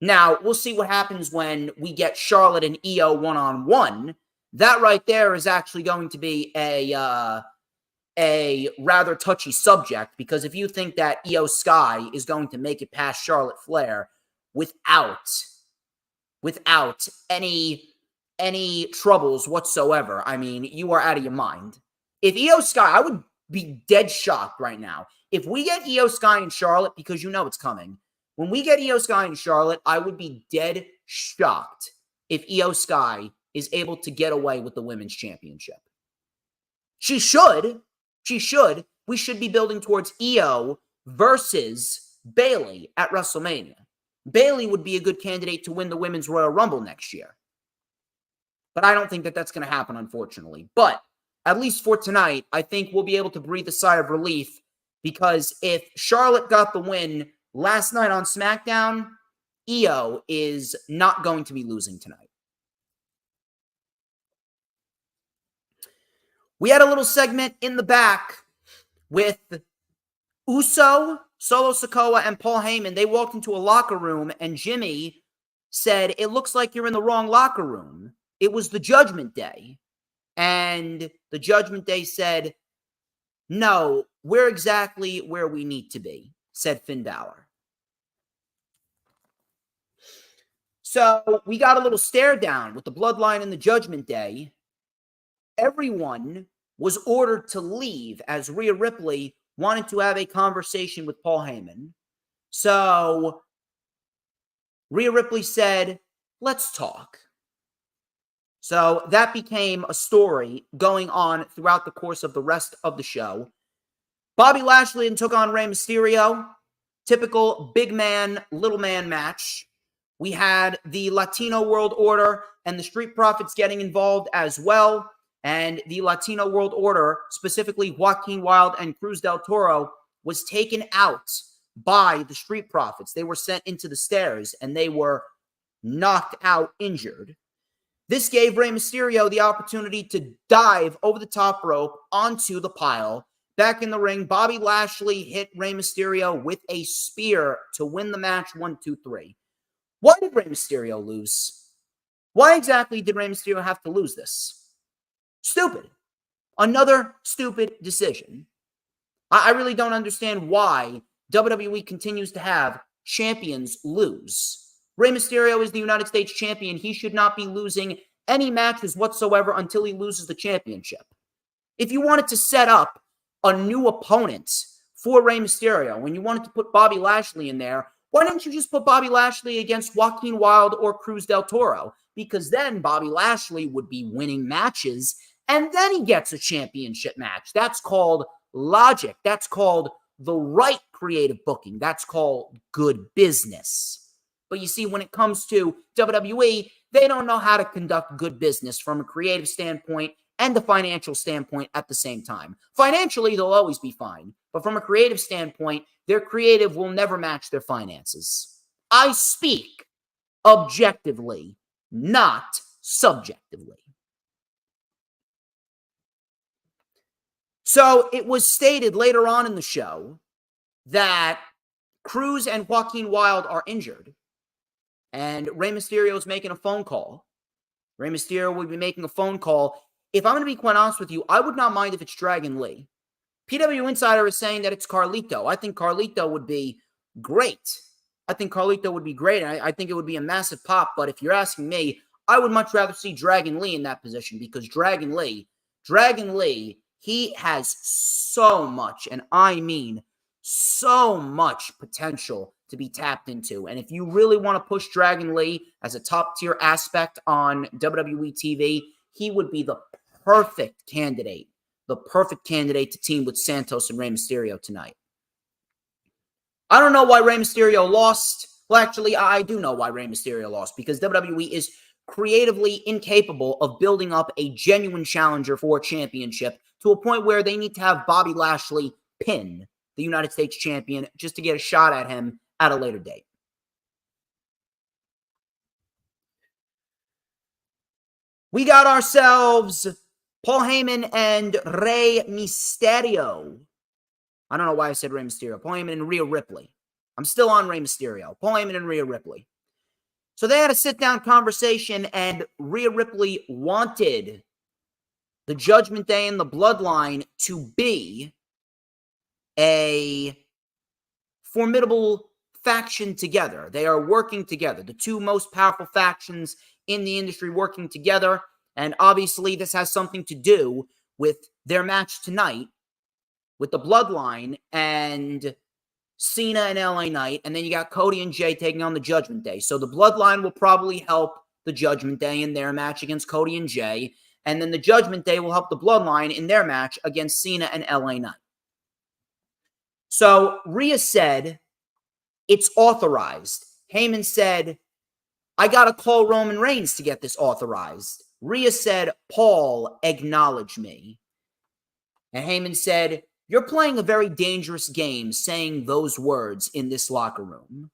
Now, we'll see what happens when we get Charlotte and Io one-on-one. That right there is actually going to be a rather touchy subject, because if you think that Io Sky is going to make it past Charlotte Flair without any troubles whatsoever, I mean, you are out of your mind. If Io Sky, I would be dead shocked right now. If we get Io Sky and Charlotte, because you know it's coming, when we get Io Sky and Charlotte, I would be dead shocked if Io Sky is able to get away with the Women's Championship. She should. She should. We should be building towards Io versus Bayley at WrestleMania. Bayley would be a good candidate to win the Women's Royal Rumble next year. But I don't think that that's going to happen, unfortunately. But at least for tonight, I think we'll be able to breathe a sigh of relief, because if Charlotte got the win last night on SmackDown, Io is not going to be losing tonight. We had a little segment in the back with Uso, Solo Sikoa, and Paul Heyman. They walked into a locker room, and Jimmy said, "It looks like you're in the wrong locker room. It was the Judgment Day." And the Judgment Day said, "No, we're exactly where we need to be," said Finn Balor. So we got a little stare down with the Bloodline and the Judgment Day. Everyone was ordered to leave as Rhea Ripley wanted to have a conversation with Paul Heyman. So Rhea Ripley said, "Let's talk." So that became a story going on throughout the course of the rest of the show. Bobby Lashley took on Rey Mysterio. Typical big man, little man match. We had the Latino World Order and the Street Profits getting involved as well. And the Latino World Order, specifically Joaquin Wilde and Cruz del Toro, was taken out by the Street Profits. They were sent into the stairs, and they were knocked out injured. This gave Rey Mysterio the opportunity to dive over the top rope onto the pile. Back in the ring, Bobby Lashley hit Rey Mysterio with a spear to win the match 1-2-3. Why did Rey Mysterio lose? Why exactly did Rey Mysterio have to lose this? Stupid. Another stupid decision. I really don't understand why WWE continues to have champions lose. Rey Mysterio is the United States champion. He should not be losing any matches whatsoever until he loses the championship. If you wanted to set up a new opponent for Rey Mysterio, when you wanted to put Bobby Lashley in there, why didn't you just put Bobby Lashley against Joaquin Wilde or Cruz del Toro? Because then Bobby Lashley would be winning matches, and then he gets a championship match. That's called logic. That's called the right creative booking. That's called good business. But you see, when it comes to WWE, they don't know how to conduct good business from a creative standpoint and a financial standpoint at the same time. Financially, they'll always be fine. But from a creative standpoint, their creative will never match their finances. I speak objectively, not subjectively. So it was stated later on in the show that Cruz and Joaquin Wilde are injured, and Rey Mysterio is making a phone call. Rey Mysterio will be making a phone call. If I'm going to be quite honest with you, I would not mind if it's Dragon Lee. PW Insider is saying that it's Carlito. I think Carlito would be great. I think I think it would be a massive pop. But if you're asking me, I would much rather see Dragon Lee in that position, because Dragon Lee, he has so much, and I mean so much potential to be tapped into. And if you really want to push Dragon Lee as a top-tier aspect on WWE TV, he would be the perfect candidate to team with Santos and Rey Mysterio tonight. I don't know why Rey Mysterio lost. Well, actually, I do know why Rey Mysterio lost, because WWE is creatively incapable of building up a genuine challenger for a championship to a point where they need to have Bobby Lashley pin the United States champion just to get a shot at him at a later date. We got ourselves Paul Heyman and Rey Mysterio. I don't know why I said Rey Mysterio. Paul Heyman and Rhea Ripley. I'm still on Rey Mysterio. Paul Heyman and Rhea Ripley. So they had a sit-down conversation, and Rhea Ripley wanted the Judgment Day and the Bloodline to be a formidable faction together. They are working together. The two most powerful factions in the industry working together. And obviously this has something to do with their match tonight with the Bloodline and Cena and LA Knight. And then you got Cody and Jay taking on the Judgment Day. So the Bloodline will probably help the Judgment Day in their match against Cody and Jay. And then the Judgment Day will help the Bloodline in their match against Cena and LA Knight. So Rhea said, it's authorized. Heyman said, I got to call Roman Reigns to get this authorized. Rhea said, Paul, acknowledge me. And Heyman said, you're playing a very dangerous game saying those words in this locker room.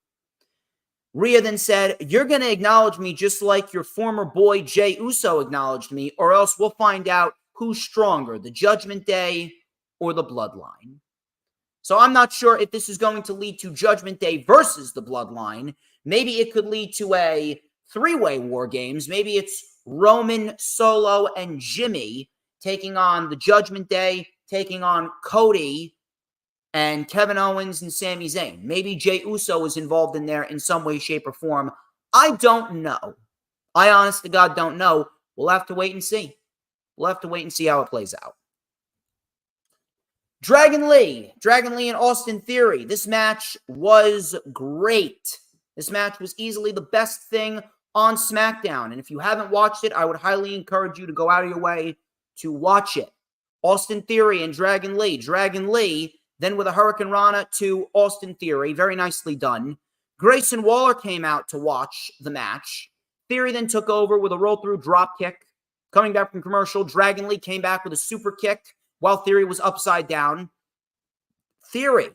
Rhea then said, you're going to acknowledge me just like your former boy Jey Uso acknowledged me, or else we'll find out who's stronger, the Judgment Day or the Bloodline. So I'm not sure if this is going to lead to Judgment Day versus the Bloodline. Maybe it could lead to a three-way War Games. Maybe it's Roman, Solo, and Jimmy taking on the Judgment Day, taking on Cody and Kevin Owens and Sami Zayn. Maybe Jey Uso is involved in there in some way, shape, or form. I don't know. I honest to God don't know. We'll have to wait and see. We'll have to wait and see how it plays out. Dragon Lee and Austin Theory. This match was great. This match was easily the best thing on SmackDown. And if you haven't watched it, I would highly encourage you to go out of your way to watch it. Austin Theory and Dragon Lee. Dragon Lee, then with a Hurricane Rana to Austin Theory. Very nicely done. Grayson Waller came out to watch the match. Theory then took over with a roll-through drop kick. Coming back from commercial, Dragon Lee came back with a super kick while Theory was upside down. Theory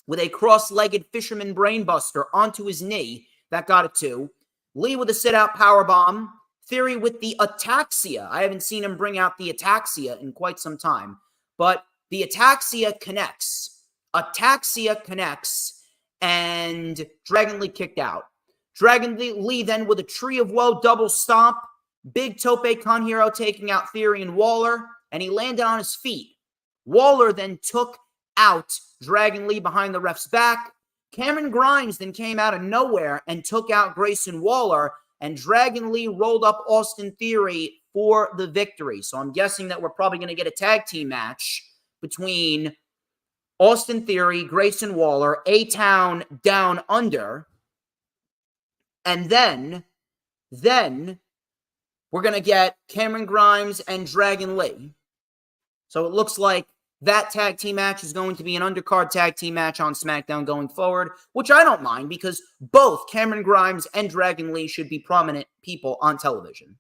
with a cross-legged fisherman brainbuster onto his knee. That got it too. Lee with a sit-out powerbomb. Theory with the ataxia. I haven't seen him bring out the ataxia in quite some time. But the ataxia connects. Ataxia connects. And Dragon Lee kicked out. Dragon Lee then with a Tree of Woe double stomp. Big Tope Con Hero taking out Theory and Waller. And he landed on his feet. Waller then took out Dragon Lee behind the ref's back. Cameron Grimes then came out of nowhere and took out Grayson Waller. And Dragon Lee rolled up Austin Theory for the victory. So I'm guessing that we're probably going to get a tag team match between Austin Theory, Grayson Waller, A-Town Down Under. And then we're going to get Cameron Grimes and Dragon Lee. So it looks like that tag team match is going to be an undercard tag team match on SmackDown going forward, which I don't mind because both Cameron Grimes and Dragon Lee should be prominent people on television.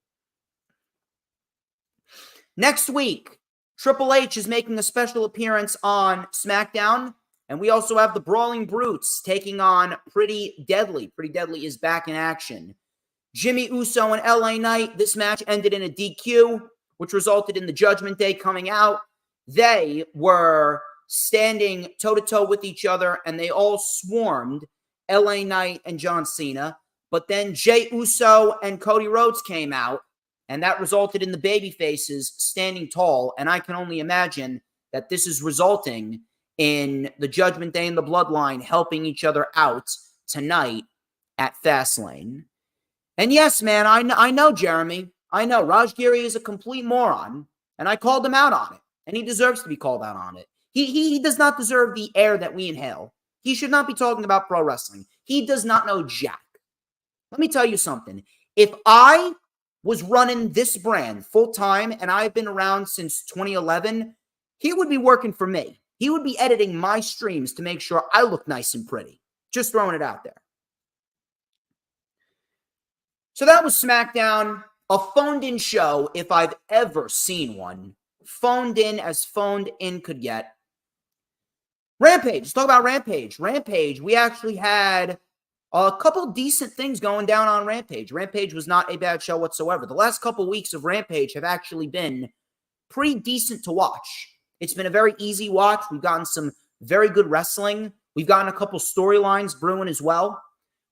Next week, Triple H is making a special appearance on SmackDown, and we also have the Brawling Brutes taking on Pretty Deadly. Pretty Deadly is back in action. Jimmy Uso and LA Knight, this match ended in a DQ, which resulted in the Judgment Day coming out. They were standing toe-to-toe with each other, and they all swarmed LA Knight and John Cena. But then Jey Uso and Cody Rhodes came out, and that resulted in the babyfaces standing tall. And I can only imagine that this is resulting in the Judgment Day and the Bloodline helping each other out tonight at Fastlane. And yes, man, I know, Jeremy. I know Raj Giri is a complete moron, and I called him out on it. And he deserves to be called out on it. He does not deserve the air that we inhale. He should not be talking about pro wrestling. He does not know jack. Let me tell you something. If I was running this brand full-time and I've been around since 2011, he would be working for me. He would be editing my streams to make sure I look nice and pretty. Just throwing it out there. So that was SmackDown, a phoned-in show if I've ever seen one. Phoned in as phoned in could get. Rampage. Let's talk about Rampage. Rampage, we actually had a couple decent things going down on Rampage. Rampage was not a bad show whatsoever. The last couple weeks of Rampage have actually been pretty decent to watch. It's been a very easy watch. We've gotten some very good wrestling. We've gotten a couple storylines brewing as well.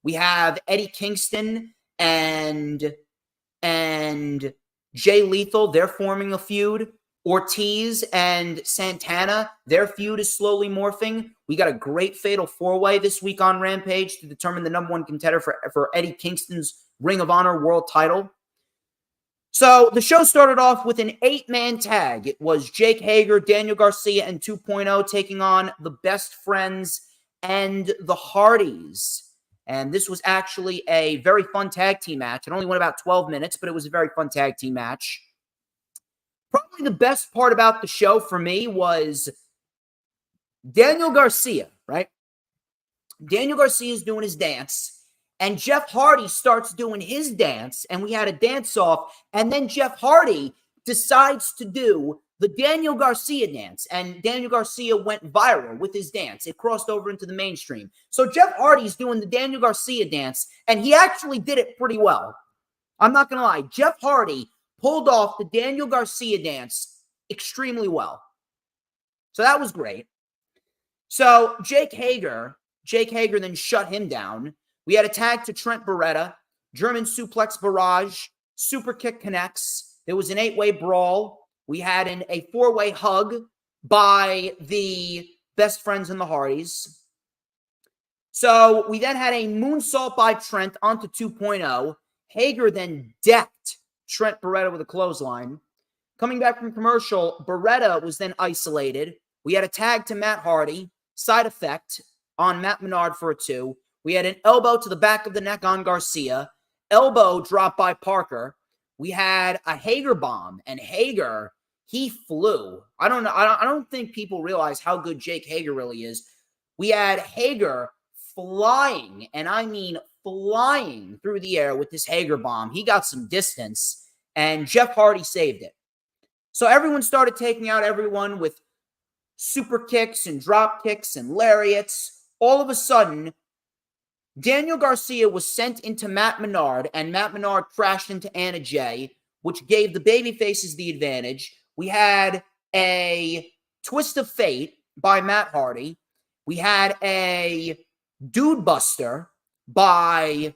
We have Eddie Kingston and Jay Lethal. They're forming a feud. Ortiz and Santana, their feud is slowly morphing. We got a great fatal four-way this week on Rampage to determine the number one contender for Eddie Kingston's Ring of Honor world title. So the show started off with an 8-man tag. It was Jake Hager, Daniel Garcia, and 2.0 taking on the Best Friends and the Hardys. And this was actually a very fun tag team match. It only went about 12 minutes, but it was a very fun tag team match. Probably the best part about the show for me was Daniel Garcia, right? Daniel Garcia is doing his dance, and Jeff Hardy starts doing his dance, and we had a dance-off, and then Jeff Hardy decides to do the Daniel Garcia dance, and Daniel Garcia went viral with his dance. It crossed over into the mainstream. So Jeff Hardy's doing the Daniel Garcia dance, and he actually did it pretty well. I'm not going to lie. Jeff Hardy pulled off the Daniel Garcia dance extremely well. So that was great. So Jake Hager then shut him down. We had a tag to Trent Beretta, German suplex barrage, super kick connects. There was an 8-way brawl. We had a 4-way hug by the Best Friends and the Hardys. So we then had a moonsault by Trent onto 2.0. Hager then decked Trent Beretta with a clothesline. Coming back from commercial, Beretta was then isolated. We had a tag to Matt Hardy, side effect on Matt Menard for a 2. We had an elbow to the back of the neck on Garcia, elbow drop by Parker. We had a Hager bomb, and Hager, he flew. I don't think people realize how good Jake Hager really is. We had Hager flying, and I mean flying through the air with this Hager bomb. He got some distance, and Jeff Hardy saved it. So everyone started taking out everyone with super kicks and drop kicks and lariats. All of a sudden, Daniel Garcia was sent into Matt Menard, and Matt Menard crashed into Anna Jay, which gave the babyfaces the advantage. We had a twist of fate by Matt Hardy. We had a dude buster by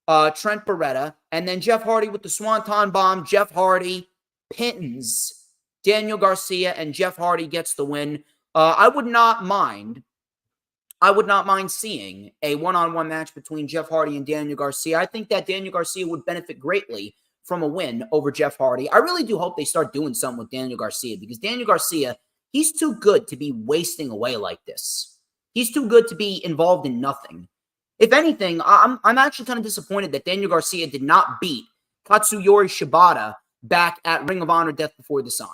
Trent Beretta, and then Jeff Hardy with the Swanton Bomb. Jeff Hardy pins Daniel Garcia, and Jeff Hardy gets the win. I would not mind seeing a one-on-one match between Jeff Hardy and Daniel Garcia. I think that Daniel Garcia would benefit greatly from a win over Jeff Hardy. I really do hope they start doing something with Daniel Garcia, because Daniel Garcia, he's too good to be wasting away like this. He's too good to be involved in nothing. If anything, I'm actually kind of disappointed that Daniel Garcia did not beat Katsuyori Shibata back at Ring of Honor Death Before Dishonor.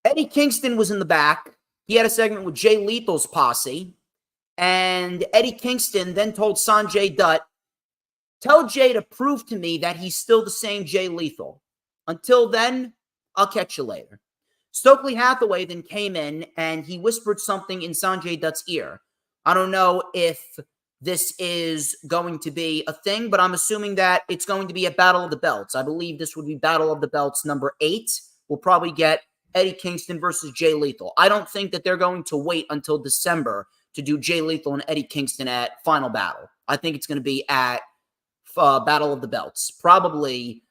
Eddie Kingston was in the back. He had a segment with Jay Lethal's posse. And Eddie Kingston then told Sanjay Dutt, "Tell Jay to prove to me that he's still the same Jay Lethal. Until then, I'll catch you later." Stokely Hathaway then came in and he whispered something in Sanjay Dutt's ear. I don't know if this is going to be a thing, but I'm assuming that it's going to be a Battle of the Belts. I believe this would be Battle of the Belts number 8. We'll probably get Eddie Kingston versus Jay Lethal. I don't think that they're going to wait until December to do Jay Lethal and Eddie Kingston at Final Battle. I think it's going to be at Battle of the Belts. Probably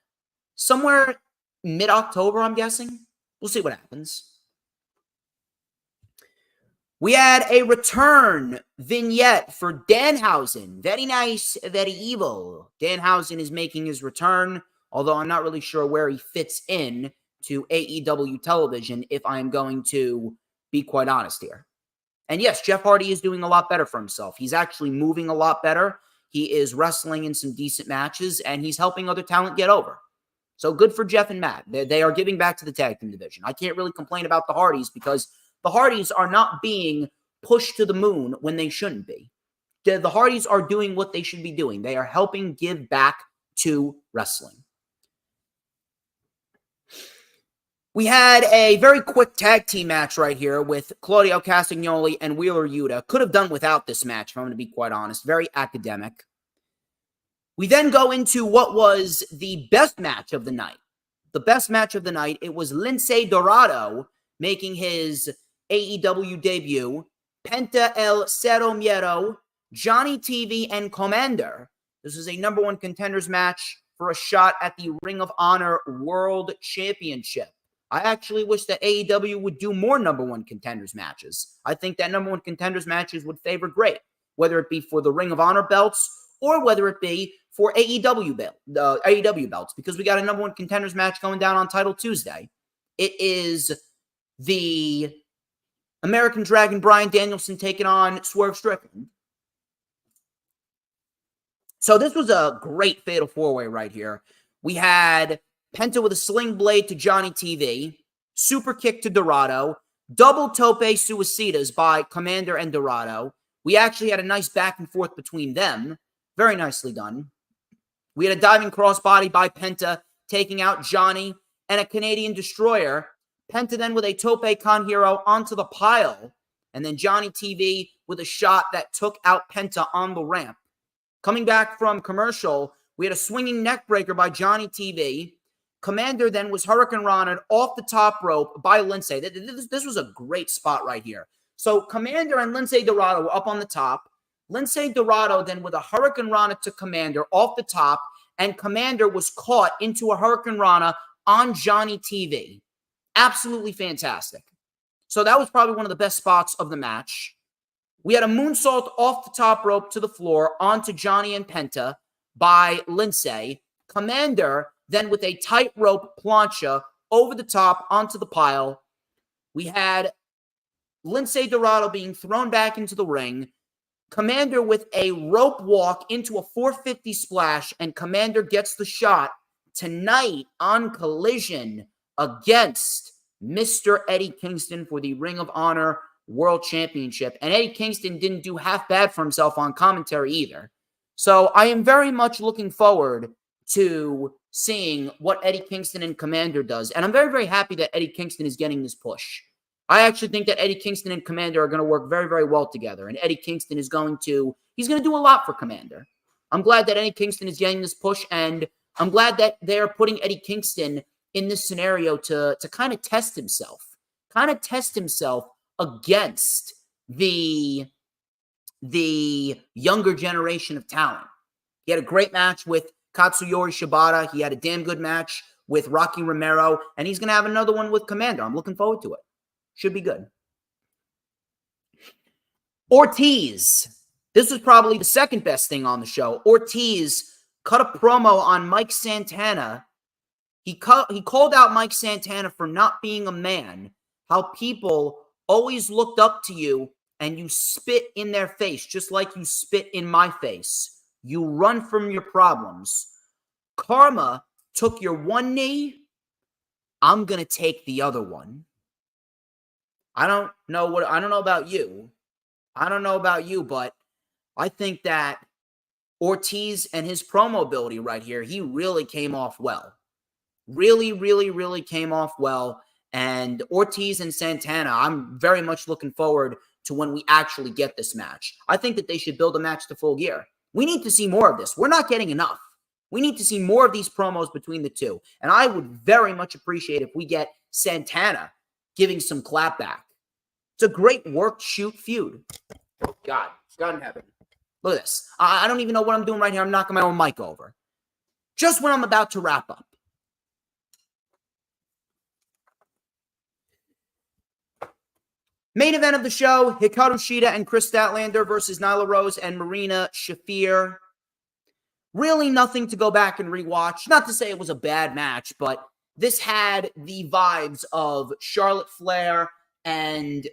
somewhere mid-October, I'm guessing. We'll see what happens. We had a return vignette for Danhausen. Very nice, very evil. Danhausen is making his return, although I'm not really sure where he fits in to AEW television if I'm going to be quite honest here. And yes, Jeff Hardy is doing a lot better for himself. He's actually moving a lot better. He is wrestling in some decent matches, and he's helping other talent get over. So good for Jeff and Matt. They are giving back to the tag team division. I can't really complain about the Hardys because the Hardys are not being pushed to the moon when they shouldn't be. The Hardys are doing what they should be doing. They are helping give back to wrestling. We had a very quick tag team match right here with Claudio Castagnoli and Wheeler Yuta. Could have done without this match, if I'm going to be quite honest. Very academic. We then go into what was the best match of the night. The best match of the night, it was Lince Dorado making his AEW debut. Penta El Cero Miedo, Johnny TV, and Commander. This is a number one contenders match for a shot at the Ring of Honor World Championship. I actually wish that AEW would do more number one contenders matches. I think that number one contenders matches would favor great, whether it be for the Ring of Honor belts or whether it be for AEW belts, because we got a number one contenders match going down on Title Tuesday. It is the American Dragon Bryan Danielson taking on Swerve Strickland. So this was a great fatal four-way right here. We had Penta with a sling blade to Johnny TV, super kick to Dorado, double tope suicidas by Commander and Dorado. We actually had a nice back and forth between them. Very nicely done. We had a diving crossbody by Penta taking out Johnny and a Canadian Destroyer. Penta then with a tope con hero onto the pile. And then Johnny TV with a shot that took out Penta on the ramp. Coming back from commercial, we had a swinging neck breaker by Johnny TV. Commander then was Hurricane Rana off the top rope by Lince. This was a great spot right here. So Commander and Lince Dorado were up on the top. Lince Dorado then with a Hurricane Rana to Commander off the top, and Commander was caught into a Hurricane Rana on Johnny TV. Absolutely fantastic. So that was probably one of the best spots of the match. We had a moonsault off the top rope to the floor onto Johnny and Penta by Lince. Commander then with a tightrope plancha over the top onto the pile. We had Lince Dorado being thrown back into the ring. Commander with a rope walk into a 450 splash, and Commander gets the shot tonight on Collision against Mr. Eddie Kingston for the Ring of Honor World Championship. And Eddie Kingston didn't do half bad for himself on commentary either. So I am very much looking forward to seeing what Eddie Kingston and Commander does. And I'm very, very happy that Eddie Kingston is getting this push. I actually think that Eddie Kingston and Commander are going to work very, very well together. And Eddie Kingston is going to do a lot for Commander. I'm glad that Eddie Kingston is getting this push, and I'm glad that they're putting Eddie Kingston in this scenario to kind of test himself against the younger generation of talent. He had a great match with Katsuyori Shibata. He had a damn good match with Rocky Romero, and he's going to have another one with Commander. I'm looking forward to it. Should be good. Ortiz. This was probably the second best thing on the show. Ortiz cut a promo on Mike Santana. He called out Mike Santana for not being a man. How people always looked up to you and you spit in their face, just like you spit in my face. You run from your problems. Karma took your one knee. I'm going to take the other one. I don't know about you. But I think that Ortiz and his promo ability right here, he really came off well. Really, really, really came off well. And Ortiz and Santana, I'm very much looking forward to when we actually get this match. I think that they should build a match to Full Gear. We need to see more of this. We're not getting enough. We need to see more of these promos between the two. And I would very much appreciate if we get Santana giving some clapback. It's a great work, shoot feud. God in heaven. Look at this. I don't even know what I'm doing right here. I'm knocking my own mic over. Just when I'm about to wrap up. Main event of the show, Hikaru Shida and Chris Statlander versus Nyla Rose and Marina Shafir. Really nothing to go back and rewatch. Not to say it was a bad match, but this had the vibes of Charlotte Flair and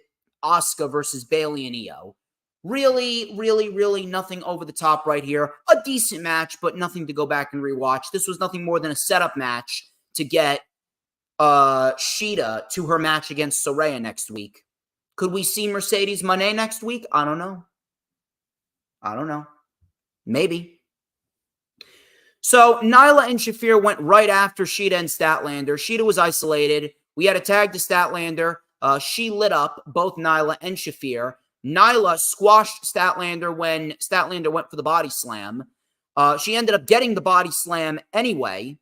Asuka versus Bayley and Io. Really nothing over the top right here. A decent match, but nothing to go back and rewatch. This was nothing more than a setup match to get Shida to her match against Saraya next week. Could we see Mercedes Moné next week? I don't know. Maybe. So Nyla and Shafir went right after Shida and Statlander. Shida was isolated. We had a tag to Statlander. She lit up both Nyla and Shafir. Nyla squashed Statlander when Statlander went for the body slam. She ended up getting the body slam anyway.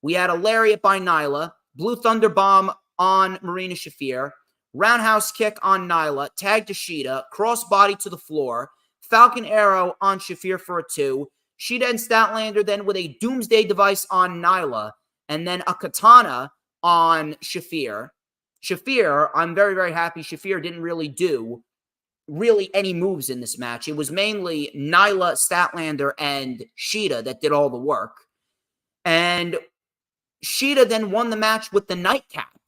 We had a lariat by Nyla, Blue Thunder Bomb on Marina Shafir, roundhouse kick on Nyla, tag to Shida, crossbody to the floor, Falcon Arrow on Shafir for a 2. Shida and Statlander then with a Doomsday Device on Nyla, and then a Katana on Shafir. Shafir, I'm very happy Shafir didn't really do any moves in this match. It was mainly Nyla, Statlander, and Shida that did all the work. And Shida then won the match with the nightcap,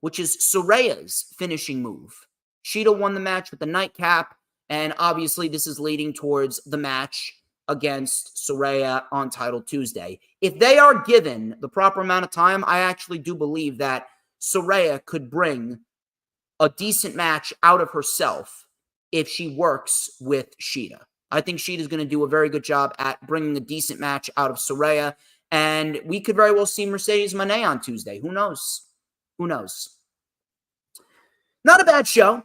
which is Saraya's finishing move. Shida won the match with the nightcap, and obviously this is leading towards the match against Saraya on Title Tuesday. If they are given the proper amount of time, I actually do believe that Saraya could bring a decent match out of herself if she works with Shida. I think Shida's going to do a very good job at bringing a decent match out of Saraya, and we could very well see Mercedes Moné on Tuesday. Who knows? Not a bad show.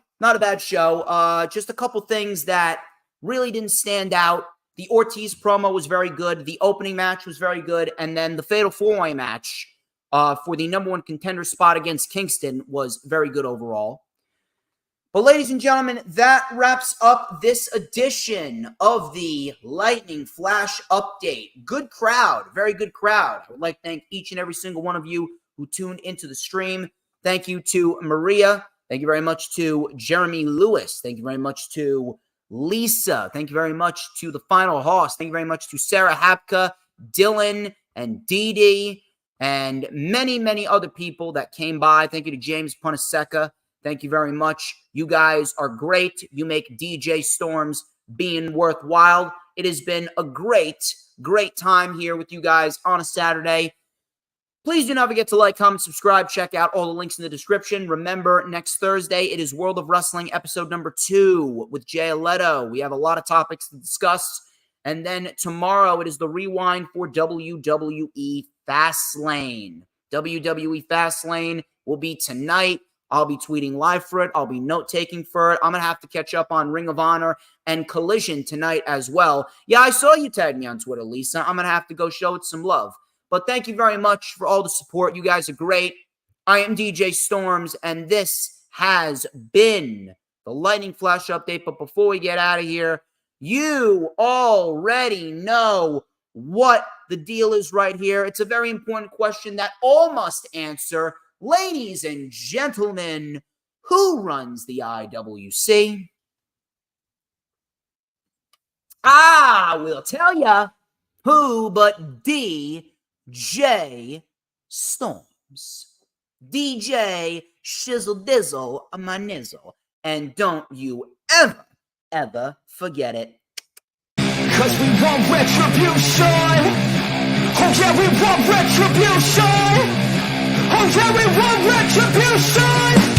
Just a couple things that really didn't stand out. The Ortiz promo was very good. The opening match was very good. And then the Fatal 4-Way match for the number 1 contender spot against Kingston was very good overall. But ladies and gentlemen, that wraps up this edition of the Lightning Flash Update. Good crowd, very good crowd. I would like to thank each and every single one of you who tuned into the stream. Thank you to Maria. Thank you very much to Jeremy Lewis. Thank you very much to Lisa. Thank you very much to the Final Hoss. Thank you very much to Sarah Hapka, Dylan, and Dee Dee, and many other people that came by. Thank you to James Punaseca. Thank you very much. You guys are great. You make DJ Storms being worthwhile. It has been a great time here with you guys on a Saturday. Please do not forget to like, comment, subscribe. Check out all the links in the description. Remember, next Thursday, it is World of Wrestling episode number 2 with Jay Leto. We have a lot of topics to discuss. And then tomorrow, it is the rewind for WWE Fastlane. WWE Fastlane will be tonight. I'll be tweeting live for it. I'll be note-taking for it. I'm going to have to catch up on Ring of Honor and Collision tonight as well. Yeah, I saw you tag me on Twitter, Lisa. I'm going to have to go show it some love. But thank you very much for all the support. You guys are great. I am DJ Storms, and this has been the Lightning Flash Update. But before we get out of here, you already know what the deal is right here. It's a very important question that all must answer. Ladies and gentlemen, who runs the IWC? We'll tell ya who but DJ Storms. DJ Shizzle Dizzle my nizzle. And don't you ever forget it. 'Cause we want retribution. Oh yeah, we want retribution. Oh yeah, we want retribution.